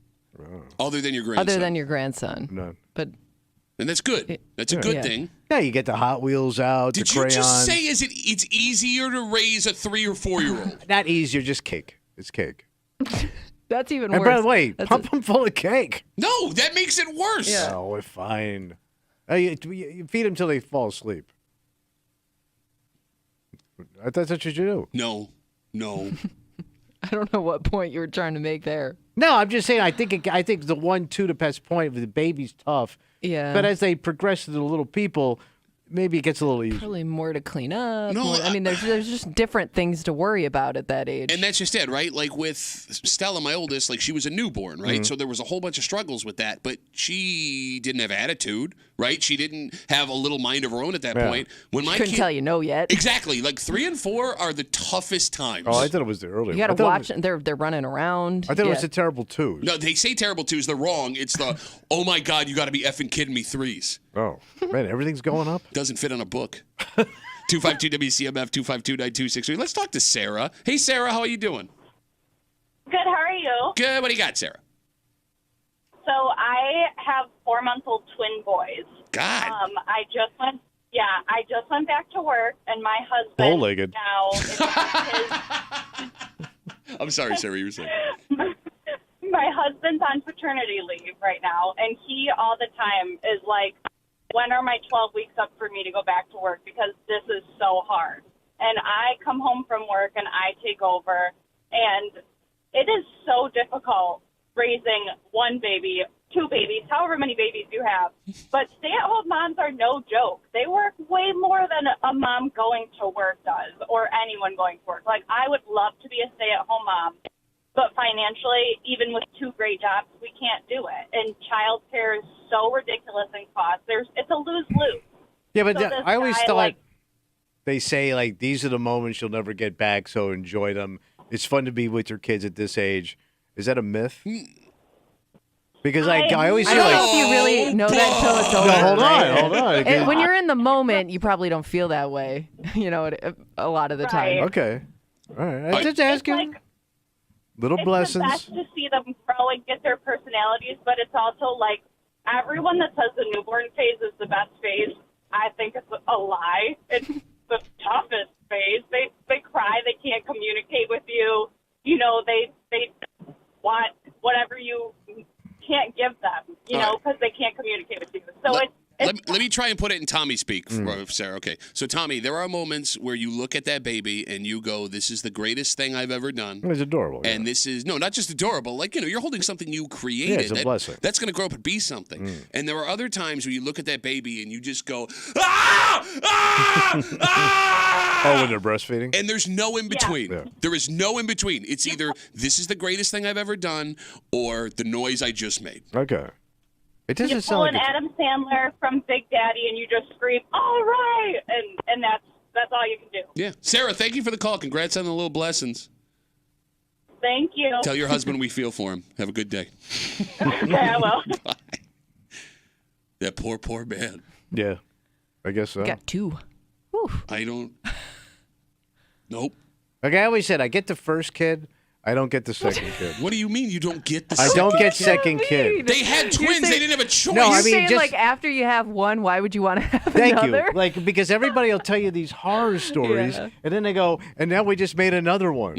Other than your grandson. Other than your grandson. None. And that's good. That's a good thing. Yeah, you get the Hot Wheels out, Did the you crayons. just say it's easier to raise a 3 or 4-year-old? Not easier, just cake. It's cake. That's even worse. And by the way, pump them full of cake. No, that makes it worse. Yeah. Oh, it's fine. You feed them till they fall asleep. I thought that's what you do. No. I don't know what point you were trying to make there. No, I'm just saying. I think the 1-2 to Pet's point. The baby's tough. Yeah. But as they progress to the little people, maybe it gets a little easier. Probably more to clean up. No, I mean, there's just different things to worry about at that age. And that's just it, right? Like with Stella, my oldest, like she was a newborn, right? So there was a whole bunch of struggles with that, but she didn't have attitude, right? She didn't have a little mind of her own at that point. When my couldn't tell you no yet. Exactly. Like 3 and 4 are the toughest times. Oh, I thought it was the early. You got to watch. They're running around. I thought it was the terrible 2s. No, they say terrible 2s. They're wrong. It's the, oh my God, you got to be effing kidding me 3s. Oh, man, everything's going up? Doesn't fit on a book. 252 WCMF 252-9263. Let's talk to Sarah. Hey, Sarah, how are you doing? Good. How are you? Good. What do you got, Sarah? So I have 4-month-old twin boys. God. I just went back to work, and my husband bow-legged. now is I'm sorry, Sarah, you were saying. My husband's on paternity leave right now, and he all the time is like, when are my 12 weeks up for me to go back to work? Because this is so hard. And I come home from work, and I take over, and it is so difficult raising 1 baby, 2 babies, however many babies you have. But stay-at-home moms are no joke. They work way more than a mom going to work does, or anyone going to work. Like, I would love to be a stay-at-home mom, but financially, even with 2 great jobs, we can't do it. And childcare is so ridiculous in cost. It's a lose-lose. Yeah, but So I always guy, thought they say, like, these are the moments you'll never get back, so enjoy them. It's fun to be with your kids at this age. Is that a myth? Because I always I feel don't like... know if you really know that until it's over. No, hold on. When you're in the moment, you probably don't feel that way, a lot of the time. Okay. All right. I just ask you. Little blessings. It's the best to see them grow and get their personalities, but it's also like everyone that says the newborn phase is the best phase, I think it's a lie. It's the toughest phase. They cry, they can't communicate with you. You know, they want whatever you can't give them, you know, because they can't communicate with you. So let me try and put it in Tommy speak, Sarah. Okay. So, Tommy, there are moments where you look at that baby and you go, this is the greatest thing I've ever done. It's adorable. And this is, no, not just adorable. Like, you know, you're holding something you created. Yeah, it's a blessing. That's going to grow up and be something. And there are other times where you look at that baby and you just go, ah! Ah! Ah! Oh, when they're breastfeeding? And there's no in between. Yeah. There is no in between. It's either this is the greatest thing I've ever done or the noise I just made. Okay. It doesn't you sound pull like an Adam Sandler from Big Daddy and you just scream, all right, and that's all you can do. Yeah. Sarah, thank you for the call. Congrats on the little blessings. Thank you. Tell your husband we feel for him. Have a good day. Okay, I will. Bye. That poor man. Yeah. I guess so. Got 2. I don't. Nope. Like I always said, I get the first kid. I don't get the second kid. What do you mean you don't get the I second don't get kid? second kid. They had twins. They didn't have a choice. No, I You're mean, saying, just, like, after you have one, why would you want to have thank another? you. Like, because everybody will tell you these horror stories, Yeah. and then they go, and now we just made another one.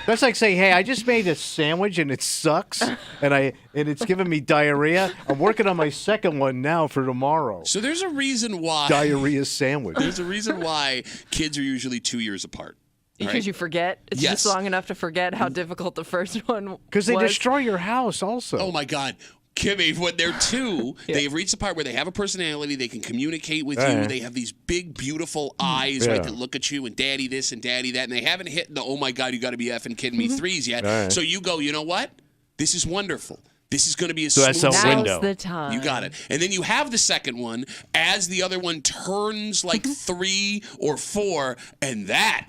That's like saying, hey, I just made a sandwich and it sucks, and it's giving me diarrhea. I'm working on my second one now for tomorrow. So there's a reason why. Diarrhea sandwich. There's a reason why kids are usually 2 years apart. Because you forget? It's Yes. just long enough to forget how difficult the first one was. Because they destroy your house also. Oh, my God. Kimmy, when they're 2, they've reached the part where they have a personality. They can communicate with you. They have these big, beautiful eyes, right, that look at you and daddy this and daddy that. And they haven't hit the, oh, my God, you got to be effing kidding me 3s yet. So you go, you know what? This is wonderful. This is going to be a smooth that's a window. Now's the time. You got it. And then you have the second one as the other one turns like 3 or 4, and that.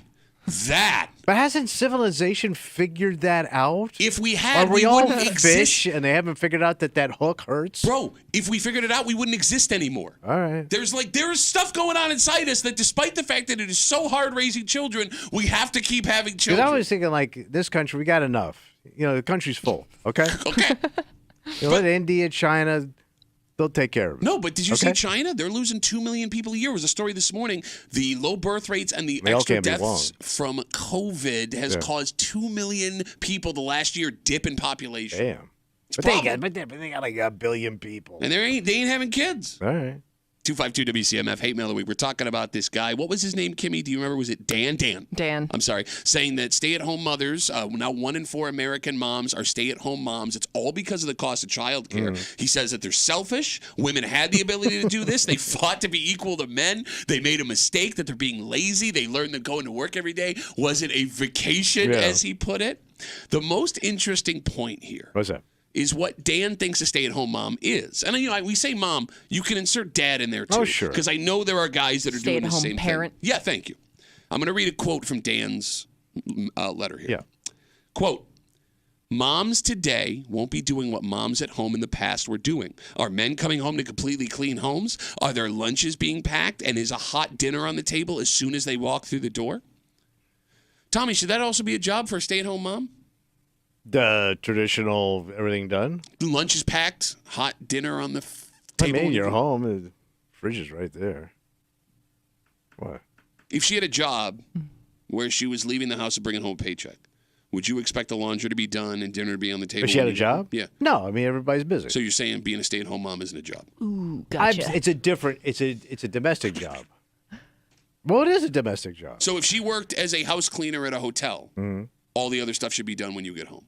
But hasn't civilization figured that out? If we had, Are we all wouldn't fish, exist. and they haven't figured out that hook hurts? Bro, if we figured it out, we wouldn't exist anymore. All right. There is stuff going on inside us that despite the fact that it is so hard raising children, we have to keep having Because children. I was thinking, like, this country, we got enough. You know, the country's full, okay? Okay. You let India, China, they'll take care of it. No, but did you see China? They're losing 2 million people a year. It was a story this morning. The low birth rates and the extra deaths from COVID has caused 2 million people the last year dip in population. Damn. But they got like 1 billion people. And they ain't having kids. All right. 252 WCMF, hate mail of the week. We're talking about this guy. What was his name, Kimmy? Do you remember? Was it Dan? Dan. I'm sorry. Saying that stay-at-home mothers, now 1 in 4 American moms are stay-at-home moms. It's all because of the cost of childcare. He says that they're selfish. Women had the ability to do this. They fought to be equal to men. They made a mistake that they're being lazy. They learned that going to work every day wasn't a vacation, as he put it. The most interesting point here. What's that? Is what Dan thinks a stay-at-home mom is. And, you know, we say mom, you can insert dad in there, too. Oh, sure. Because I know there are guys that are doing the same parent. thing. Yeah, thank you. I'm going to read a quote from Dan's letter here. Yeah. Quote, moms today won't be doing what moms at home in the past were doing. Are men coming home to completely clean homes? Are their lunches being packed? And is a hot dinner on the table as soon as they walk through the door? Tommy, should that also be a job for a stay-at-home mom? The traditional everything done? Lunch is packed, hot dinner on the table. I mean, you're home. The fridge is right there. What? If she had a job where she was leaving the house and bringing home a paycheck, would you expect the laundry to be done and dinner to be on the table? If she had a job? Yeah. No, I mean, everybody's busy. So you're saying being a stay-at-home mom isn't a job? Ooh, gotcha. It's a domestic job. Well, it is a domestic job. So if she worked as a house cleaner at a hotel, all the other stuff should be done when you get home.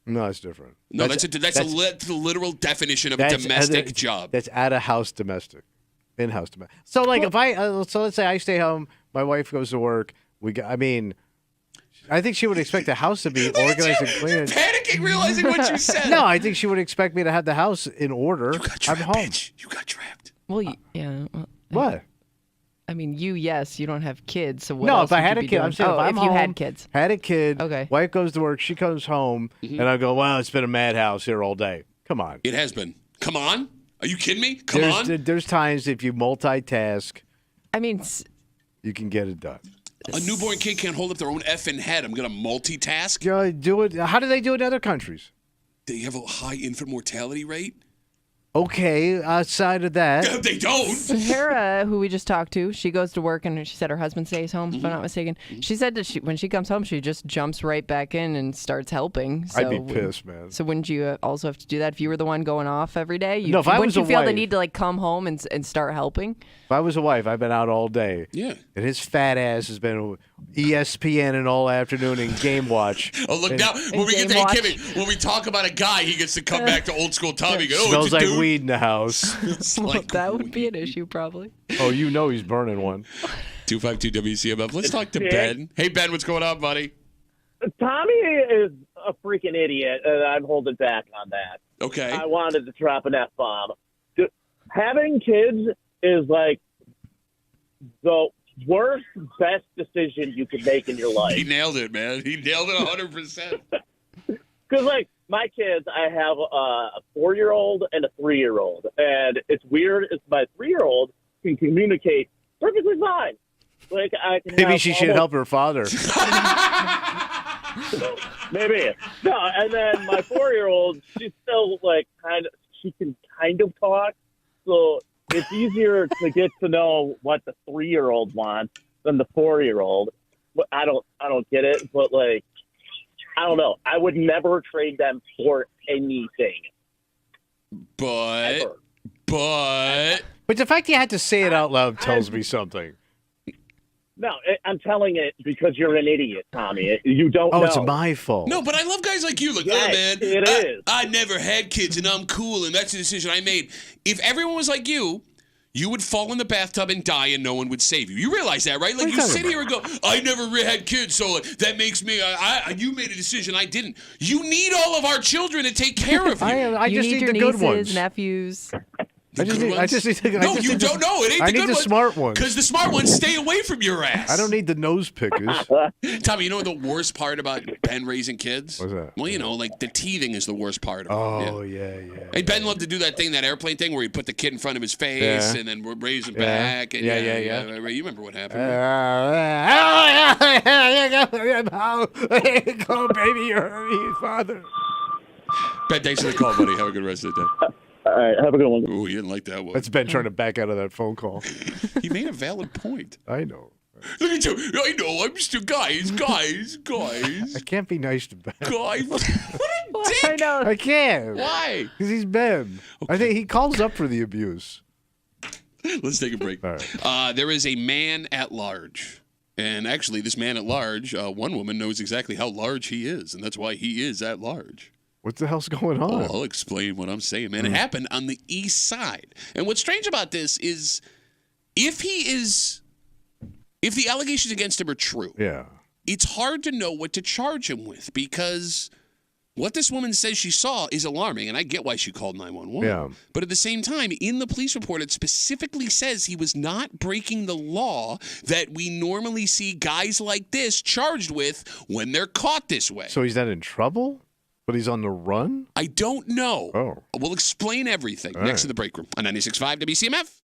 No, it's different. No, that's the literal definition of a domestic job. That's at a house domestic, in-house domestic. So, like, if so let's say I stay home, my wife goes to work. I think she would expect the house to be organized and clean. Panicking, realizing what you said. No, I think she would expect me to have the house in order. You got trapped, I'm home. bitch. You got trapped. Well, yeah. Well, what? I mean, yes, you don't have kids, so what No, else if I would had you a be kid, doing? I'm saying if I'm you home, had kids. Had a kid. Okay. Wife goes to work. She comes home, and I go, "Well, it's been a madhouse here all day." Come on. It has been. Come on. Are you kidding me? Come on. There's times if you multitask, I mean, you can get it done. A newborn kid can't hold up their own effing head. I'm going to multitask. Yeah, do it. How do they do it in other countries? They have a high infant mortality rate. Okay, outside of that. They don't. Sarah, who we just talked to, she goes to work and she said her husband stays home, if I'm not mistaken. She said that when she comes home, she just jumps right back in and starts helping. So I'd be pissed, man. So wouldn't you also have to do that if you were the one going off every day? No, if I wouldn't was you feel the wife- need to like come home and start helping? If I was a wife, I've been out all day. Yeah. And his fat ass has been ESPN and all afternoon and Game Watch. Oh, look, now, when we get to Kimmy, when we talk about a guy, he gets to come back to old school Tommy. Oh, Smells it's a like dude. weed in the house. Well, that would be an issue, probably. Oh, you know he's burning one. 252 WCMF. Let's talk to Yeah. Ben. Hey, Ben, what's going on, buddy? Tommy is a freaking idiot, and I'm holding back on that. Okay. I wanted to drop an F-bomb. Having kids is like the worst, best decision you could make in your life. He nailed it, man. He nailed it 100%. Because, like, my kids, I have a 4-year-old and a 3-year-old. And it's weird. It's my 3-year-old can communicate perfectly fine. Like, I can Maybe have she should help her father. Maybe. No, and then my 4-year-old, she's still, like, she can kind of talk. So it's easier to get to know what the 3-year-old wants than the 4-year-old. But I don't get it. But, like, I don't know. I would never trade them for anything. But the fact you had to say it out loud tells me something. No, I'm telling it because you're an idiot, Tommy. You don't know. Oh, it's my fault. No, but I love guys like you. Like, Yes, man, it is. I never had kids, and I'm cool, and that's the decision I made. If everyone was like you would fall in the bathtub and die, and no one would save you. You realize that, right? Like, you sit here and go, I never had kids, so that makes me, you made a decision I didn't. You need all of our children to take care of you. I You just need need your the good nieces, ones. nephews. I just need No, you don't know. It ain't I the need good the ones. smart ones. Because the smart ones stay away from your ass. I don't need the nose pickers. Tommy, you know the worst part about Ben raising kids? What's that? Well, you know, like the teething is the worst part of it. Oh, yeah. Hey, Ben loved to do that airplane thing where he put the kid in front of his face and then raise him back. And Yeah. You remember what happened? Go, baby, you're your father. Ben, thanks for the call, buddy. Have a good rest of the day. All right, have a good one. Ooh, you didn't like that one. That's Ben trying to back out of that phone call. He made a valid point. I know. Look at you. I know. I'm still guys. I can't be nice to Ben. Guys. What a dick. I know. I can't. Why? Because he's Ben. Okay. I think he calls up for the abuse. Let's take a break. All right. There is a man at large. And actually, this man at large, one woman knows exactly how large he is, and that's why he is at large. What the hell's going on? Oh, I'll explain what I'm saying, man. It happened on the east side. And what's strange about this is if the allegations against him are true, it's hard to know what to charge him with because what this woman says she saw is alarming, and I get why she called 911. Yeah. But at the same time, in the police report, it specifically says he was not breaking the law that we normally see guys like this charged with when they're caught this way. So he's not in trouble? But he's on the run? I don't know. Oh. We'll explain everything next to the break room on 96.5 WCMF.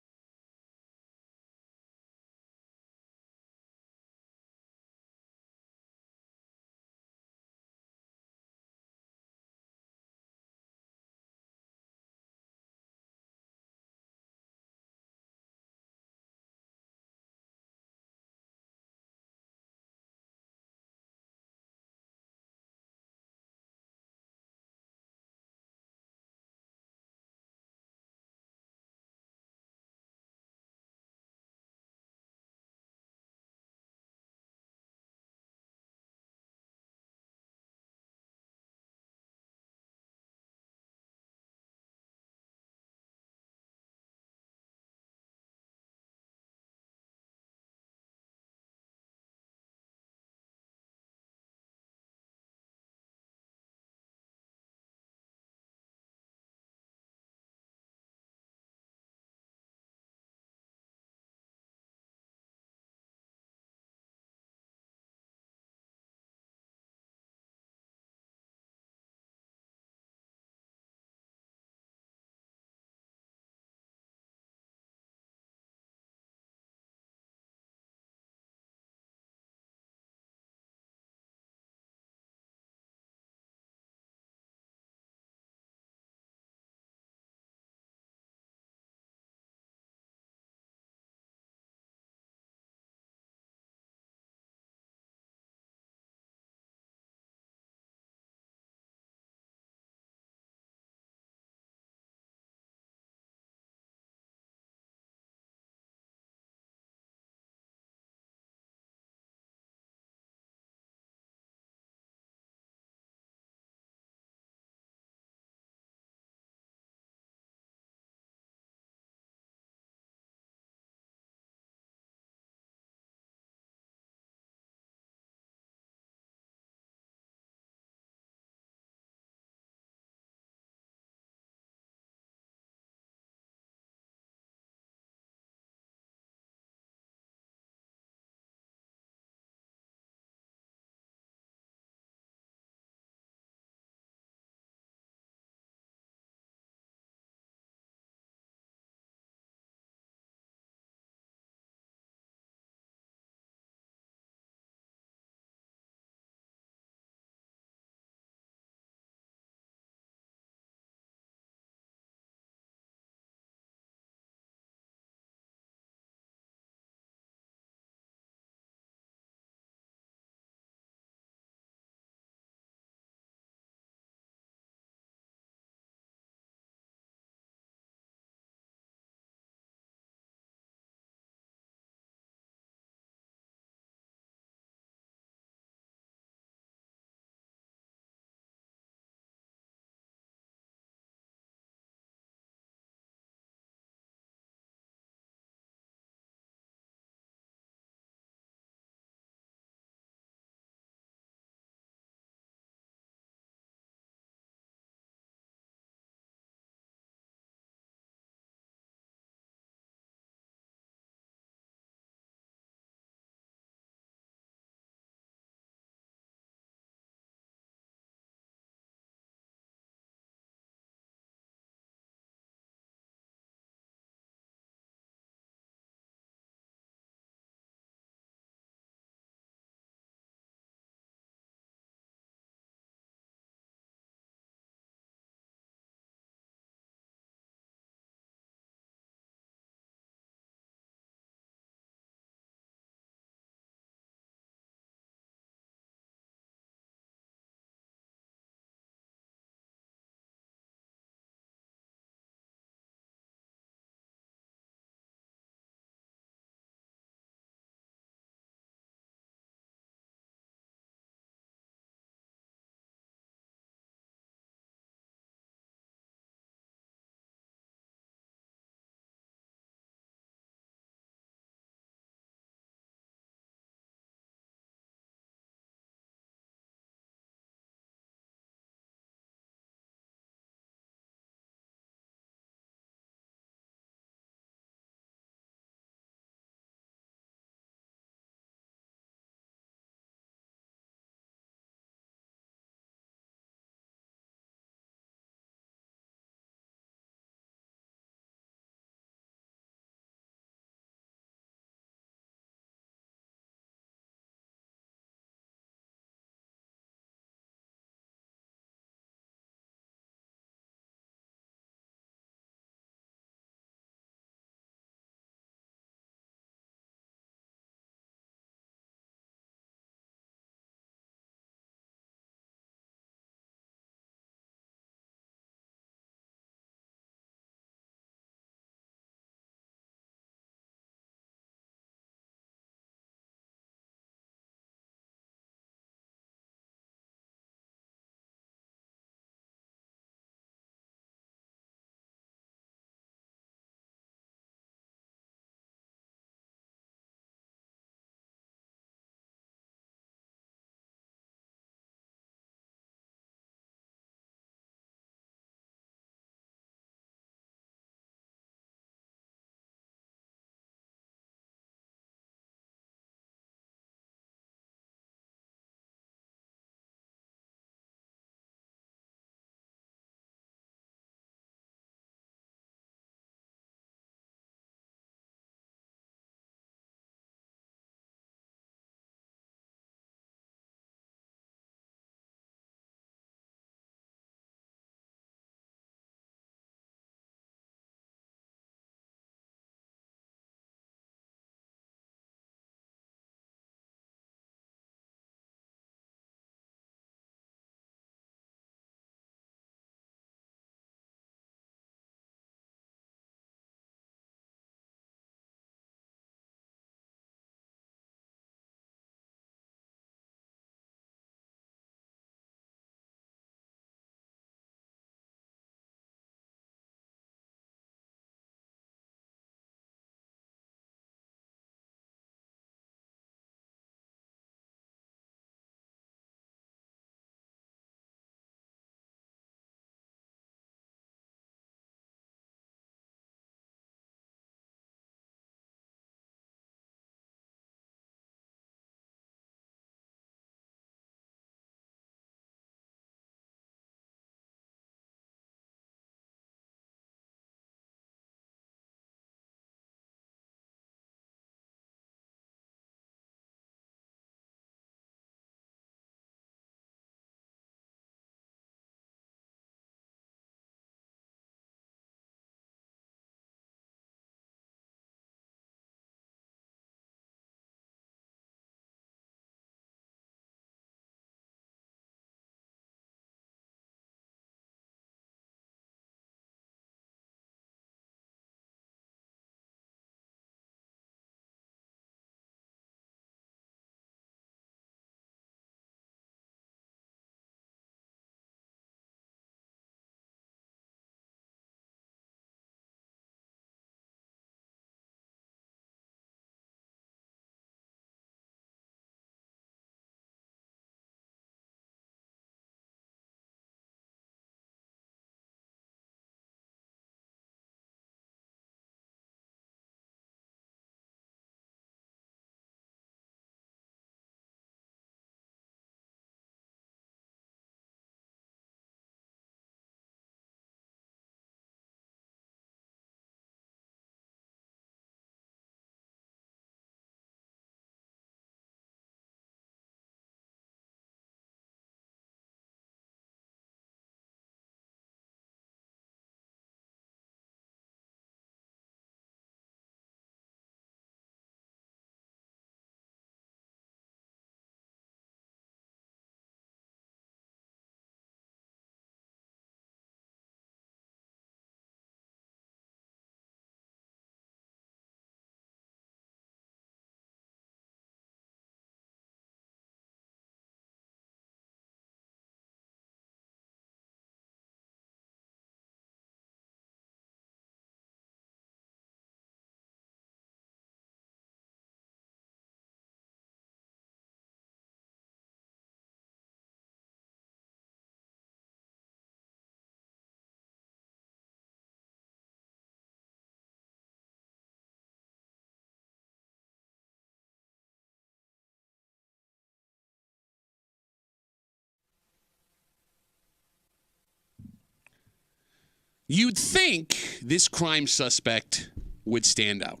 You'd think this crime suspect would stand out,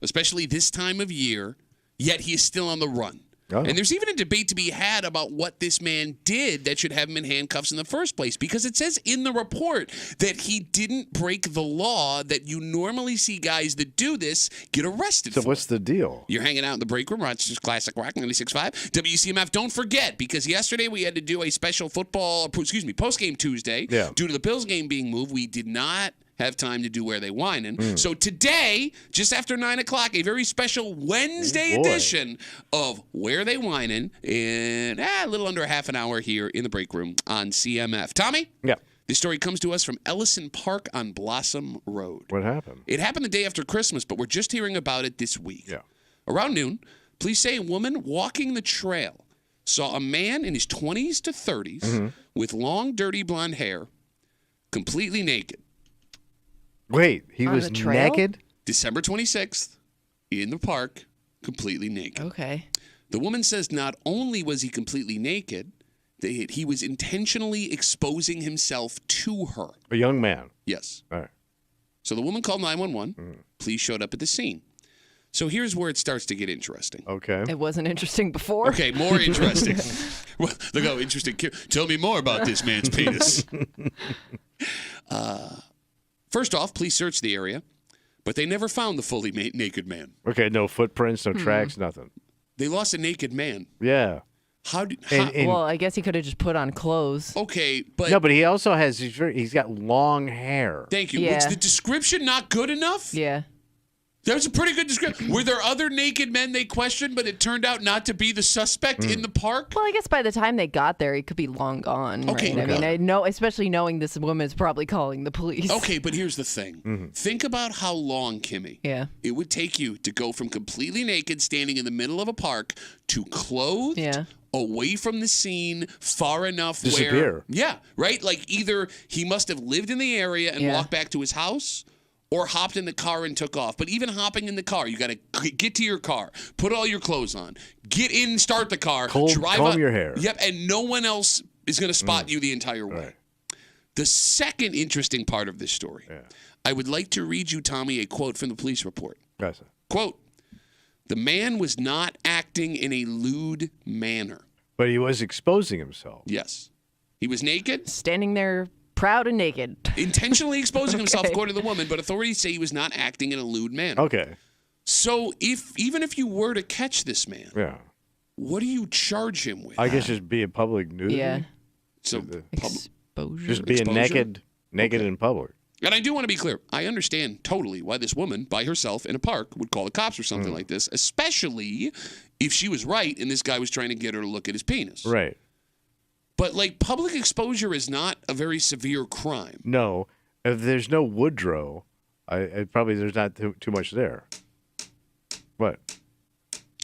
especially this time of year, yet he is still on the run. Oh. And there's even a debate to be had about what this man did that should have him in handcuffs in the first place, because it says in the report that he didn't break the law that you normally see guys that do this get arrested for. So what's the deal? You're hanging out in the break room, Rochester's Classic Rock 96.5. WCMF, don't forget, because yesterday we had to do a special post-game Tuesday. Yeah. Due to the Bills game being moved, we did not have time to do Where They Whinin'. So today, just after 9 o'clock, a very special Wednesday edition of Where They Whinin' in a little under half an hour here in the break room on CMF. Tommy? Yeah. This story comes to us from Ellison Park on Blossom Road. What happened? It happened the day after Christmas, but we're just hearing about it this week. Yeah. Around noon, police say a woman walking the trail saw a man in his 20s to 30s with long, dirty blonde hair, completely naked. Wait, he was naked? December 26th, in the park, completely naked. Okay. The woman says not only was he completely naked, that he was intentionally exposing himself to her. A young man. Yes. All right. So the woman called 911. Police showed up at the scene. So here's where it starts to get interesting. Okay. It wasn't interesting before. Okay, more interesting. Well, look how interesting. Tell me more about this man's penis. First off, police searched the area, but they never found the fully naked man. Okay, no footprints, no tracks, nothing. They lost a naked man. Yeah. Well, I guess he could have just put on clothes. Okay, but no, but he also has he's got long hair. Thank you. Yeah. Was the description not good enough? Yeah. That was a pretty good description. Were there other naked men they questioned, but it turned out not to be the suspect in the park? Well, I guess by the time they got there, he could be long gone. Okay, right? I mean, I know, especially knowing this woman is probably calling the police. Okay, but here's the thing. Think about how long, Kimmy, it would take you to go from completely naked, standing in the middle of a park, to clothed, away from the scene, far enough disappear. Right? Like either he must have lived in the area and walked back to his house, or hopped in the car and took off. But even hopping in the car, you got to get to your car, put all your clothes on, get in, start the car, drive comb your hair. Yep, and no one else is going to spot you the entire way. Right. The second interesting part of this story, I would like to read you, Tommy, a quote from the police report. Yes. Quote, "The man was not acting in a lewd manner." But he was exposing himself. Yes. He was naked. Standing there proud and naked. Intentionally exposing himself, according to the woman, but authorities say he was not acting in a lewd manner. Okay. So even if you were to catch this man, what do you charge him with? I guess just be a public nudity. Yeah. So exposure. Just being naked in public. And I do want to be clear. I understand totally why this woman, by herself in a park, would call the cops or something like this, especially if she was right and this guy was trying to get her to look at his penis. Right. But, like, public exposure is not a very severe crime. No. If there's no Woodrow, probably there's not too much there. What?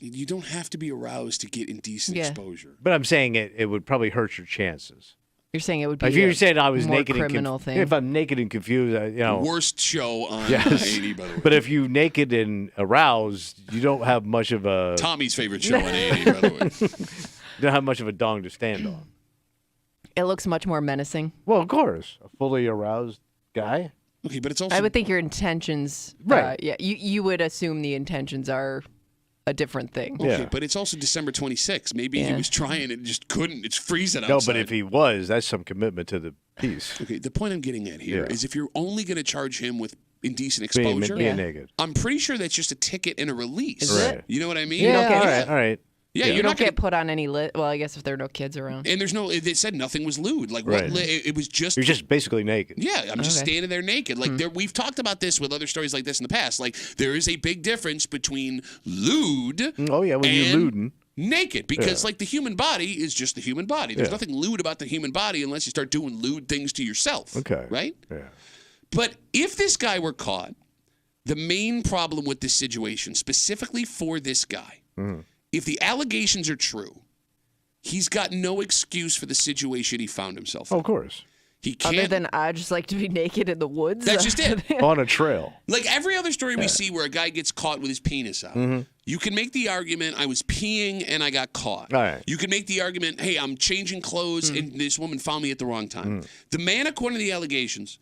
You don't have to be aroused to get indecent exposure. But I'm saying it would probably hurt your chances. You're saying it would be if you said I was more naked criminal and thing. if I'm naked and confused, Worst show on 80, by the way. But if you naked and aroused, you don't have much of a Tommy's favorite show on 80, by the way. You don't have much of a dong to stand on. It looks much more menacing. Well, of course, a fully aroused guy. Okay, but it's also I would think your intentions. Right. You would assume the intentions are a different thing. Okay, but it's also December 26th. Maybe he was trying and just couldn't. It's freezing outside. No, but if he was, that's some commitment to the piece. Okay, the point I'm getting at here is if you're only going to charge him with indecent exposure, being naked. I'm pretty sure that's just a ticket and a release. Is it? You know what I mean? Yeah, all right. Yeah, you you're don't not gonna get put on any list. Well, I guess if there are no kids around. And there's no. They said nothing was lewd. Like Right. it was just. You're just basically naked. Yeah, I'm just standing there naked. Like we've talked about this with other stories like this in the past. Like there is a big difference between lewd. Oh yeah, when you're lewding. Naked, because like the human body is just the human body. There's nothing lewd about the human body unless you start doing lewd things to yourself. Okay. Right? Yeah. But if this guy were caught, the main problem with this situation, specifically for this guy, if the allegations are true, he's got no excuse for the situation he found himself in. Of course. He can't. Other than I just like to be naked in the woods. That's just it. On a trail. Like every other story we see where a guy gets caught with his penis out, you can make the argument, I was peeing and I got caught. All right. You can make the argument, hey, I'm changing clothes and this woman found me at the wrong time. The man, according to the allegations,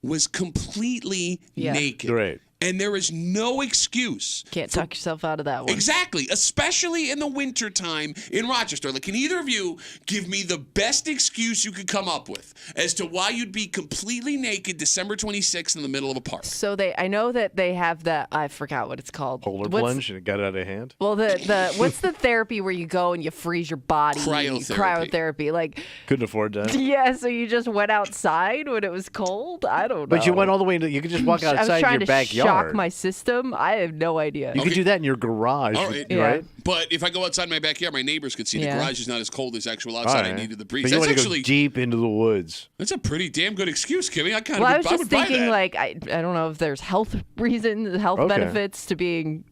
was completely naked. Right. And there is no excuse. Can't talk yourself out of that one. Exactly, especially in the wintertime in Rochester. Like, can either of you give me the best excuse you could come up with as to why you'd be completely naked December 26th in the middle of a park? So I know that they have that, I forgot what it's called. Polar plunge and it got out of hand? Well, the what's the therapy where you go and you freeze your body? Cryotherapy. Like, couldn't afford that. Yeah, so you just went outside when it was cold? I don't know. But you went all the way you could just walk outside your backyard. Shock my system. I have no idea. You could do that in your garage, right? But if I go outside my backyard, my neighbors could see the garage is not as cold as actual outside. I needed the breeze. But you want to go deep into the woods. That's a pretty damn good excuse, Kimmy. I was just thinking, like, I don't know if there's health benefits to being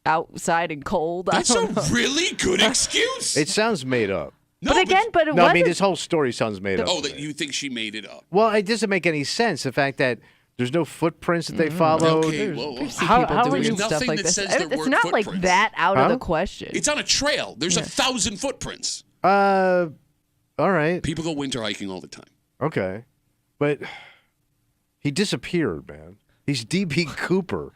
outside and cold. That's a really good excuse. It sounds made up. No, but I mean, this whole story sounds made up. Oh, that you think she made it up? Well, it doesn't make any sense. The fact that there's no footprints that they followed. Okay, well, how are you stuff like this? It's not like that out of the question. It's on a trail. There's 1,000 footprints. All right. People go winter hiking all the time. Okay, but he disappeared, man. He's D.B. Cooper.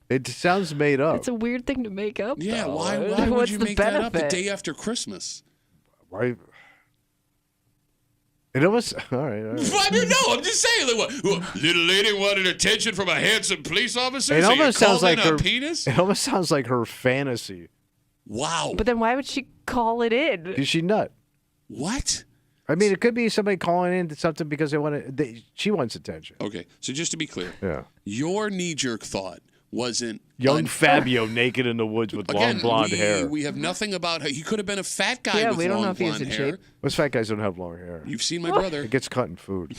It sounds made up. It's a weird thing to make up. Yeah, though. why would you make that up the day after Christmas? Why? It almost all right. I mean, no, I'm just saying. Like, what, little lady wanted attention from a handsome police officer. It almost sounds like her penis. It almost sounds like her fantasy. Wow. But then why would she call it in? Is she nut? What? I mean, it could be somebody calling in to something because she wants attention. Okay, so just to be clear, yeah, your knee-jerk thought wasn't young Fabio naked in the woods with long blonde hair. We have nothing about her. He could have been a fat guy with we don't long know if blonde he was in hair. shape. Most fat guys don't have long hair. You've seen my brother. It gets cut in food.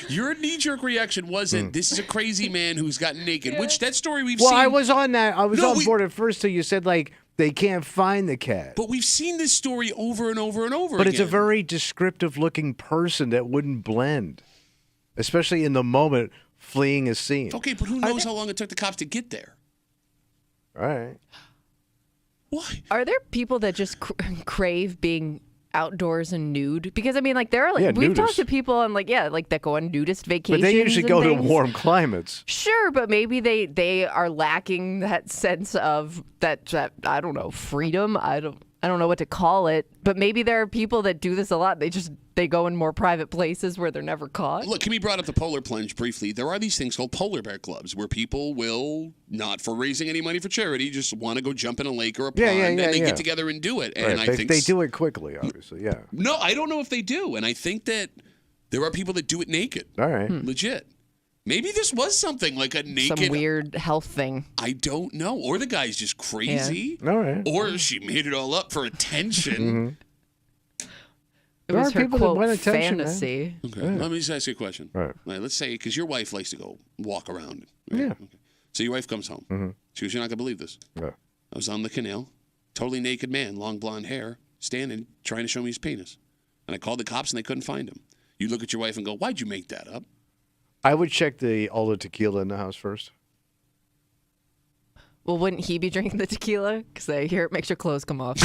Your knee-jerk reaction wasn't, this is a crazy man who's gotten naked, which that story we've well, seen. Well, I was on that. I was on board at first till you said, like, they can't find the cat. But we've seen this story over and over and over again. But it's a very descriptive-looking person that wouldn't blend, especially in the moment fleeing a scene. Okay, but who knows how long it took the cops to get there? All right. Why? Are there people that just crave being outdoors and nude? Because I mean, like, there are like we've talked to people on like that go on nudist vacations. But they usually go things. to warm climates. Sure, but maybe they are lacking that sense of that I don't know, freedom. I don't know what to call it, but maybe there are people that do this a lot. They go in more private places where they're never caught. Look, Kimmy brought up the polar plunge briefly. There are these things called polar bear clubs where people will, not for raising any money for charity, just want to go jump in a lake or a pond, and they get together and do it. And right. I think they do it quickly, obviously, yeah. No, I don't know if they do, and I think that there are people that do it naked. All right. Legit. Maybe this was something like a naked... Some weird health thing. I don't know. Or the guy's just crazy. Yeah. All right. Or she made it all up for attention. It was her, quote, fantasy. Okay. Let me just ask you a question. Right. Let's say, because your wife likes to go walk around. Right? Yeah. Okay. So your wife comes home. She goes, you're not going to believe this. Yeah. I was on the canal, totally naked man, long blonde hair, standing, trying to show me his penis. And I called the cops and they couldn't find him. You look at your wife and go, why'd you make that up? I would check all the tequila in the house first. Well, wouldn't he be drinking the tequila? Because I hear it makes your clothes come off.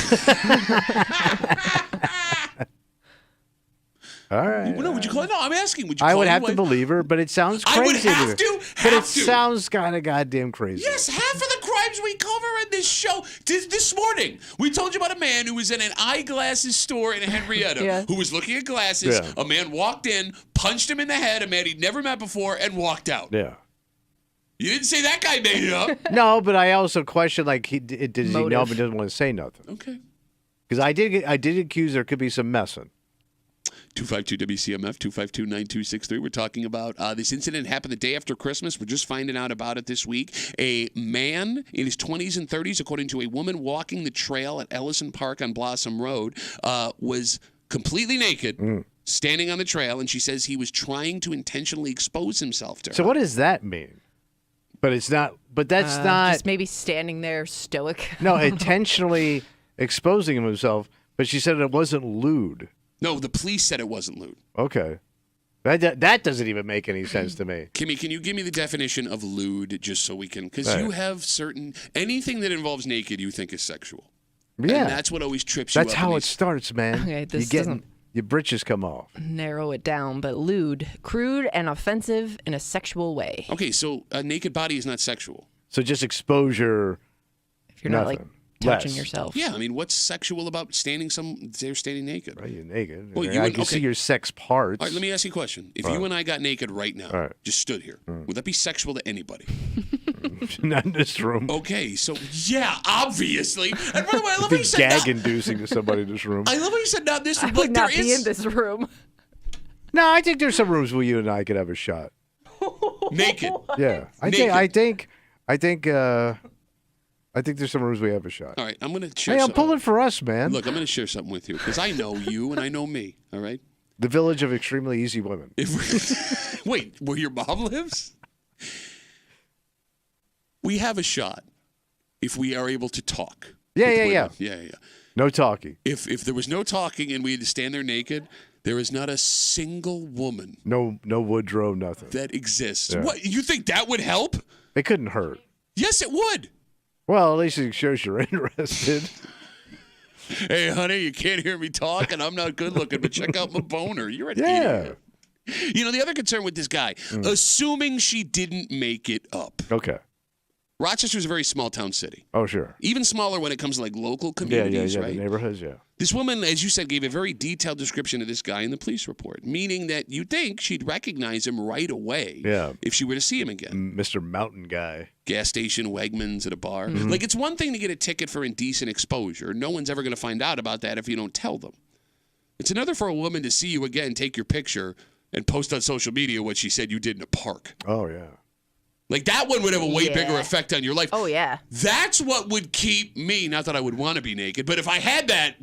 All right. No, would you call it? No, I'm asking. Would you? I would have to believe her, but it sounds crazy. I would have to. But it sounds kind of goddamn crazy. Yes, half of the crimes we cover in this show. This morning, we told you about a man who was in an eyeglasses store in Henrietta who was looking at glasses. Yeah. A man walked in, punched him in the head, a man he'd never met before, and walked out. Yeah. You didn't say that guy made it up. No, but I also question, like, does he know but doesn't want to say nothing? Okay. Because I did accuse there could be some messing. 252-WCMF, 252-9263. We're talking about this incident happened the day after Christmas. We're just finding out about it this week. A man in his 20s and 30s, according to a woman walking the trail at Ellison Park on Blossom Road, was completely naked, standing on the trail, and she says he was trying to intentionally expose himself to her. So what does that mean? But it's not. But that's not. Just maybe standing there stoic. No, intentionally exposing himself. But she said it wasn't lewd. No, the police said it wasn't lewd. Okay. That doesn't even make any sense to me. Kimmy, can you give me the definition of lewd just so we can... Because you have anything that involves naked you think is sexual. Yeah. And that's what always trips you up. That's how it starts, man. Okay, this doesn't your britches come off. Narrow it down, but lewd, crude, and offensive in a sexual way. Okay, so a naked body is not sexual. So just exposure. If you're not like touching Less. yourself. Yeah, I mean, what's sexual about they're standing naked? Right, you're naked. Well, I can see your sex parts. All right, let me ask you a question. If you and I got naked right now, just stood here, would that be sexual to anybody? Not in this room. Okay, so yeah, obviously. And by the way, I love Be how you said gag-inducing to somebody in this room. I love how you said not this room. I would not be in this room. No, I think there's some rooms where you and I could have a shot. Naked. Yeah, I think there's some rooms we have a shot. All right, I'm going to share. Hey, I'm pulling for us, man. Look, I'm going to share something with you because I know you and I know me. All right. The village of extremely easy women. Wait, where your mom lives? We have a shot if we are able to talk. Yeah. No talking. If there was no talking and we had to stand there naked, there is not a single woman. No Woodrow, nothing. That exists. Yeah. What, you think that would help? It couldn't hurt. Yes, it would. Well, at least it shows you're interested. Hey, honey, you can't hear me talk, and I'm not good looking, but check out my boner. You're an idiot. You know, the other concern with this guy, assuming she didn't make it up. Okay. Rochester's a very small town city. Oh, sure. Even smaller when it comes to like local communities, yeah, right? The neighborhoods, yeah. This woman, as you said, gave a very detailed description of this guy in the police report, meaning that you'd think she'd recognize him right away if she were to see him again. Mr. Mountain Guy. Gas station, Wegmans, at a bar. Mm-hmm. Like, it's one thing to get a ticket for indecent exposure. No one's ever going to find out about that if you don't tell them. It's another for a woman to see you again, take your picture, and post on social media what she said you did in a park. Oh, yeah. Like, that one would have a way bigger effect on your life. Oh, yeah. That's what would keep me, not that I would want to be naked, but if I had that,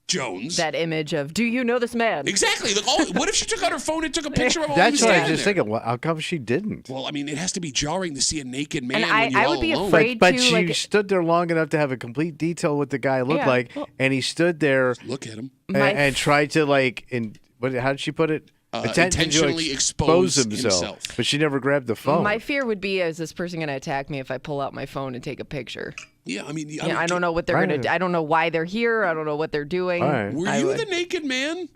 Jones. That image of, do you know this man? Exactly. Like, what if she took out her phone and took a picture of him? That's what I was just thinking. Well, how come she didn't? Well, I mean, it has to be jarring to see a naked man And when you're I all would be alone. afraid But to, she like, stood there long enough to have a complete detail what the guy looked Yeah. like, and he stood there. Look at him. And tried to, like, how did she put it? Intentionally expose himself. But she never grabbed the phone. My fear would be, is this person going to attack me if I pull out my phone and take a picture? Yeah, I mean, I don't know what they're going to do. I don't know why they're here. I don't know what they're doing. Right. Were you the naked man?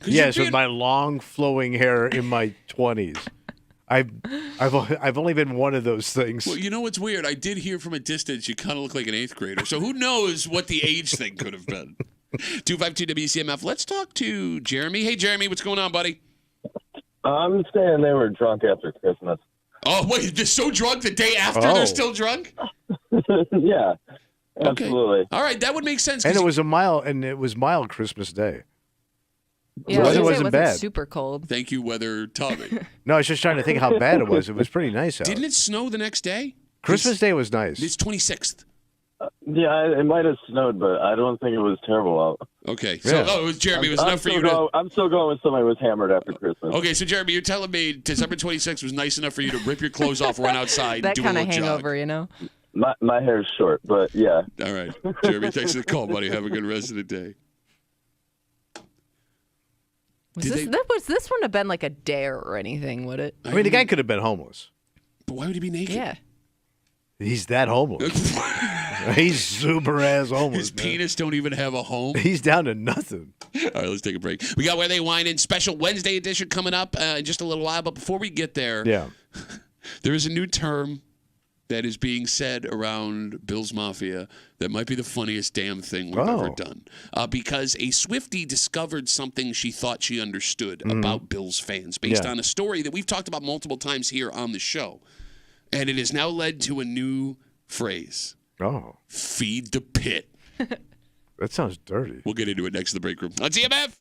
Yes, with my long flowing hair in my 20s. I've only been one of those things. Well, you know what's weird? I did hear from a distance you kind of look like an 8th grader. So who knows what the age thing could have been? 252 WCMF. Let's talk to Jeremy. Hey, Jeremy, what's going on, buddy? I'm saying they were drunk after Christmas. Oh, wait, they're so drunk the day after they're still drunk? Yeah, Okay. absolutely. All right, that would make sense. And it was mild Christmas Day. Yeah, The I was weather gonna say it wasn't bad. super cold. Thank you, Weather Tommy. No, I was just trying to think how bad it was. It was pretty nice out. Didn't it snow the next day? Christmas Day was nice. It's 26th. Yeah, it might have snowed, but I don't think it was terrible out. Okay, so it was Jeremy. It was enough for you I'm still going with somebody who was hammered after Christmas. Okay, so Jeremy, you're telling me December 26th was nice enough for you to rip your clothes off, run outside, That and do a kind of little jog. hangover, you know? My hair's short, but yeah. All right, Jeremy, thanks for the call, buddy. Have a good rest of the day. This wouldn't have been like a dare or anything, would it? I mean, the guy could have been homeless. But why would he be naked? Yeah. He's that homeless. He's super ass homeless. His penis don't even have a home. He's down to nothing. All right, let's take a break. We got Where They Whinin' special Wednesday edition coming up in just a little while. But before we get there, there is a new term that is being said around Bill's Mafia that might be the funniest damn thing we've ever done. Because a Swiftie discovered something she thought she understood about Bill's fans based on a story that we've talked about multiple times here on the show. And it has now led to a new phrase. Oh. Feed the pit. That sounds dirty. We'll get into it next in the break room on CMF.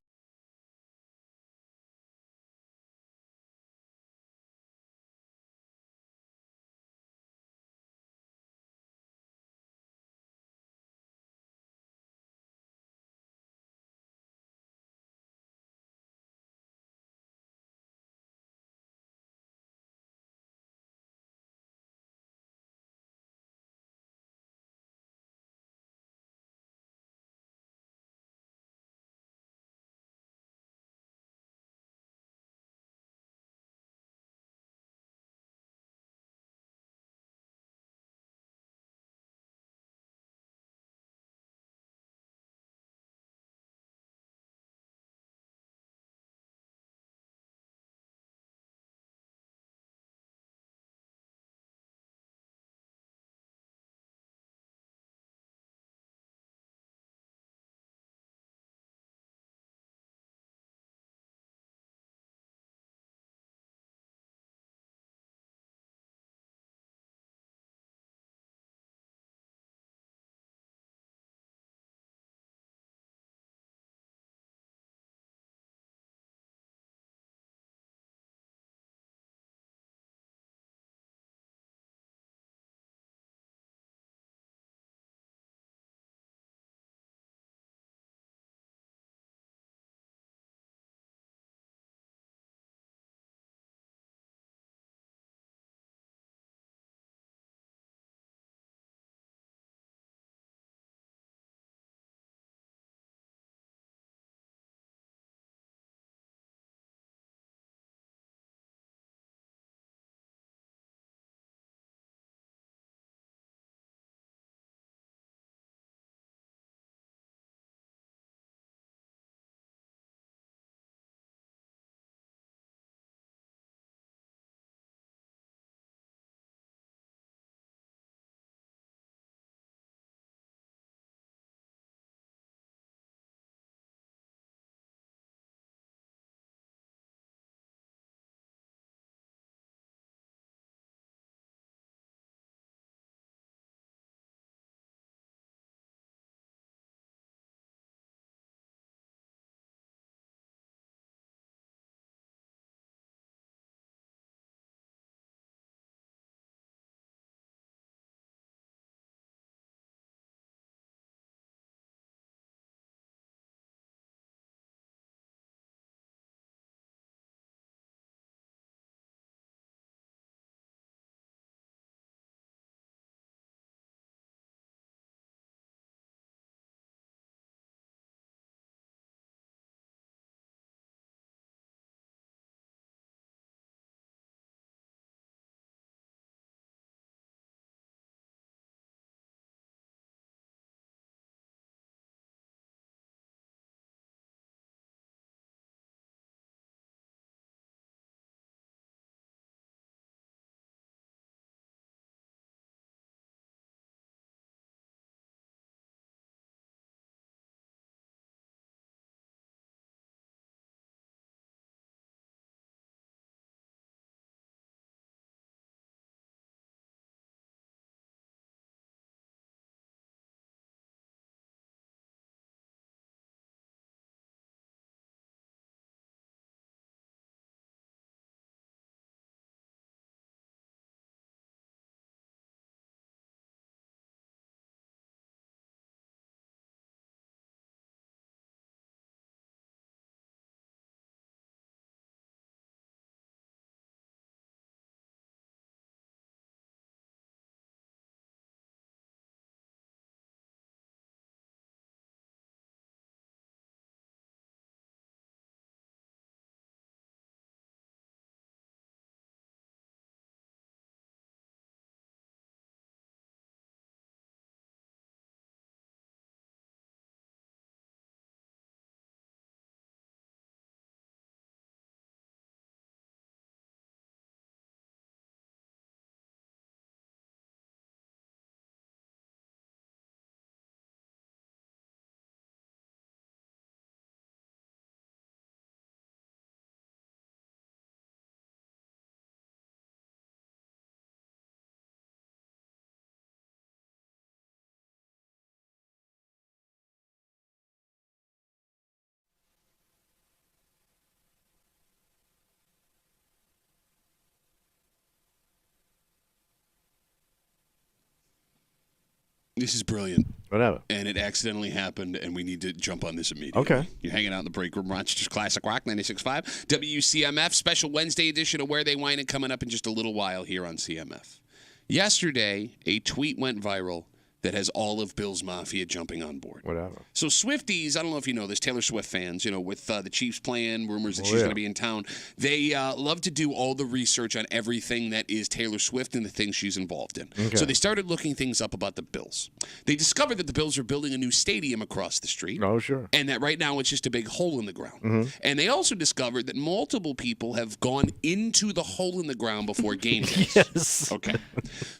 This is brilliant. Whatever. And it accidentally happened, and we need to jump on this immediately. Okay. You're hanging out in the break room, Rochester's Classic Rock 96.5. WCMF, special Wednesday edition of Where They Whinin' coming up in just a little while here on CMF. Yesterday, a tweet went viral that has all of Bills Mafia jumping on board. Whatever. So Swifties, I don't know if you know this, Taylor Swift fans, with the Chiefs playing, rumors that she's going to be in town, they love to do all the research on everything that is Taylor Swift and the things she's involved in. Okay. So they started looking things up about the Bills. They discovered that the Bills are building a new stadium across the street. Oh, sure. And that right now it's just a big hole in the ground. Mm-hmm. And they also discovered that multiple people have gone into the hole in the ground before game days. Yes. Okay.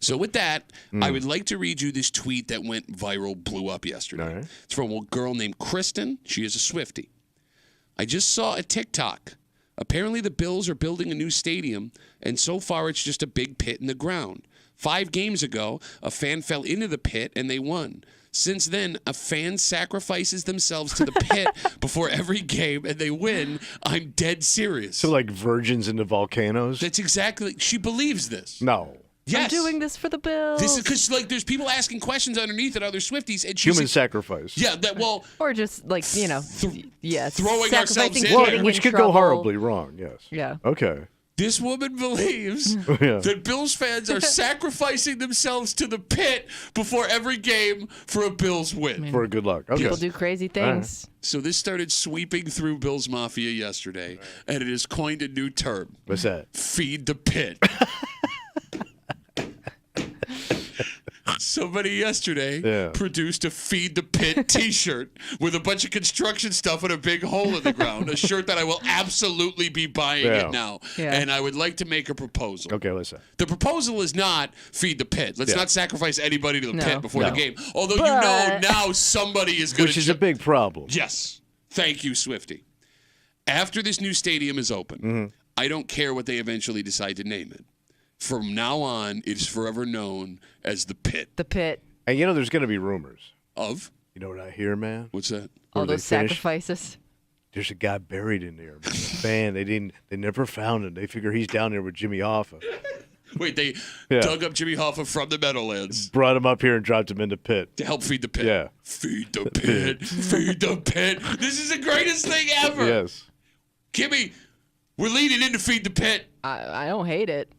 So with that, I would like to read you this tweet that went viral, blew up yesterday. All right. It's from a girl named Kristen. She is a Swiftie. I just saw a TikTok. Apparently the Bills are building a new stadium, and so far it's just a big pit in the ground. 5 games ago, a fan fell into the pit, and they won. Since then, a fan sacrifices themselves to the pit before every game, and they win. I'm dead serious. So like virgins into volcanoes? That's exactly. She believes this. No. Yes. I'm doing this for the Bills. This is because there's people asking questions underneath at other Swifties, and Human sacrifice. Yeah, that or just like yes, throwing ourselves in. Getting which in could trouble. go horribly wrong. Yes. Yeah. Okay. This woman believes Yeah. that Bills fans are sacrificing themselves to the pit before every game for a Bills win. For a good luck. Okay. People do crazy things. So this started sweeping through Bills Mafia yesterday, and it has coined a new term. What's that? Feed the pit. Somebody yesterday produced a Feed the Pit t-shirt with a bunch of construction stuff and a big hole in the ground. A shirt that I will absolutely be buying it now. Yeah. And I would like to make a proposal. Okay, what's that? The proposal is not feed the pit. Let's not sacrifice anybody to the pit before the game. Although you know now somebody is going to... Which is a big problem. Yes. Thank you, Swiftie. After this new stadium is open, I don't care what they eventually decide to name it. From now on, it's forever known as the pit. The pit. And there's going to be rumors. Of? You know what I hear, man? What's that? All those sacrifices. There's a guy buried in there. Man, they never found him. They figure he's down there with Jimmy Hoffa. Wait, they dug up Jimmy Hoffa from the Meadowlands. Brought him up here and dropped him in the pit. To help feed the pit. Yeah. Feed the pit. Feed the pit. This is the greatest thing ever. Yes. Kimmy, we're leading in to feed the pit. I don't hate it.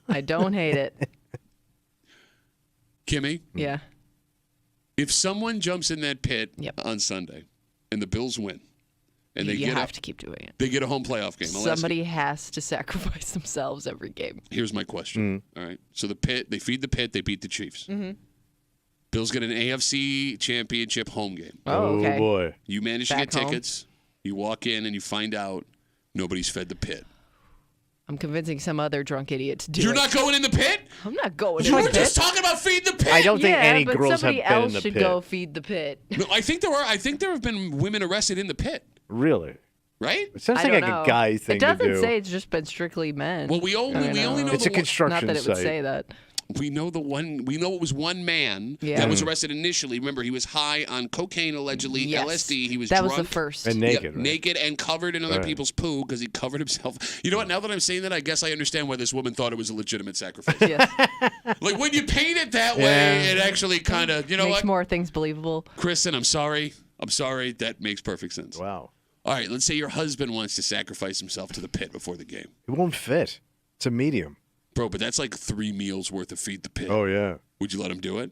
I don't hate it. Kimmy? Yeah. If someone jumps in that pit on Sunday and the Bills win, and you have to keep doing it. They get a home playoff game. Somebody has to sacrifice themselves every game. Here's my question. All right. So the pit, they feed the pit, they beat the Chiefs. Mm-hmm. Bills get an AFC championship home game. Oh, okay. Boy. You manage Back to get home. tickets. You walk in and you find out nobody's fed the pit. I'm convincing some other drunk idiot to do You're it. not going in the pit? I'm not going You in were the pit. just talking about feed the pit. I don't think any but girls have somebody been in else the should pit. go feed the pit. No, I think there have been women arrested in the pit. Really? Right? It sounds I like don't a know. guy thing It doesn't to do. say it's just been strictly men. Well, we only know It's a construction Not that it would site. say that. We know it was one man that was arrested initially. Remember, he was high on cocaine, allegedly, Yes. LSD. He was That drunk. was the first. And naked, Yep, right? naked and covered in other people's poo because he covered himself. You know what? Now that I'm saying that, I guess I understand why this woman thought it was a legitimate sacrifice. Yes. Like when you paint it that way, it actually kind of, Makes what? more things believable. Kristen, I'm sorry. That makes perfect sense. Wow. All right, let's say your husband wants to sacrifice himself to the pit before the game. It won't fit. It's a medium. Bro, but that's like 3 meals worth of feed the pit. Oh, yeah. Would you let him do it?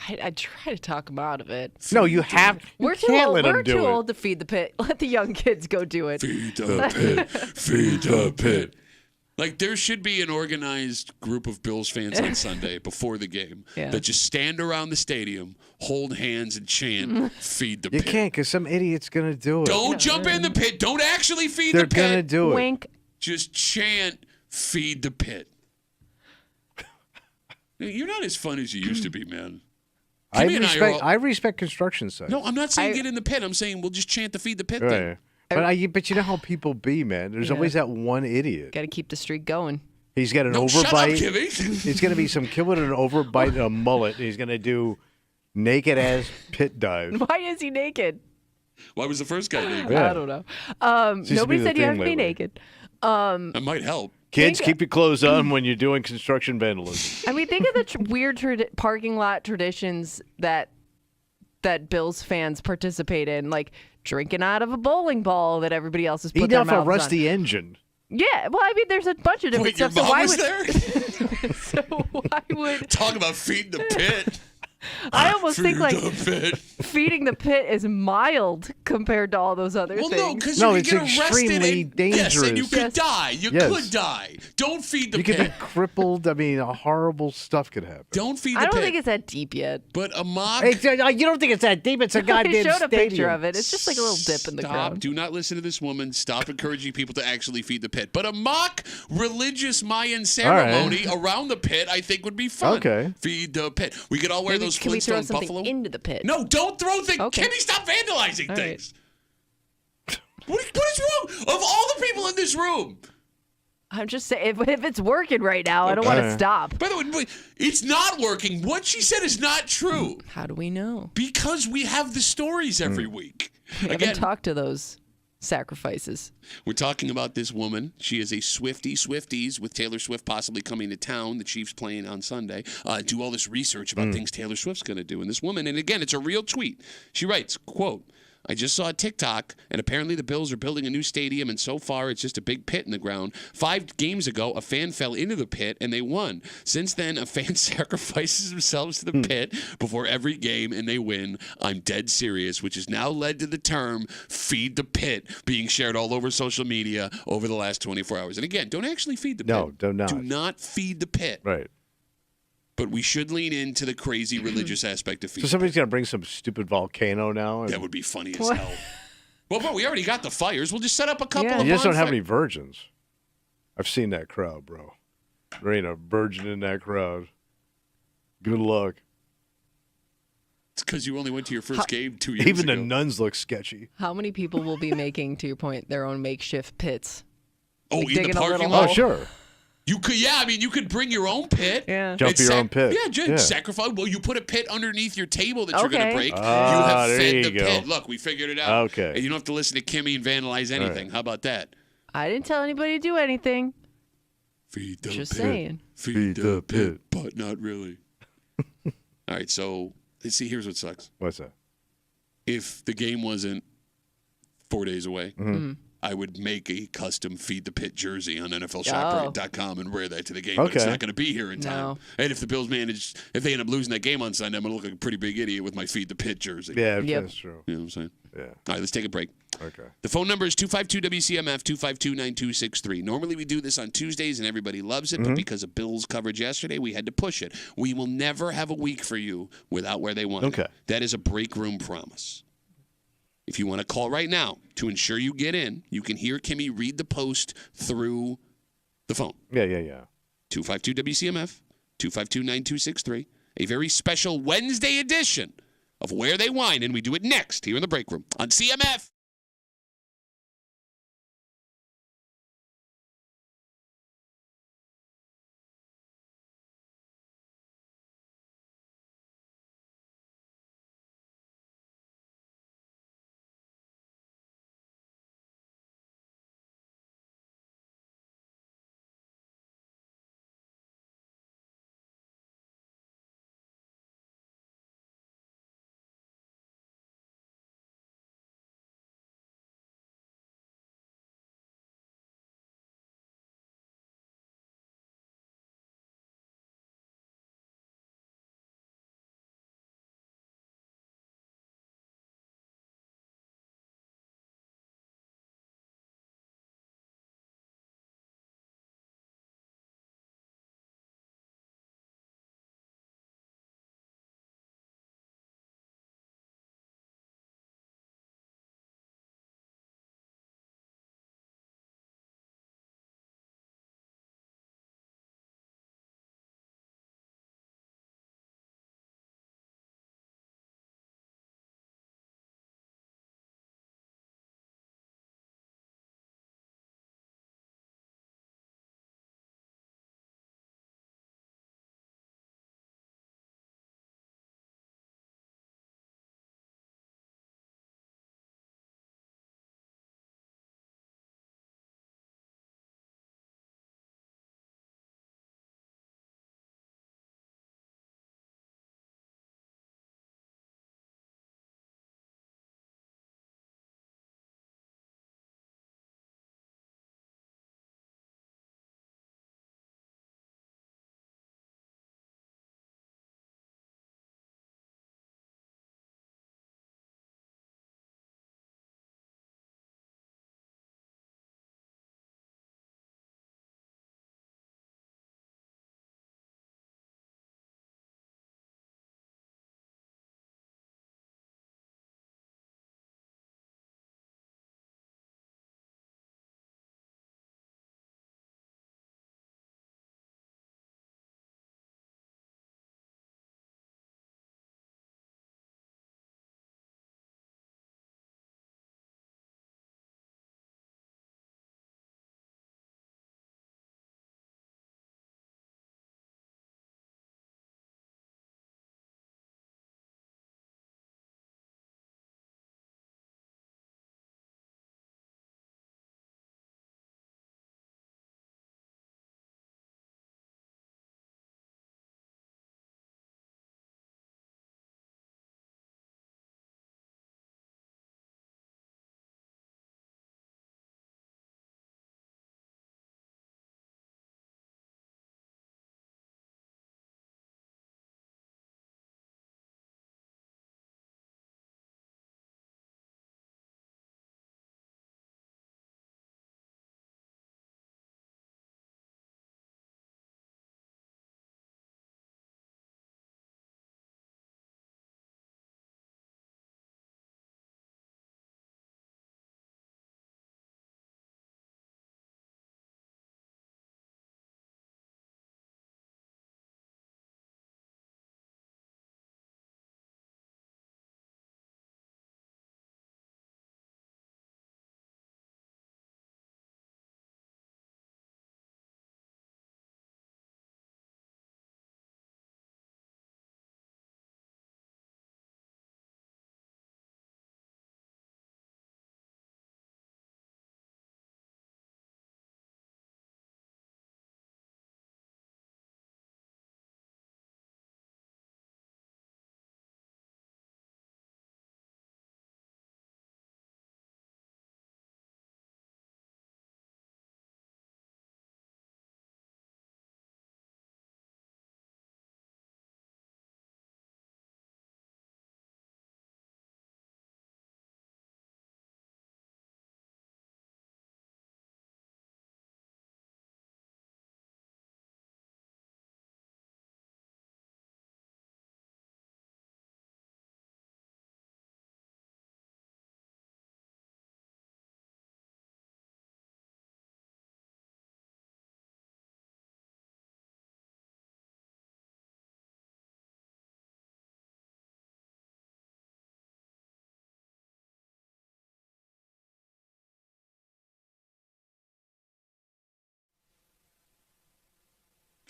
I'd try to talk him out of it. No, you have. We're You too can't old. let him We're do too it. old to feed the pit. Let the young kids go do it. Feed the pit. Feed the pit. Like, there should be an organized group of Bills fans on Sunday before the game that just stand around the stadium, hold hands, and chant, feed the You pit. can't because some idiot's going to do it. Don't jump in the pit. Don't actually feed They're the pit. going to do it. Wink. Just chant, feed the pit. You're not as fun as you used to be, man. Kimmy and I respect construction sites. No, I'm not saying get in the pit. I'm saying we'll just chant the feed the pit Right. thing. But you know how people be, man. There's always that one idiot. Got to keep the streak going. He's got an No, overbite. shut up, Kimmy. He's going to be some kid with an overbite and a mullet. And he's going to do naked ass pit dive. Why is he naked? Why was the first guy naked? Yeah. I don't know. Seems to be Nobody the said you thing have to be lately. naked. That might help. Kids, keep your clothes on when you're doing construction vandalism. I mean, think of the weird parking lot traditions that Bills fans participate in, like drinking out of a bowling ball that everybody else has put Eat their off mouths a rusty on. engine. Yeah, well, I mean, there's a bunch of different Wait, stuff. your So mom why was would there? so why would Talk about feeding the pit. I almost think like the pit. feeding the pit is mild compared to all those other Well, things. no, because you could get arrested extremely and, dangerous. Yes, and you could die. You could die. Don't feed the You pit. could be crippled. I mean, horrible stuff could happen. Don't feed the I pit. don't think it's that deep yet. But a mock. You don't think it's that deep? It's a goddamn I showed a picture stadium. of it. It's just like a little dip in the Stop. ground. Do not listen to this woman. Stop encouraging people to actually feed the pit. But a mock religious Mayan ceremony around the pit, I think, would be fun. Okay. Feed the pit. We could all wear Maybe those can we throw Flintstone something buffalo. into the pit? No, don't throw things. Okay. Kimmy, stop vandalizing All things. What is wrong? Of all the people in this room. I'm just saying, if it's working right now, I don't want to stop. By the way, it's not working. What she said is not true. How do we know? Because we have the stories every week. We haven't talked to those sacrifices. We're talking about this woman. She is a Swifties with Taylor Swift possibly coming to town. The Chiefs playing on Sunday. Do all this research about things Taylor Swift's going to do. And this woman, and again, it's a real tweet. She writes, quote, I just saw a TikTok, and apparently the Bills are building a new stadium, and so far it's just a big pit in the ground. 5 games ago, a fan fell into the pit, and they won. Since then, a fan sacrifices themselves to the pit before every game, and they win. I'm dead serious, which has now led to the term feed the pit being shared all over social media over the last 24 hours. And again, don't actually feed the pit. No, do not. Do not feed the pit. Right. But we should lean into the crazy religious aspect of feed. So somebody's got to bring some stupid volcano now? That would be funny as hell. Well, but we already got the fires. We'll just set up a couple of You just don't have bonfire- any virgins. I've seen that crowd, bro. There ain't a virgin in that crowd. Good luck. It's because you only went to your first game 2 years Even ago. the nuns look sketchy. How many people will be making, to your point, their own makeshift pits? Oh, Like in the digging a parking little lot? hole? Oh, sure. You could, yeah. I mean, you could bring your own pit. Yeah. Jump and your own pit. Yeah, just Yeah. sacrifice. Well, you put a pit underneath your table that you're going Okay. to break. Ah, you have there fed you the go. pit. Look, we figured it out. Okay. And you don't have to listen to Kimmy and vandalize anything. How about that? I didn't tell anybody to do anything. Feed the Just pit. saying. Feed the pit, but not really. All right, so let's see. Here's what sucks. What's that? If the game wasn't 4 days away, I would make a custom Feed the Pit jersey on NFLShop.com and wear that to the game. But it's Okay. not going to be here in time. No. And if the Bills if they end up losing that game on Sunday, I'm going to look like a pretty big idiot with my Feed the Pit jersey. Yeah, Yep. that's true. You know what I'm saying? Yeah. All right, let's take a break. Okay. The phone number is 252-WCMF, 252-9263. Normally we do this on Tuesdays and everybody loves it, but because of Bills coverage yesterday, we had to push it. We will never have a week for you without Where They Want It. Okay. That is a break room promise. If you want to call right now to ensure you get in, you can hear Kimmy read the post through the phone. Yeah. 252-WCMF, 252-9263. A very special Wednesday edition of Where They Whine, and we do it next here in the break room on CMF.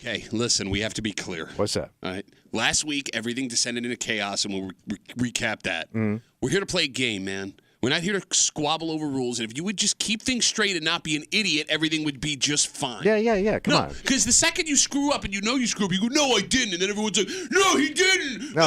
Okay, listen, we have to be clear. What's that? All right. Last week, everything descended into chaos, and we'll recap that. We're here to play a game, man. We're not here to squabble over rules. And if you would just keep things straight and not be an idiot, everything would be just fine. Yeah. Come on. Because the second you screw up and you know you screw up, you go, no, I didn't. And then everyone's like, no, he didn't. No,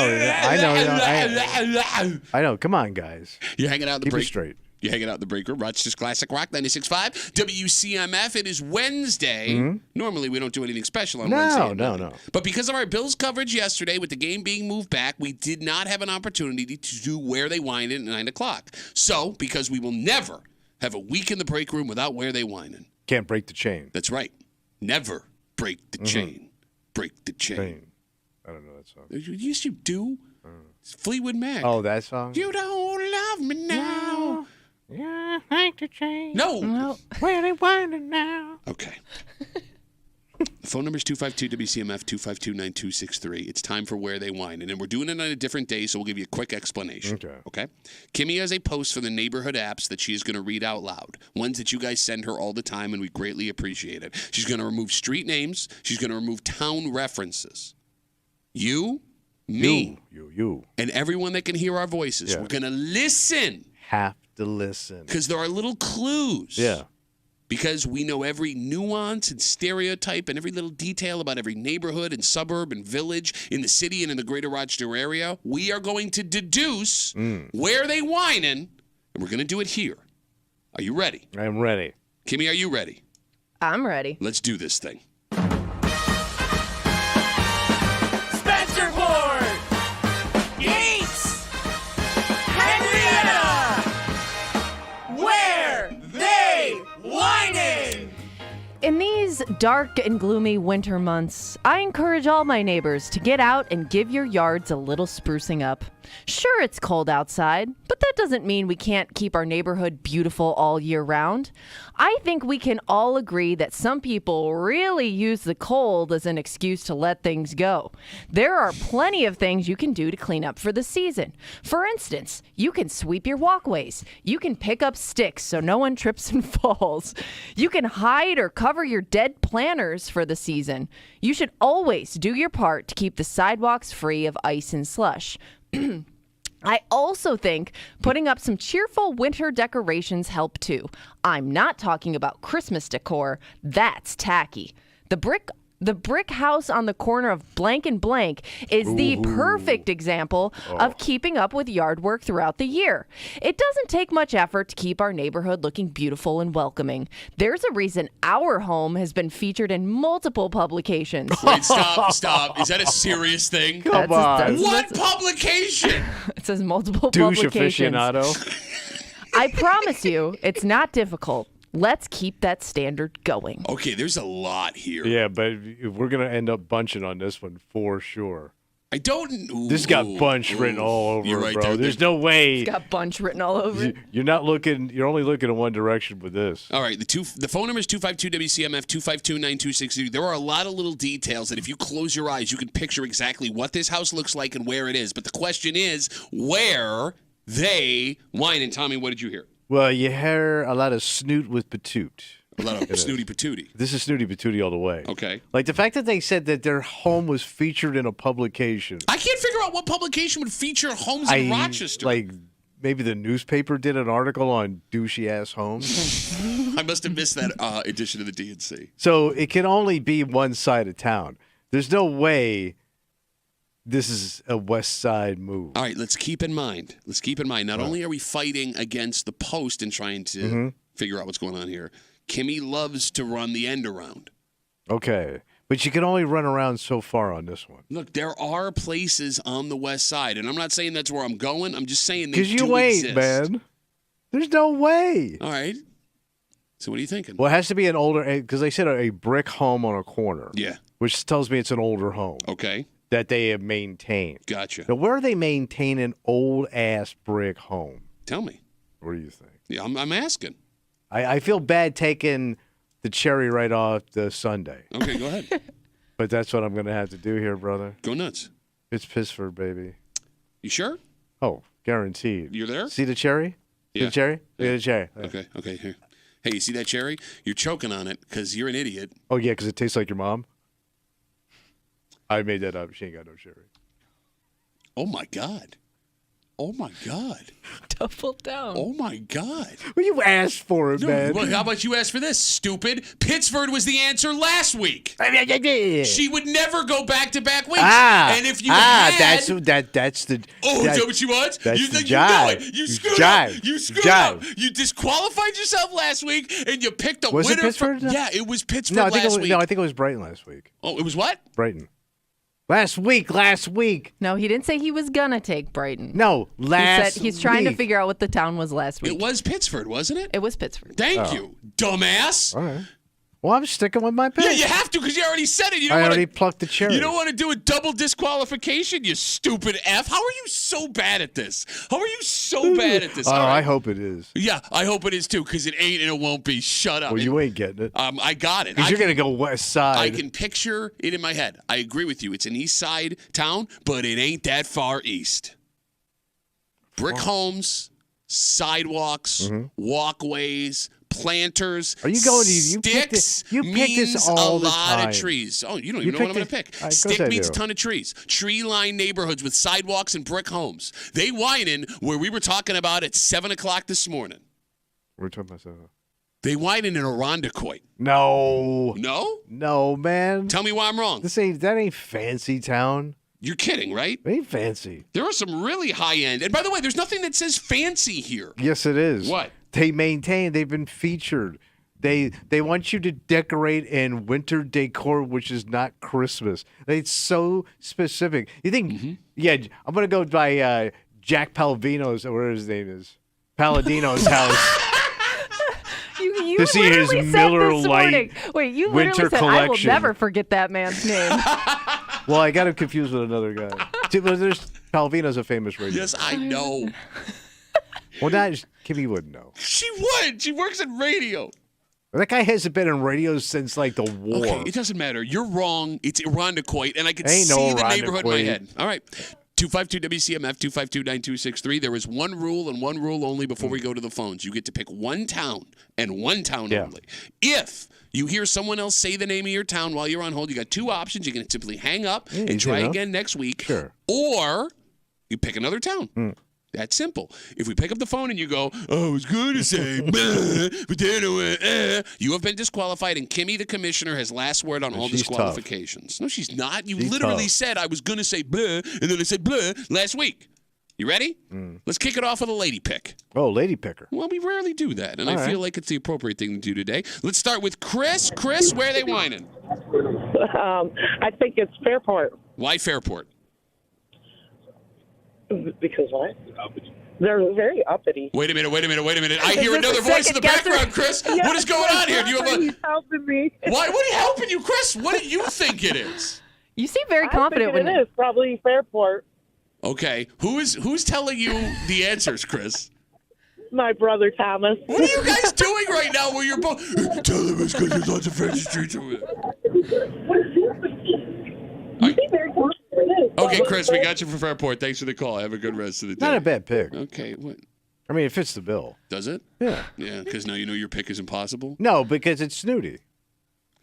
I know. Come on, guys. You're hanging out in the Keep break. it straight. You're hanging out in the break room. Rochester's Classic Rock 96.5. WCMF. It is Wednesday. Normally, we don't do anything special on Wednesday. No. But because of our Bills coverage yesterday with the game being moved back, we did not have an opportunity to do Where They Whinin' at 9 o'clock. So, because we will never have a week in the break room without Where They Whinin'. Can't break the chain. That's right. Never break the chain. Break the chain. I don't know that song. Yes, you do. It's Fleetwood Mac. Oh, that song? You don't love me now. Yeah, break the chain. No. Where they whining now? Okay. The phone number is 252-WCMF, 252-9263. It's time for Where They Whinin'. And we're doing it on a different day, so we'll give you a quick explanation. Okay? Kimmy has a post for the neighborhood apps that she is going to read out loud. Ones that you guys send her all the time, and we greatly appreciate it. She's going to remove street names. She's going to remove town references. You, me, you, and everyone that can hear our voices. We're going to listen. Have to listen. Because there are little clues. Yeah. Because we know every nuance and stereotype and every little detail about every neighborhood and suburb and village in the city and in the greater Rochester area, we are going to deduce where they whinin', and we're going to do it here. Are you ready? I'm ready. Kimmy, are you ready? I'm ready. Let's do this thing. Spencerport! Yates! Henrietta! Where they whining? In these dark and gloomy winter months, I encourage all my neighbors to get out and give your yards a little sprucing up. Sure, it's cold outside, but that doesn't mean we can't keep our neighborhood beautiful all year round. I think we can all agree that some people really use the cold as an excuse to let things go. There are plenty of things you can do to clean up for the season. For instance, you can sweep your walkways. You can pick up sticks so no one trips and falls. You can hide or cover your dead planters for the season. You should always do your part to keep the sidewalks free of ice and slush. I also think putting up some cheerful winter decorations help too. I'm not talking about Christmas decor. That's tacky. The brick house on the corner of blank and blank is the perfect example of keeping up with yard work throughout the year. It doesn't take much effort to keep our neighborhood looking beautiful and welcoming. There's a reason our home has been featured in multiple publications. Wait, stop. Is that a serious thing? Come on. What publication? It says multiple Douche publications. aficionado. I promise you, it's not difficult. Let's keep that standard going. Okay, there's a lot here. Yeah, but we're going to end up bunching on this one for sure. I don't. This got bunch written all over You're it, right bro. there. There's no way. It's got bunch written all over it. You're not looking. You're only looking in one direction with this. All right, the phone number is 252-WCMF, 252-9263. There are a lot of little details that if you close your eyes, you can picture exactly what this house looks like and where it is. But the question is, where they whine. Tommy, what did you hear? Well, you hear a lot of snoot with patoot. A lot of snooty patootie. This is snooty patootie all the way. Okay. Like the fact that they said that their home was featured in a publication. I can't figure out what publication would feature homes in Rochester. Like maybe the newspaper did an article on douchey ass homes. I must have missed that edition of the DNC. So it can only be one side of town. There's no way this is a West Side move. All right, let's keep in mind. Not only are we fighting against the Post and trying to figure out what's going on here, Kimmy loves to run the end around. Okay. But you can only run around so far on this one. Look, there are places on the West Side, and I'm not saying that's where I'm going. I'm just saying they Because you ain't, exist. man. There's no way. All right. So what are you thinking? Well, it has to be an older, because they said a brick home on a corner. Yeah. Which tells me it's an older home. Okay. That they have maintained. Gotcha. Now, where do they maintain an old-ass brick home? Tell me. What do you think? Yeah, I'm asking. I feel bad taking the cherry right off the sundae. Okay, go ahead. But that's what I'm going to have to do here, brother. Go nuts. It's Pittsford, baby. You sure? Oh, guaranteed. You're there? See the cherry? Yeah. See the cherry? Yeah. See the cherry. Okay, here. Hey, you see that cherry? You're choking on it because you're an idiot. Oh, yeah, because it tastes like your mom? I made that up. She ain't got no cherry. Oh, my God. Oh, my God. Double down. Oh, my God. Well, you asked for it, man. Well, how about you ask for this, stupid? Pittsford was the answer last week. She would never go back-to-back weeks. And if you had... that's the... Oh, is that what she wants? That's you the you know jive. it. You screwed Jive. up. You screwed Jive. up. You disqualified yourself last week, and you picked a Was it winner. Pittsburgh? Yeah, it was Pittsburgh No, I think last it was, week. no, I think it was Brighton last week. Oh, it was what? Brighton. Last week. No, he didn't say he was gonna take Brighton. No, last He said he's trying to week. figure out what the town was last week. It was Pittsford, wasn't it? It was Pittsford. Thank you, dumbass. All right. Well, I'm sticking with my pick. Yeah, you have to because you already said it. You I don't already wanna, plucked the cherry. You don't want to do a double disqualification, you stupid F. How are you so bad at this? How are you so bad at this? Oh, All right. I hope it is. Yeah, I hope it is too because it ain't and it won't be. Shut up. Well, you ain't getting it. I got it. Because you're going to go west side. I can picture it in my head. I agree with you. It's an east side town, but it ain't that far east. Brick homes, sidewalks, walkways, planters. Are you going to you pick sticks? this? You pick means this all a the lot time. of trees. Oh, you don't You even know what I'm going pick to pick. this- of Stick course I means a do. ton of trees. Tree-lined neighborhoods with sidewalks and brick homes. They whining where we were talking about at 7 o'clock this morning. We're talking about something. They whining in Irondequoit. No. No? No, man. Tell me why I'm wrong. That ain't fancy town. You're kidding, right? It ain't fancy. There are some really high-end. And by the way, there's nothing that says fancy here. Yes, it is. What? They've been featured. They want you to decorate in winter decor, which is not Christmas. It's so specific. You think, yeah, I'm going to go by Jack Palvino's, or whatever his name is, Palladino's house. You to see his literally said Miller this Lite morning. Wait, you winter literally said, I will collection. never forget that man's name. Well, I got him confused with another guy. See, well, there's Palvino's a famous radio. Yes, I know. Well, not Kimmy wouldn't know. She would. She works in radio. That guy hasn't been in radio since like the war. Okay, it doesn't matter. You're wrong. It's Irondequoit, and I can Ain't see no the neighborhood in my Irondequoit. head. All right. 252-WCMF, 252-9263. There is one rule and one rule only before we go to the phones. You get to pick one town and one town only. If you hear someone else say the name of your town while you're on hold, you got two options. You can simply hang up and try again next week. Sure. Or you pick another town. That's simple. If we pick up the phone and you go, oh, I was going to say, but then it went, you have been disqualified, and Kimmy, the commissioner, has last word on all she's disqualifications. No, she's not. You She's literally tough. said I was going to say blah, and then I said blah last week. You ready? Let's kick it off with a lady pick. Oh, lady picker. Well, we rarely do that, and All I right. feel like it's the appropriate thing to do today. Let's start with Chris. Chris, where are they whining? I think it's Fairport. Why Fairport? Because what? They're very uppity. Wait a minute. I Is hear this another a voice in second the guesser? background, Chris. Yes, What is going on here? Do you have a... He's helping me. Why? What are you helping you, Chris? What do you think it is? You seem very confident when it is probably Fairport. Okay, who's telling you the answers, Chris? My brother Thomas. What are you guys doing right now where you're both... Tell them it's because there's lots of fancy streets over there. Okay, Chris, we got you for Fairport. Thanks for the call. Have a good rest of the day. Not a bad pick. Okay, what? I mean, it fits the bill. Does it? Yeah. Yeah, because now you know your pick is impossible? No, because it's snooty.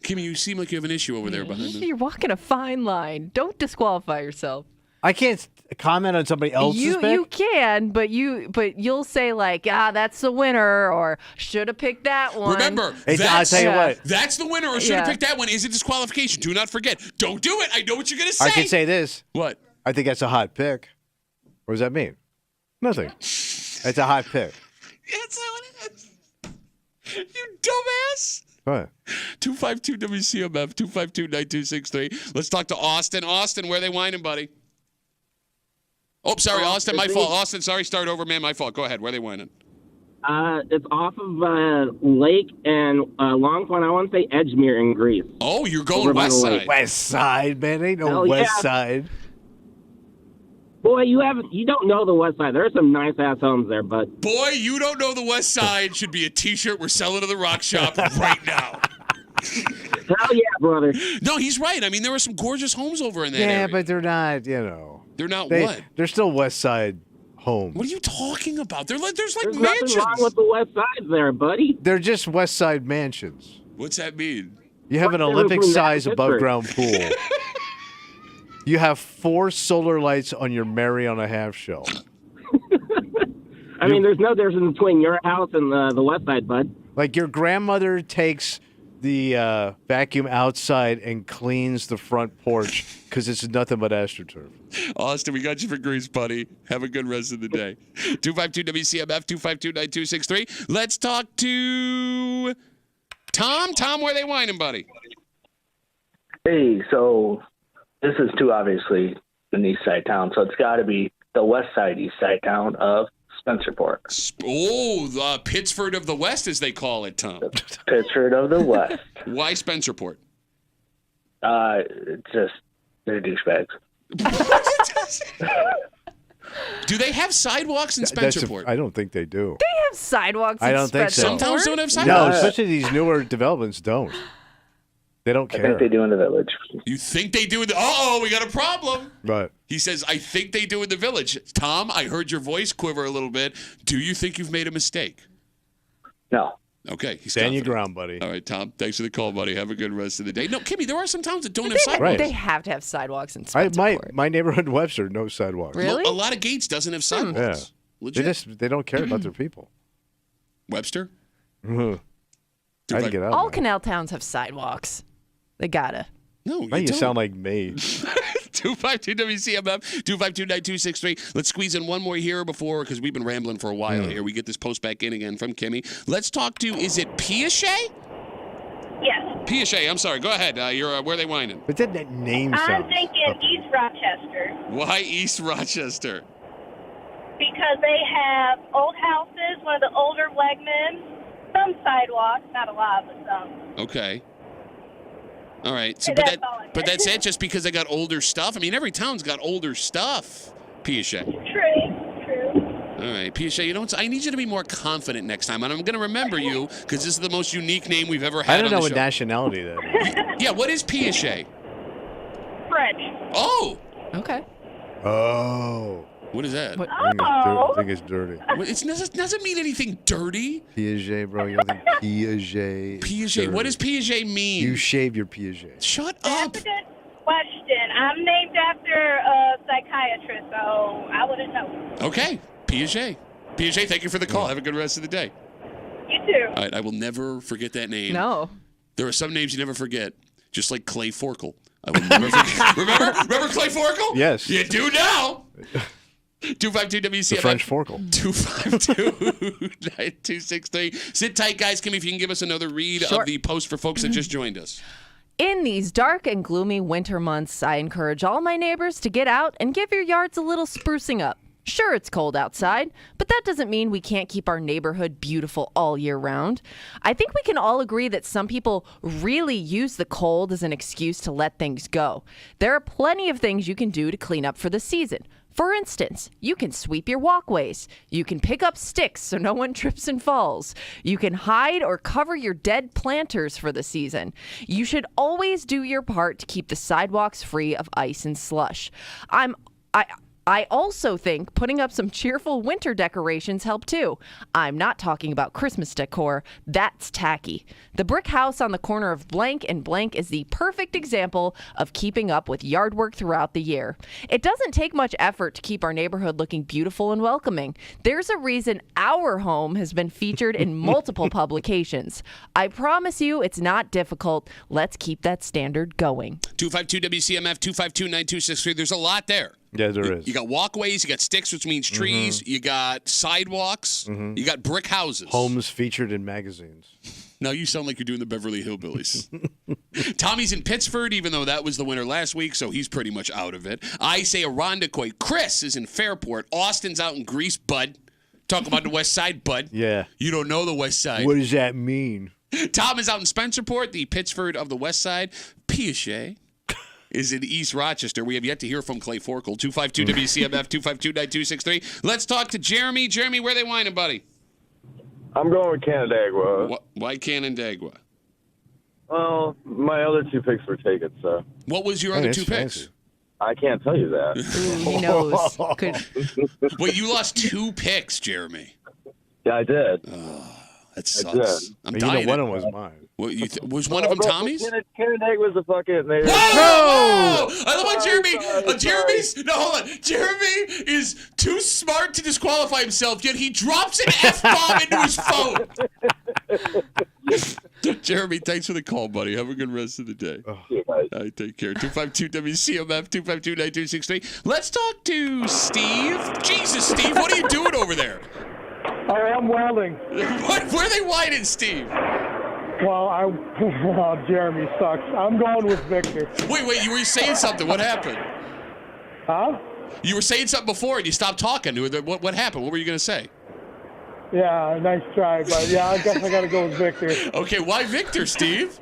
Kimmy, you seem like you have an issue over there behind me. You're walking a fine line. Don't disqualify yourself. I can't comment on somebody else's pick. You can, but you'll say like, that's the winner, or should have picked that one. Remember, I'll tell you what. That's the winner, or should have picked that one. Is a disqualification. Do not forget. Don't do it. I know what you're going to say. I can say this. What? I think that's a hot pick. What does that mean? Nothing. It's a hot pick. That's not what it is. You dumbass. What? 252-WCMF, 252-9263. Let's talk to Austin. Austin, where they whining, buddy? Oh, sorry, Austin, my fault. Austin, sorry, start over, man, my fault. Go ahead, where they whining? It's off of Lake and Long Point. I want to say Edgemere in Greece. Oh, you're going Over by west the side. lake. West side, man. Ain't no Hell west yeah. side. Boy, you don't know the West Side. There are some nice ass homes there, but Boy, you don't know the west side should be a T-shirt we're selling to the rock shop right now. hell yeah, brother. No, he's right. I mean, there are some gorgeous homes over in that Yeah, area. but they're not, you know. They're not They- what? They're still west side homes. What are you talking about? There's like There's mansions. nothing wrong with the West Side there, buddy. They're just west side mansions. What's that mean? You have an What's the difference between that Olympic-size and Pittsburgh? above-ground pool. You have 4 solar lights on your Mary on a half shell. I mean, there's no difference between your house and the west side, bud. Like your grandmother takes the vacuum outside and cleans the front porch because it's nothing but AstroTurf. Austin, we got you for grease, buddy. Have a good rest of the day. 252-WCMF, 252-9263. Let's talk to Tom. Tom, where they whining, buddy? Hey, so this is too obviously an east side town, so it's got to be the west side east side town of Spencerport. Oh, the Pittsford of the West, as they call it, Tom. Pittsford of the West. Why Spencerport? Just they're douchebags. Do they have sidewalks in Spencerport? I don't think they do. They have sidewalks in I don't think so. Some towns don't have sidewalks. No, especially these newer developments don't. They don't care. I think they do in the village. You think they do in the... Uh-oh, we got a problem. Right. He says, I think they do in the village. Tom, I heard your voice quiver a little bit. Do you think you've made a mistake? No. Okay. He's Stand your confident. ground, buddy. All right, Tom. Thanks for the call, buddy. Have a good rest of the day. No, Kimmy, there are some towns that don't have sidewalks. They have to have sidewalks in Spencerport. My neighborhood in Webster, no sidewalks. Really? A lot of Gates doesn't have sidewalks. Yeah. Legit. They don't care about their people. Webster? I can get out. All canal towns have sidewalks. They gotta. No, Now you sound like me. 252-WCMF, 252-9263. Let's squeeze in one more here before, because we've been rambling for a while here. We get this post back in again from Kimmy. Let's talk to, is it Piaget? Yes. Piaget, I'm sorry. Go ahead. You're where are they whining? But that name I'm sounds... thinking East Rochester Why East Rochester? because they have old houses, one of the older Wegmans, some sidewalks, not a lot, but some. Okay. All right. So, That's all I but that's it just because they got older stuff? I mean, every town's got older stuff, Piaget. True. All right, Piaget, you know what? I need you to be more confident next time, and I'm going to remember you because this is the most unique name we've ever had I don't on know the what show. nationality that is. Yeah, what is Piaget? French. Oh! Okay. Oh. What is that? I think it's dirty. It doesn't mean anything dirty. Piaget, bro. You don't think Piaget. Piaget. What does Piaget mean? You shave your Piaget. Shut up. That's a good question. I'm named after a psychiatrist, so I wouldn't know. Okay, Piaget. Piaget, thank you for the call. Have a good rest of the day. You too. All right, I will never forget that name. No. There are some names you never forget, just like Clay Forkel. I will never forget. Remember Clay Forkel? Yes. You do now. 252-WCMF. The French Forkel. 252-9263. Sit tight, guys. Kimmy, if you can give us another read Sure. of the post for folks that just joined us. In these dark and gloomy winter months, I encourage all my neighbors to get out and give your yards a little sprucing up. Sure, it's cold outside, but that doesn't mean we can't keep our neighborhood beautiful all year round. I think we can all agree that some people really use the cold as an excuse to let things go. There are plenty of things you can do to clean up for the season. For instance, you can sweep your walkways. You can pick up sticks so no one trips and falls. You can hide or cover your dead planters for the season. You should always do your part to keep the sidewalks free of ice and slush. I also think putting up some cheerful winter decorations help too. I'm not talking about Christmas decor. That's tacky. The brick house on the corner of blank and blank is the perfect example of keeping up with yard work throughout the year. It doesn't take much effort to keep our neighborhood looking beautiful and welcoming. There's a reason our home has been featured in multiple publications. I promise you it's not difficult. Let's keep that standard going. 252-WCMF, 252-9263. There's a lot there. Yeah, there is. You got walkways, you got sticks, which means trees, you got sidewalks, you got brick houses. Homes featured in magazines. Now you sound like you're doing the Beverly Hillbillies. Tommy's in Pittsford, even though that was the winner last week, so he's pretty much out of it. I say Irondequoit. Chris is in Fairport. Austin's out in Greece, bud. Talk about the west side, bud. Yeah. You don't know the west side. What does that mean? Tom is out in Spencerport, the Pittsford of the west side. Piaget is in East Rochester. We have yet to hear from Clay Forkel. 252-WCMF, 252-9263. Let's talk to Jeremy. Jeremy, where they whining, buddy? I'm going with Canandaigua. Why Canandaigua? Well, my other two picks were taken, so. What was your other two picks? I can't tell you that. He knows. Wait, you lost two picks, Jeremy. Yeah, I did. that sucks. I'm dying. One of them was mine. Well, was one of them Tommy's? Kenneth Egg was a fucking. Whoa! I love how Jeremy. No, hold on. Jeremy is too smart to disqualify himself, yet he drops an F-bomb into his phone. Jeremy, thanks for the call, buddy. Have a good rest of the day. All right, take care. 252-WCMF, 252-9263. Let's talk to Steve. Jesus, Steve, what are you doing over there? I am welding. Where are they whining, Steve? Well, Jeremy sucks. I'm going with Victor. Wait, you were saying something. What happened? Huh? You were saying something before and you stopped talking. What happened? What were you going to say? Yeah, nice try, but yeah, I guess I got to go with Victor. Okay, why Victor, Steve?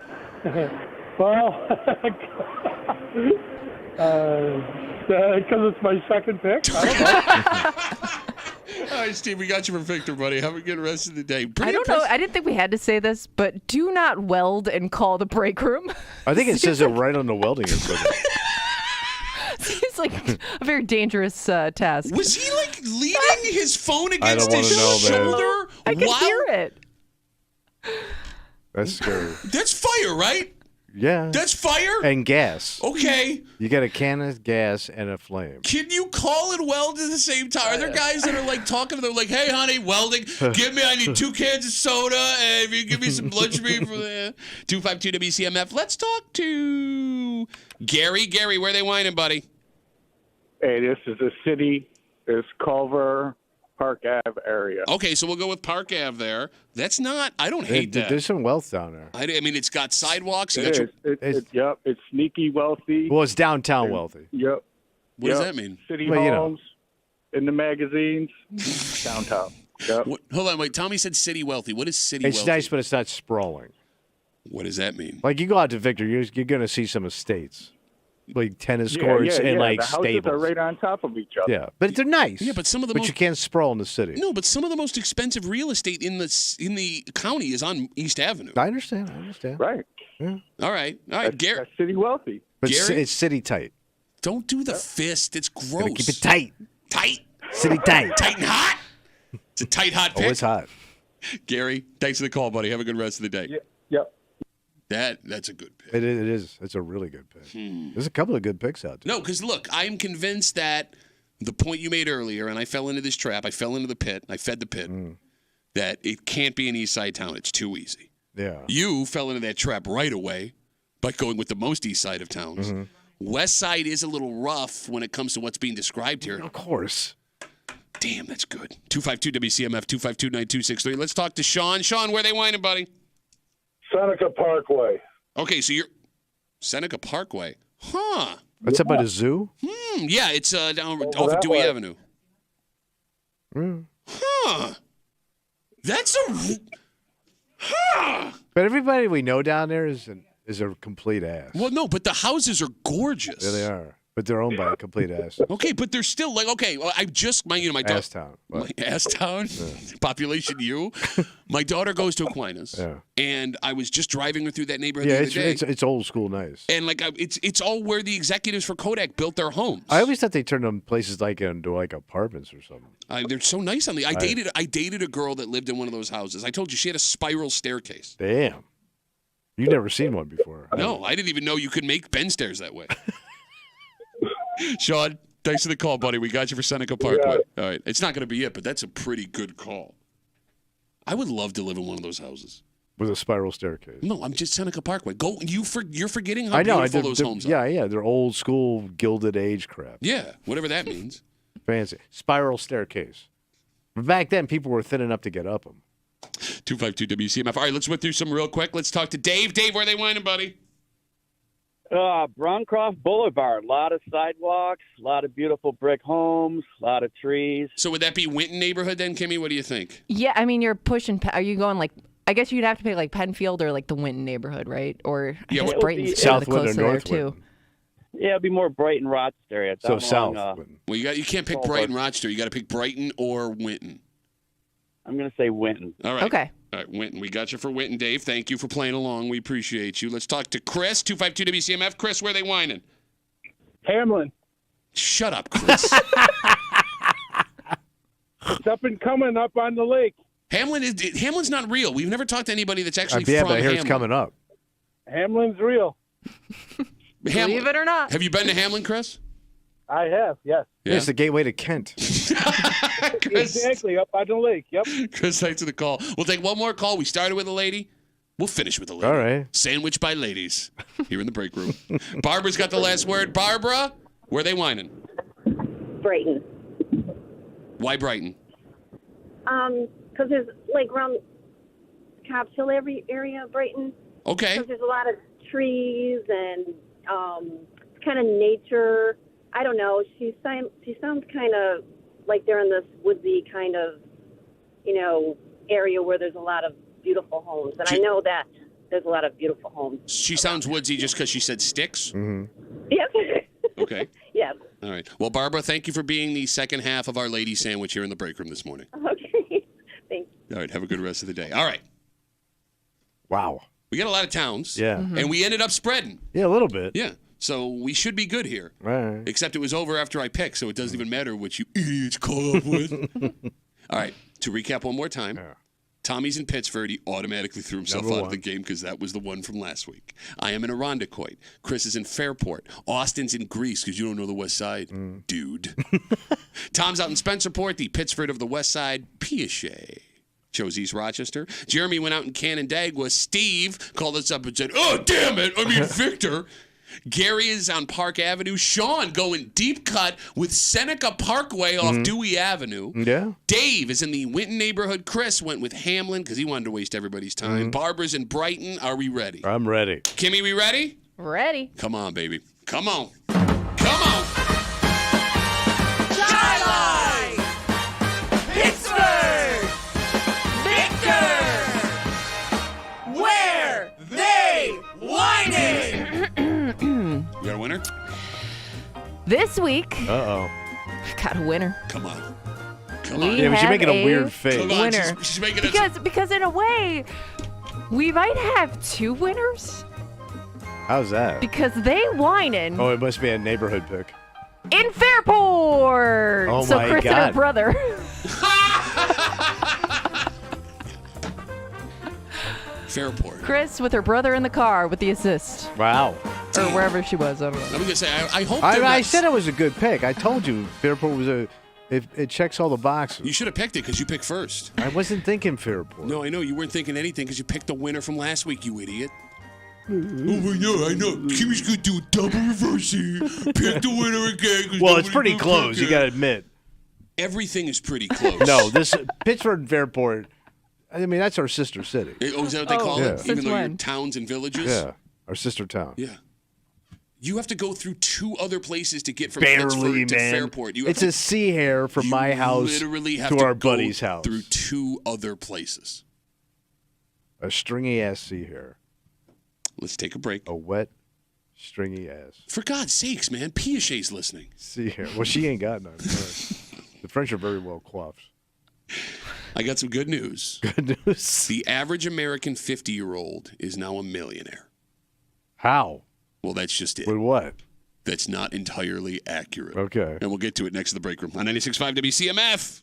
Well, because it's my second pick. I don't know. All right, Steve, we got you for Victor, buddy. Have a good rest of the day. I don't know. I didn't think we had to say this, but do not weld and call the break room. I think it says it right on the welding equipment. Seems like a very dangerous task. Was he like leaning his phone against his shoulder? I can hear it. That's scary. That's fire, right? Yeah. That's fire? And gas. Okay. You got a can of gas and a flame. Can you call and weld at the same time? Are there guys that are like talking to them like, hey, honey, welding, I need 2 cans of soda, and if you give me some lunch meat for that. 252-WCMF. Let's talk to Gary. Gary, where are they whining, buddy? Hey, this is a city. It's Culver, Park Ave area. Okay, so we'll go with Park Ave there. That's not, I don't hate that. There's some wealth down there. I mean, it's got sidewalks. Yep, it's sneaky wealthy. Well, it's downtown wealthy. Yep. What does that mean? City homes, in the magazines, downtown. Yep. Hold on, wait. Tommy said city wealthy. What is city wealthy? It's nice, but it's not sprawling. What does that mean? Like, you go out to Victor, you're going to see some estates. Like tennis courts and like the houses stables. are right on top of each other. Yeah, but they're nice. Yeah, but some of the you can't sprawl in the city. No, but some of the most expensive real estate in the county is on East Avenue. I understand. Right. Yeah. All right, Gary. That's city wealthy. But Gary? it's city tight. Don't do the fist. It's gross. Gotta keep it tight. Tight. City tight. Tight and hot. It's a tight, hot pick. Oh, it's hot. Gary, thanks for the call, buddy. Have a good rest of the day. Yep. That's a good pick. It is. It's a really good pick. There's a couple of good picks out there. No, because look, I'm convinced that the point you made earlier, and I fell into this trap. I fell into the pit. I fed the pit. That it can't be an East Side town. It's too easy. Yeah. You fell into that trap right away by going with the most East Side of towns. West Side is a little rough when it comes to what's being described here. Of course. Damn, that's good. 252-WCMF, 252-9263. Let's talk to Sean. Sean, where they whining, buddy? Seneca Parkway. Okay, so you're Seneca Parkway. Huh. That's up by the zoo? Yeah, it's down off of Dewey Avenue. Huh. That's a... Huh. But everybody we know down there is a complete ass. Well, no, but the houses are gorgeous. Yeah, they are. But they're owned by a complete ass. Okay, but they're still like, okay, well, I just, my daughter. Ass town. Ass town? Population U? My daughter goes to Aquinas. Yeah. And I was just driving her through that neighborhood Yeah, the other day. it's old school nice. And like, it's all where the executives for Kodak built their homes. I always thought they turned them places like into like apartments or something. They're so nice on the. I dated a girl that lived in one of those houses. I told you she had a spiral staircase. Damn. You've never seen one before. No, I didn't even know you could make Ben stairs that way. Sean, thanks for the call, buddy. We got you for Seneca Parkway. All right. It's not going to be it, but that's a pretty good call. I would love to live in one of those houses. With a spiral staircase. No, I'm just Seneca Parkway. You're forgetting how beautiful those homes are. Yeah. They're old school Gilded Age crap. Yeah, whatever that means. Fancy. Spiral staircase. But back then, people were thin enough to get up them. 252-WCMF. All right, let's whip through some real quick. Let's talk to Dave. Dave, where are they whining, buddy? Broncroft Boulevard. A lot of sidewalks, a lot of beautiful brick homes, a lot of trees. So would that be Winton neighborhood then, Kimmy? What do you think? Yeah, I mean, you're pushing. Are you going like? I guess you'd have to pick like Penfield or like the Winton neighborhood, right? Or I guess Brighton's kind of close there too. Yeah, it'd be more Brighton, Rochester area. So south. Well, you can't pick Brighton, Rochester. You got to pick Brighton or Winton. I'm going to say Winton. All right. Okay. All right, Winton. We got you for Winton, Dave. Thank you for playing along. We appreciate you. Let's talk to Chris, 252-WCMF. Chris, where are they whining? Hamlin. Shut up, Chris. It's up and coming up on the lake. Hamlin's not real. We've never talked to anybody that's actually yeah, from but Hamlin. here's coming up. Hamlin's real. Believe it or not. Have you been to Hamlin, Chris? I have, yes. Yeah. It's the gateway to Kent. Exactly, up on the lake. Yep. Chris, thanks for the call. We'll take one more call. We started with a lady. We'll finish with a lady. All right. Sandwich by ladies here in the break room. Barbara's got the last word. Barbara, where are they whining? Brighton. Why Brighton? Because there's like around Cobb's Hill area of Brighton. Okay. Because there's a lot of trees and it's kind of nature. I don't know. She sounds kind of like they're in this woodsy kind of, area where there's a lot of beautiful homes. And I know that there's a lot of beautiful homes. She sounds woodsy just because she said sticks? Mm-hmm. Yes. Okay. Yes. All right. Well, Barbara, thank you for being the second half of our lady sandwich here in the break room this morning. Okay. Thanks. All right. Have a good rest of the day. All right. Wow. We got a lot of towns. Yeah. And we ended up spreading. Yeah, a little bit. Yeah. So we should be good here. Right. Except it was over after I picked, so it doesn't even matter what you idiots call up with. All right. To recap one more time. Yeah. Tommy's in Pittsford. He automatically threw himself Number out one. of the game because that was the one from last week. I am in Irondequoit. Chris is in Fairport. Austin's in Greece because you don't know the West Side, dude. Tom's out in Spencerport, the Pittsford of the West Side, Piaget. Chose East Rochester. Jeremy went out in Canandaigua. Steve called us up and said, "Oh, damn it. I mean, Victor." Gary is on Park Avenue. Sean going deep cut with Seneca Parkway off Dewey Avenue. Yeah. Dave is in the Winton neighborhood. Chris went with Hamlin because he wanted to waste everybody's time. Barbara's in Brighton. Are we ready? I'm ready. Kimmy, we ready? Ready. Come on, baby. Come on. Come on. Skyline! Pittsburgh! Victor! Where they whining? You got a winner? This week, Uh-oh. got a winner. Come on. Come on. Yeah, but you're making a weird face. Come on, Winner. she's making Because in a way, we might have two winners How's that? because they whining Oh, it must be a neighborhood pick. in Fairport. Oh, so my Chris and God. her brother. Fairport. Chris with her brother in the car with the assist. Wow. Or wherever she was. I don't know. I'm going to say, I hope I said it was a good pick. I told you Fairport was it checks all the boxes. You should have picked it because you picked first. I wasn't thinking Fairport. No, I know. You weren't thinking anything because you picked the winner from last week, you idiot. Oh, I know. Kimmy's going to do a double reverse here. Pick the winner again. 'cause Well, it's nobody pretty will close. pick You it. got to admit. Everything is pretty close. No, this Pittsburgh and Fairport. I mean, that's our sister city. Oh, is that what they call Yeah. it? Even Since though you're when? towns and villages? Yeah, our sister town. Yeah. You have to go through two other places to get from Barely, Pittsburgh to man. Fairport. You have It's to, a sea hair from my house literally have to to our go buddy's house. through two other places. A stringy ass sea hair. Let's take a break. A wet, stringy ass For God's sakes, man. Piachet's listening. sea hair. Well, she ain't got none. The French are very well coiffed. I got some good news. Good news. The average American 50-year-old is now a millionaire. How? Well, that's just it. With what? That's not entirely accurate. Okay. And we'll get to it next to the break room on 96.5 WCMF.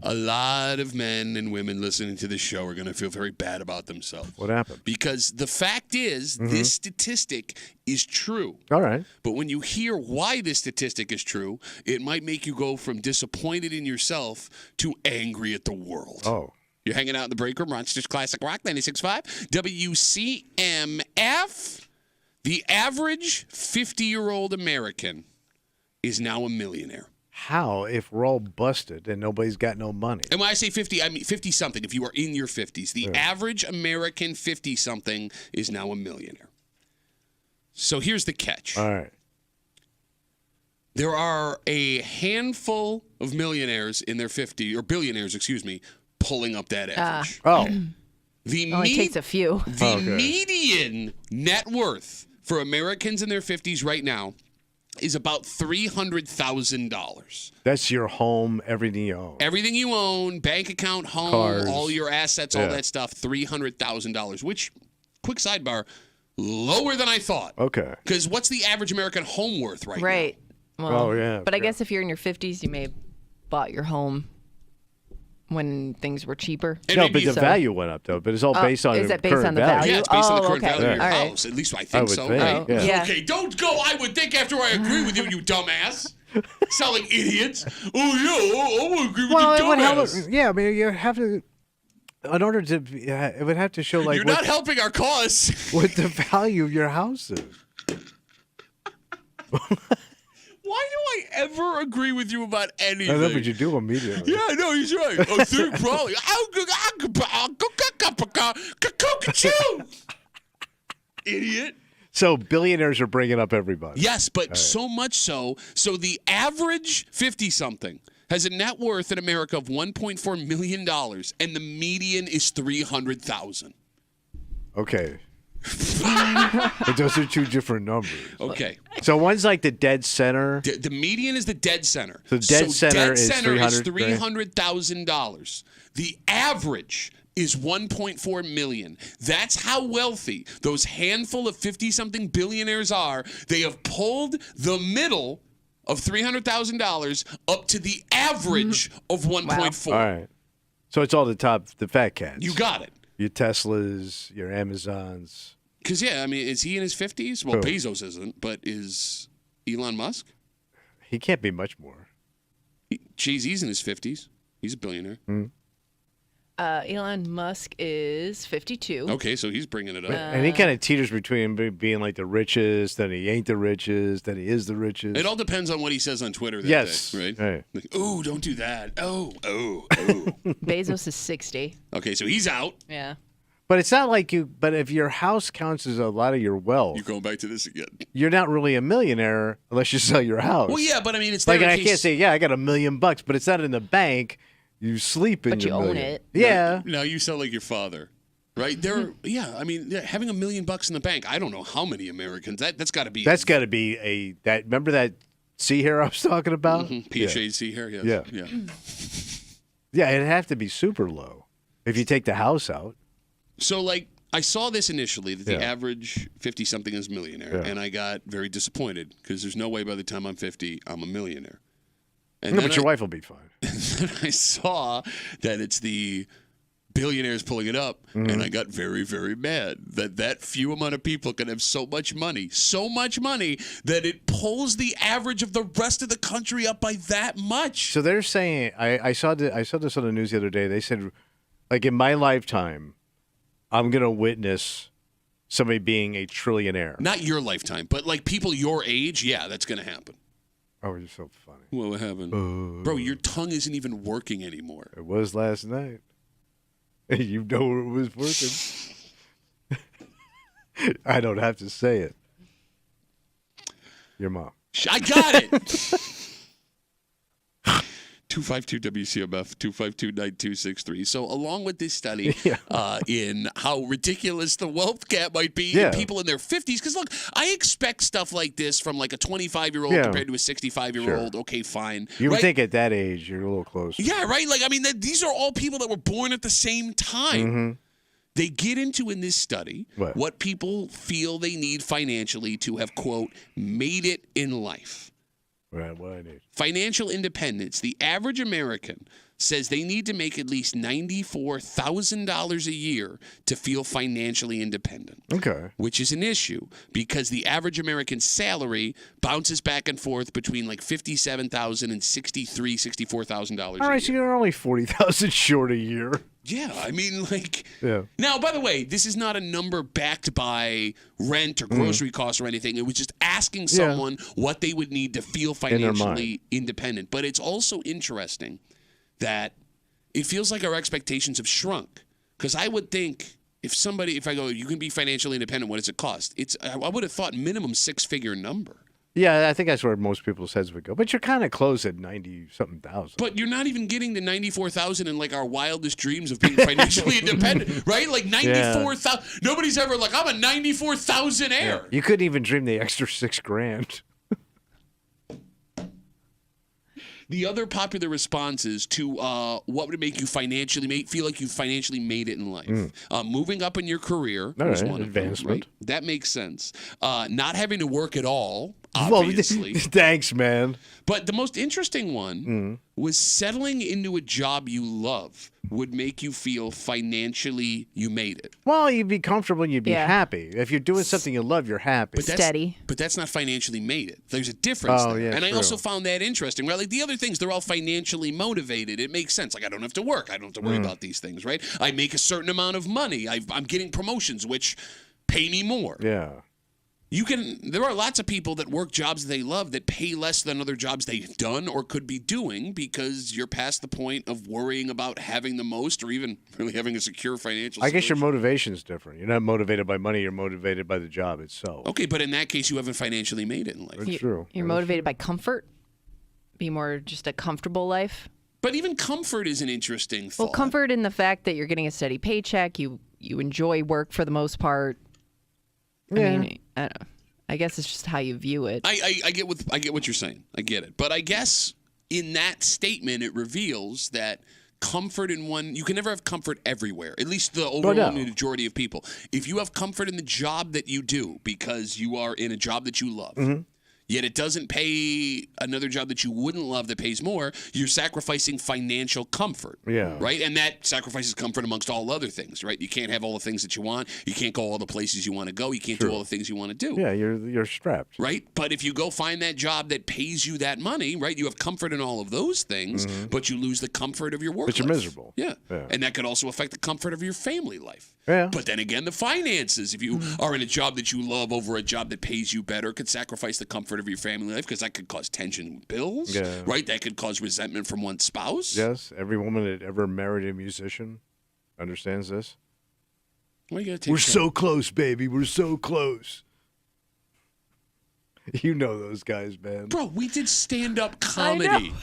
A lot of men and women listening to this show are going to feel very bad about themselves. What happened? Because the fact is, this statistic is true. All right. But when you hear why this statistic is true, it might make you go from disappointed in yourself to angry at the world. Oh. You're hanging out in the break room, Rochester's Classic Rock 96.5. WCMF. The average 50-year-old American is now a millionaire. How if we're all busted and nobody's got no money? And when I say 50, I mean 50-something. If you are in your 50s, the average American 50-something is now a millionaire. So here's the catch. All right. There are a handful of millionaires in their 50s, or billionaires, excuse me, pulling up that average. The Only takes a few. The median net worth for Americans in their 50s right now is about $300,000. That's your home, everything you own. Everything you own, bank account, home, Cars. all your assets, all that stuff, $300,000, which, quick sidebar, lower than I thought. Okay. Because what's the average American home worth right now? Right. Well, yeah. But I guess if you're in your 50s, you may have bought your home when things were cheaper. No, but the value went up, though. But it's all based on is the it based current on the value. Yeah, it's based on the current okay. value of your All right. house. At least I think would so. think, Right? yeah. Okay, don't go, I would think, after I agree with you, you dumbass. Sound like idiots. Oh, yeah, I would agree with you, dumbass. Yeah, I mean, you have to, in order to, it would have to show, like, You're not helping our cause. what the value of your house is. Why do I ever agree with you about anything? I know, but you do immediately. Yeah, no, he's right. I think probably. Idiot. So billionaires are bringing up everybody. Yes, but so much so the average 50-something has a net worth in America of $1.4 million, and the median is $300,000. Okay. But those are two different numbers. Okay. So one's like the dead center. The median is the dead center. So dead center is $300,000. The average is $1.4 million. That's how wealthy those handful of 50-something billionaires are. They have pulled the middle of $300,000 up to the average of 1.4. All right. So it's all the fat cats. You got it. Your Teslas, your Amazons. Because, yeah, I mean, is he in his 50s? Well, Who? Bezos isn't, but is Elon Musk? He can't be much more. Jay-Z's in his 50s. He's a billionaire. Elon Musk is 52. Okay, so he's bringing it up. And he kind of teeters between being like the richest, then he ain't the richest, then he is the richest. It all depends on what he says on Twitter that day, right? Right. Like, ooh, don't do that. Oh. Bezos is 60. Okay, so he's out. Yeah. But it's not like you. But if your house counts as a lot of your wealth, You're going back to this again. you're not really a millionaire unless you sell your house. Well, yeah, but I mean, it's like there in I case- can't say, yeah, I got $1 million, but it's not in the bank. You sleep in But your you own million. it. Yeah. No, you sound like your father, right? There, yeah. I mean, having $1 million in the bank. I don't know how many Americans. That's got to be. That's got to be that. Remember that sea hair I was talking about? PHAC here. Yes. Yeah. Yeah. Yeah, it'd have to be super low if you take the house out. So, like, I saw this initially that the Yeah. average 50-something is millionaire, Yeah. and I got very disappointed because there's no way by the time I'm 50 I'm a millionaire. And No, then but your wife will be fine. then I saw that it's the billionaires pulling it up, Mm-hmm. and I got very, very mad that few amount of people can have so much money that it pulls the average of the rest of the country up by that much. So they're saying, I saw this on the news the other day. They said, like, in my lifetime, I'm going to witness somebody being a trillionaire. Not your lifetime, but like people your age, yeah, that's going to happen. Oh, you're so funny. What happened? Bro, your tongue isn't even working anymore. It was last night. You know it was working. I don't have to say it. Your mom. I got it. 252-WCMF, 252-9263. So along with this study in how ridiculous the wealth gap might be in people in their 50s, because look, I expect stuff like this from like a 25-year-old compared to a 65-year-old. Sure. Okay, fine. You would right? think at that age you're a little closer. Yeah, right? Like, I mean, these are all people that were born at the same time. Mm-hmm. They get into, in this study, what people feel they need financially to have, quote, made it in life. Right, what I need. financial independence, the average American says they need to make at least $94,000 a year to feel financially independent. Okay. Which is an issue because the average American salary bounces back and forth between like $57,000 and $63,000, $64,000 a year. All right, so you're only 40,000 short a year. Yeah, I mean, like. Yeah. Now, by the way, this is not a number backed by rent or grocery costs or anything. It was just asking someone what they would need to feel financially independent. But it's also interesting that it feels like our expectations have shrunk. Because I would think if I go, you can be financially independent, what does it cost? I would have thought minimum six-figure number. Yeah, I think that's where most people's heads would go. But you're kind of close at 90-something thousand. But you're not even getting to 94,000 in like our wildest dreams of being financially independent, right? Like 94,000. Nobody's ever like, I'm a 94,000 heir. Yeah. You couldn't even dream the extra $6,000. The other popular responses to what would make you feel like you financially made it in life. Moving up in your career was one of them, right? That makes sense. Not having to work at all, obviously. Well, thanks, man. But the most interesting one was settling into a job you love would make you feel financially you made it. Well, you'd be comfortable and you'd be happy. If you're doing something you love, you're happy. But that's not financially made it. There's a difference there. Yeah, and true. I also found that interesting, right? Like the other things, they're all financially motivated. It makes sense. Like I don't have to work. I don't have to worry about these things, right? I make a certain amount of money. I'm getting promotions, which pay me more. Yeah. There are lots of people that work jobs they love that pay less than other jobs they've done or could be doing because you're past the point of worrying about having the most or even really having a secure financial I guess your situation. motivation is different. You're not motivated by money. You're motivated by the job itself. Okay, but in that case, you haven't financially made it in life. That's true. You're motivated by comfort? Be more just a comfortable life? But even comfort is an interesting thought. Well, comfort in the fact that you're getting a steady paycheck. You enjoy work for the most part. Yeah. I mean, I don't know. I guess it's just how you view it. I get what you're saying. I get it. But I guess in that statement, it reveals that comfort in one, you can never have comfort everywhere, at least the overwhelming majority of people. If you have comfort in the job that you do because you are in a job that you love, yet it doesn't pay another job that you wouldn't love that pays more, you're sacrificing financial comfort. Yeah. Right? And that sacrifices comfort amongst all other things, right? You can't have all the things that you want. You can't go all the places you want to go. You can't do all the things you want to do. Yeah, you're strapped. Right? But if you go find that job that pays you that money, right, you have comfort in all of those things, but you lose the comfort of your work But you're life. miserable. Yeah. And that could also affect the comfort of your family life. Yeah. But then again, the finances, if you are in a job that you love over a job that pays you better, could sacrifice the comfort of your family life because that could cause tension with bills, right? That could cause resentment from one spouse. Yes, every woman that ever married a musician understands this. Why you gotta take We're that? so close, baby. We're so close. You know those guys, man. Bro, we did stand-up comedy.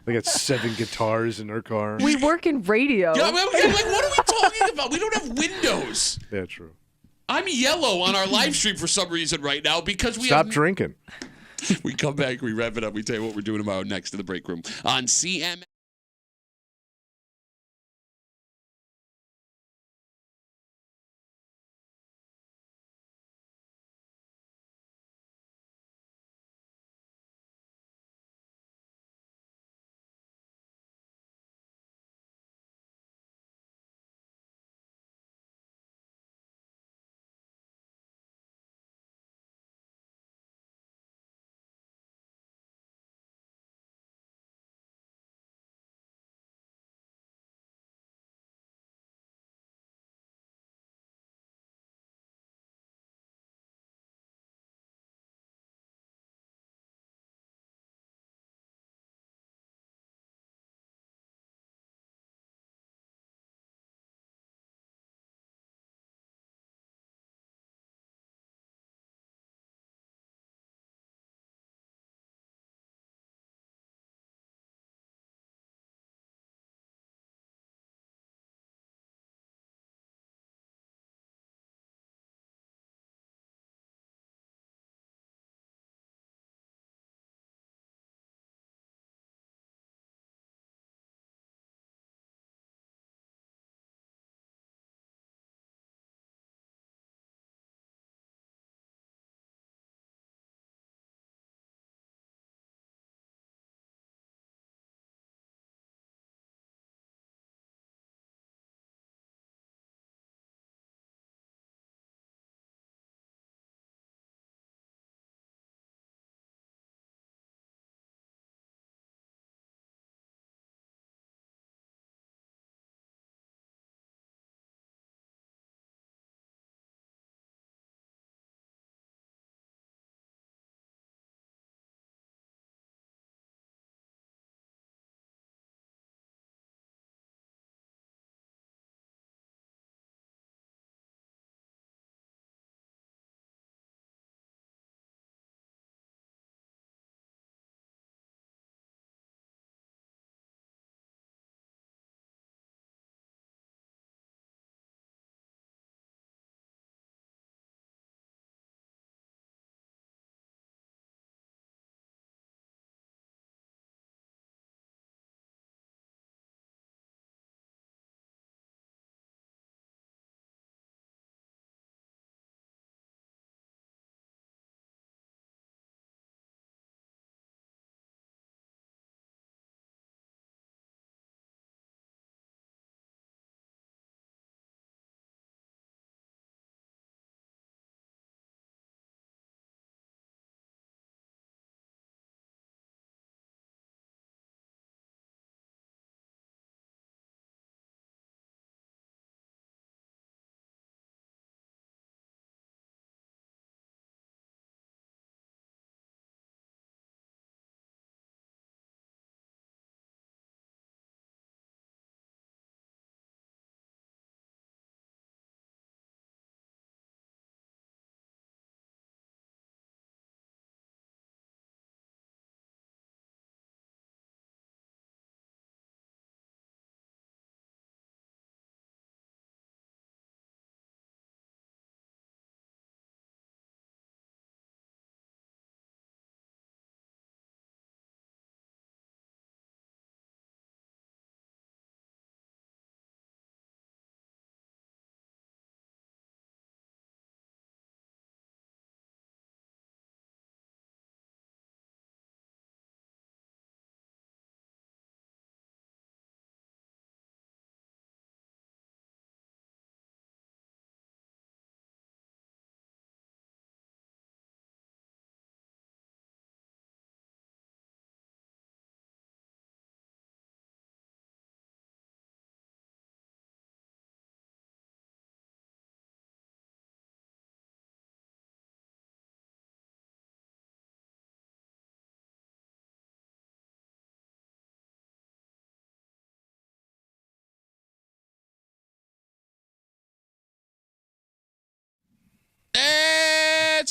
They got 7 guitars in their car. We work in radio. Yeah, like, what are we talking about? We don't have windows. Yeah, true. I'm yellow on our live stream for some reason right now because we Stop have... drinking. We come back, we wrap it up, we tell you what we're doing tomorrow next in the break room on CMF.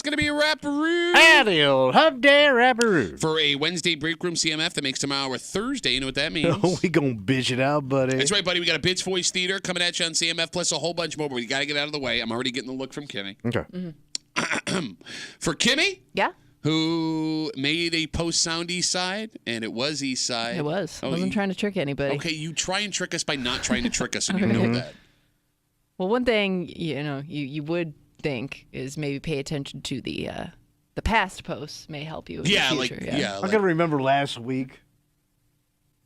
going to be a wrap-a-roo. Howdy, old Hub Day wrap-a-roo. For a Wednesday break room CMF that makes tomorrow a Thursday. You know what that means? We going to bitch it out, buddy. That's right, buddy. We got a Bits Voice Theater coming at you on CMF, plus a whole bunch more, but we got to get out of the way. I'm already getting the look from Kimmy. Okay. For Kimmy? Yeah? Who made a post sound East Side, and it was East Side. It was. I wasn't trying to trick anybody. Okay, you try and trick us by not trying to trick us, and you know that. Well, one thing you would think is maybe pay attention to the past posts may help you in the future. I can remember last week.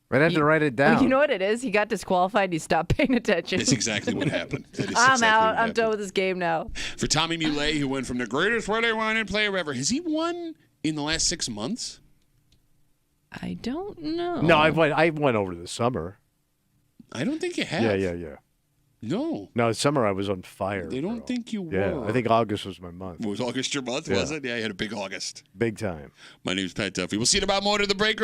Right, I have to write it down. Well, you know what it is? He got disqualified. He stopped paying attention. That's exactly what happened. I'm out. I'm done with this game now. For Tommy Muley, who went from the greatest wedding wine player ever, has he won in the last 6 months? I don't know. No, I went over the summer. I don't think you have. Yeah. No, summer I was on fire. They don't think you Yeah, were. I think August was my month. Was August your month, was it? Yeah, you had a big August. Big time. My name's Pat Duffy. We'll see you in about more to the break.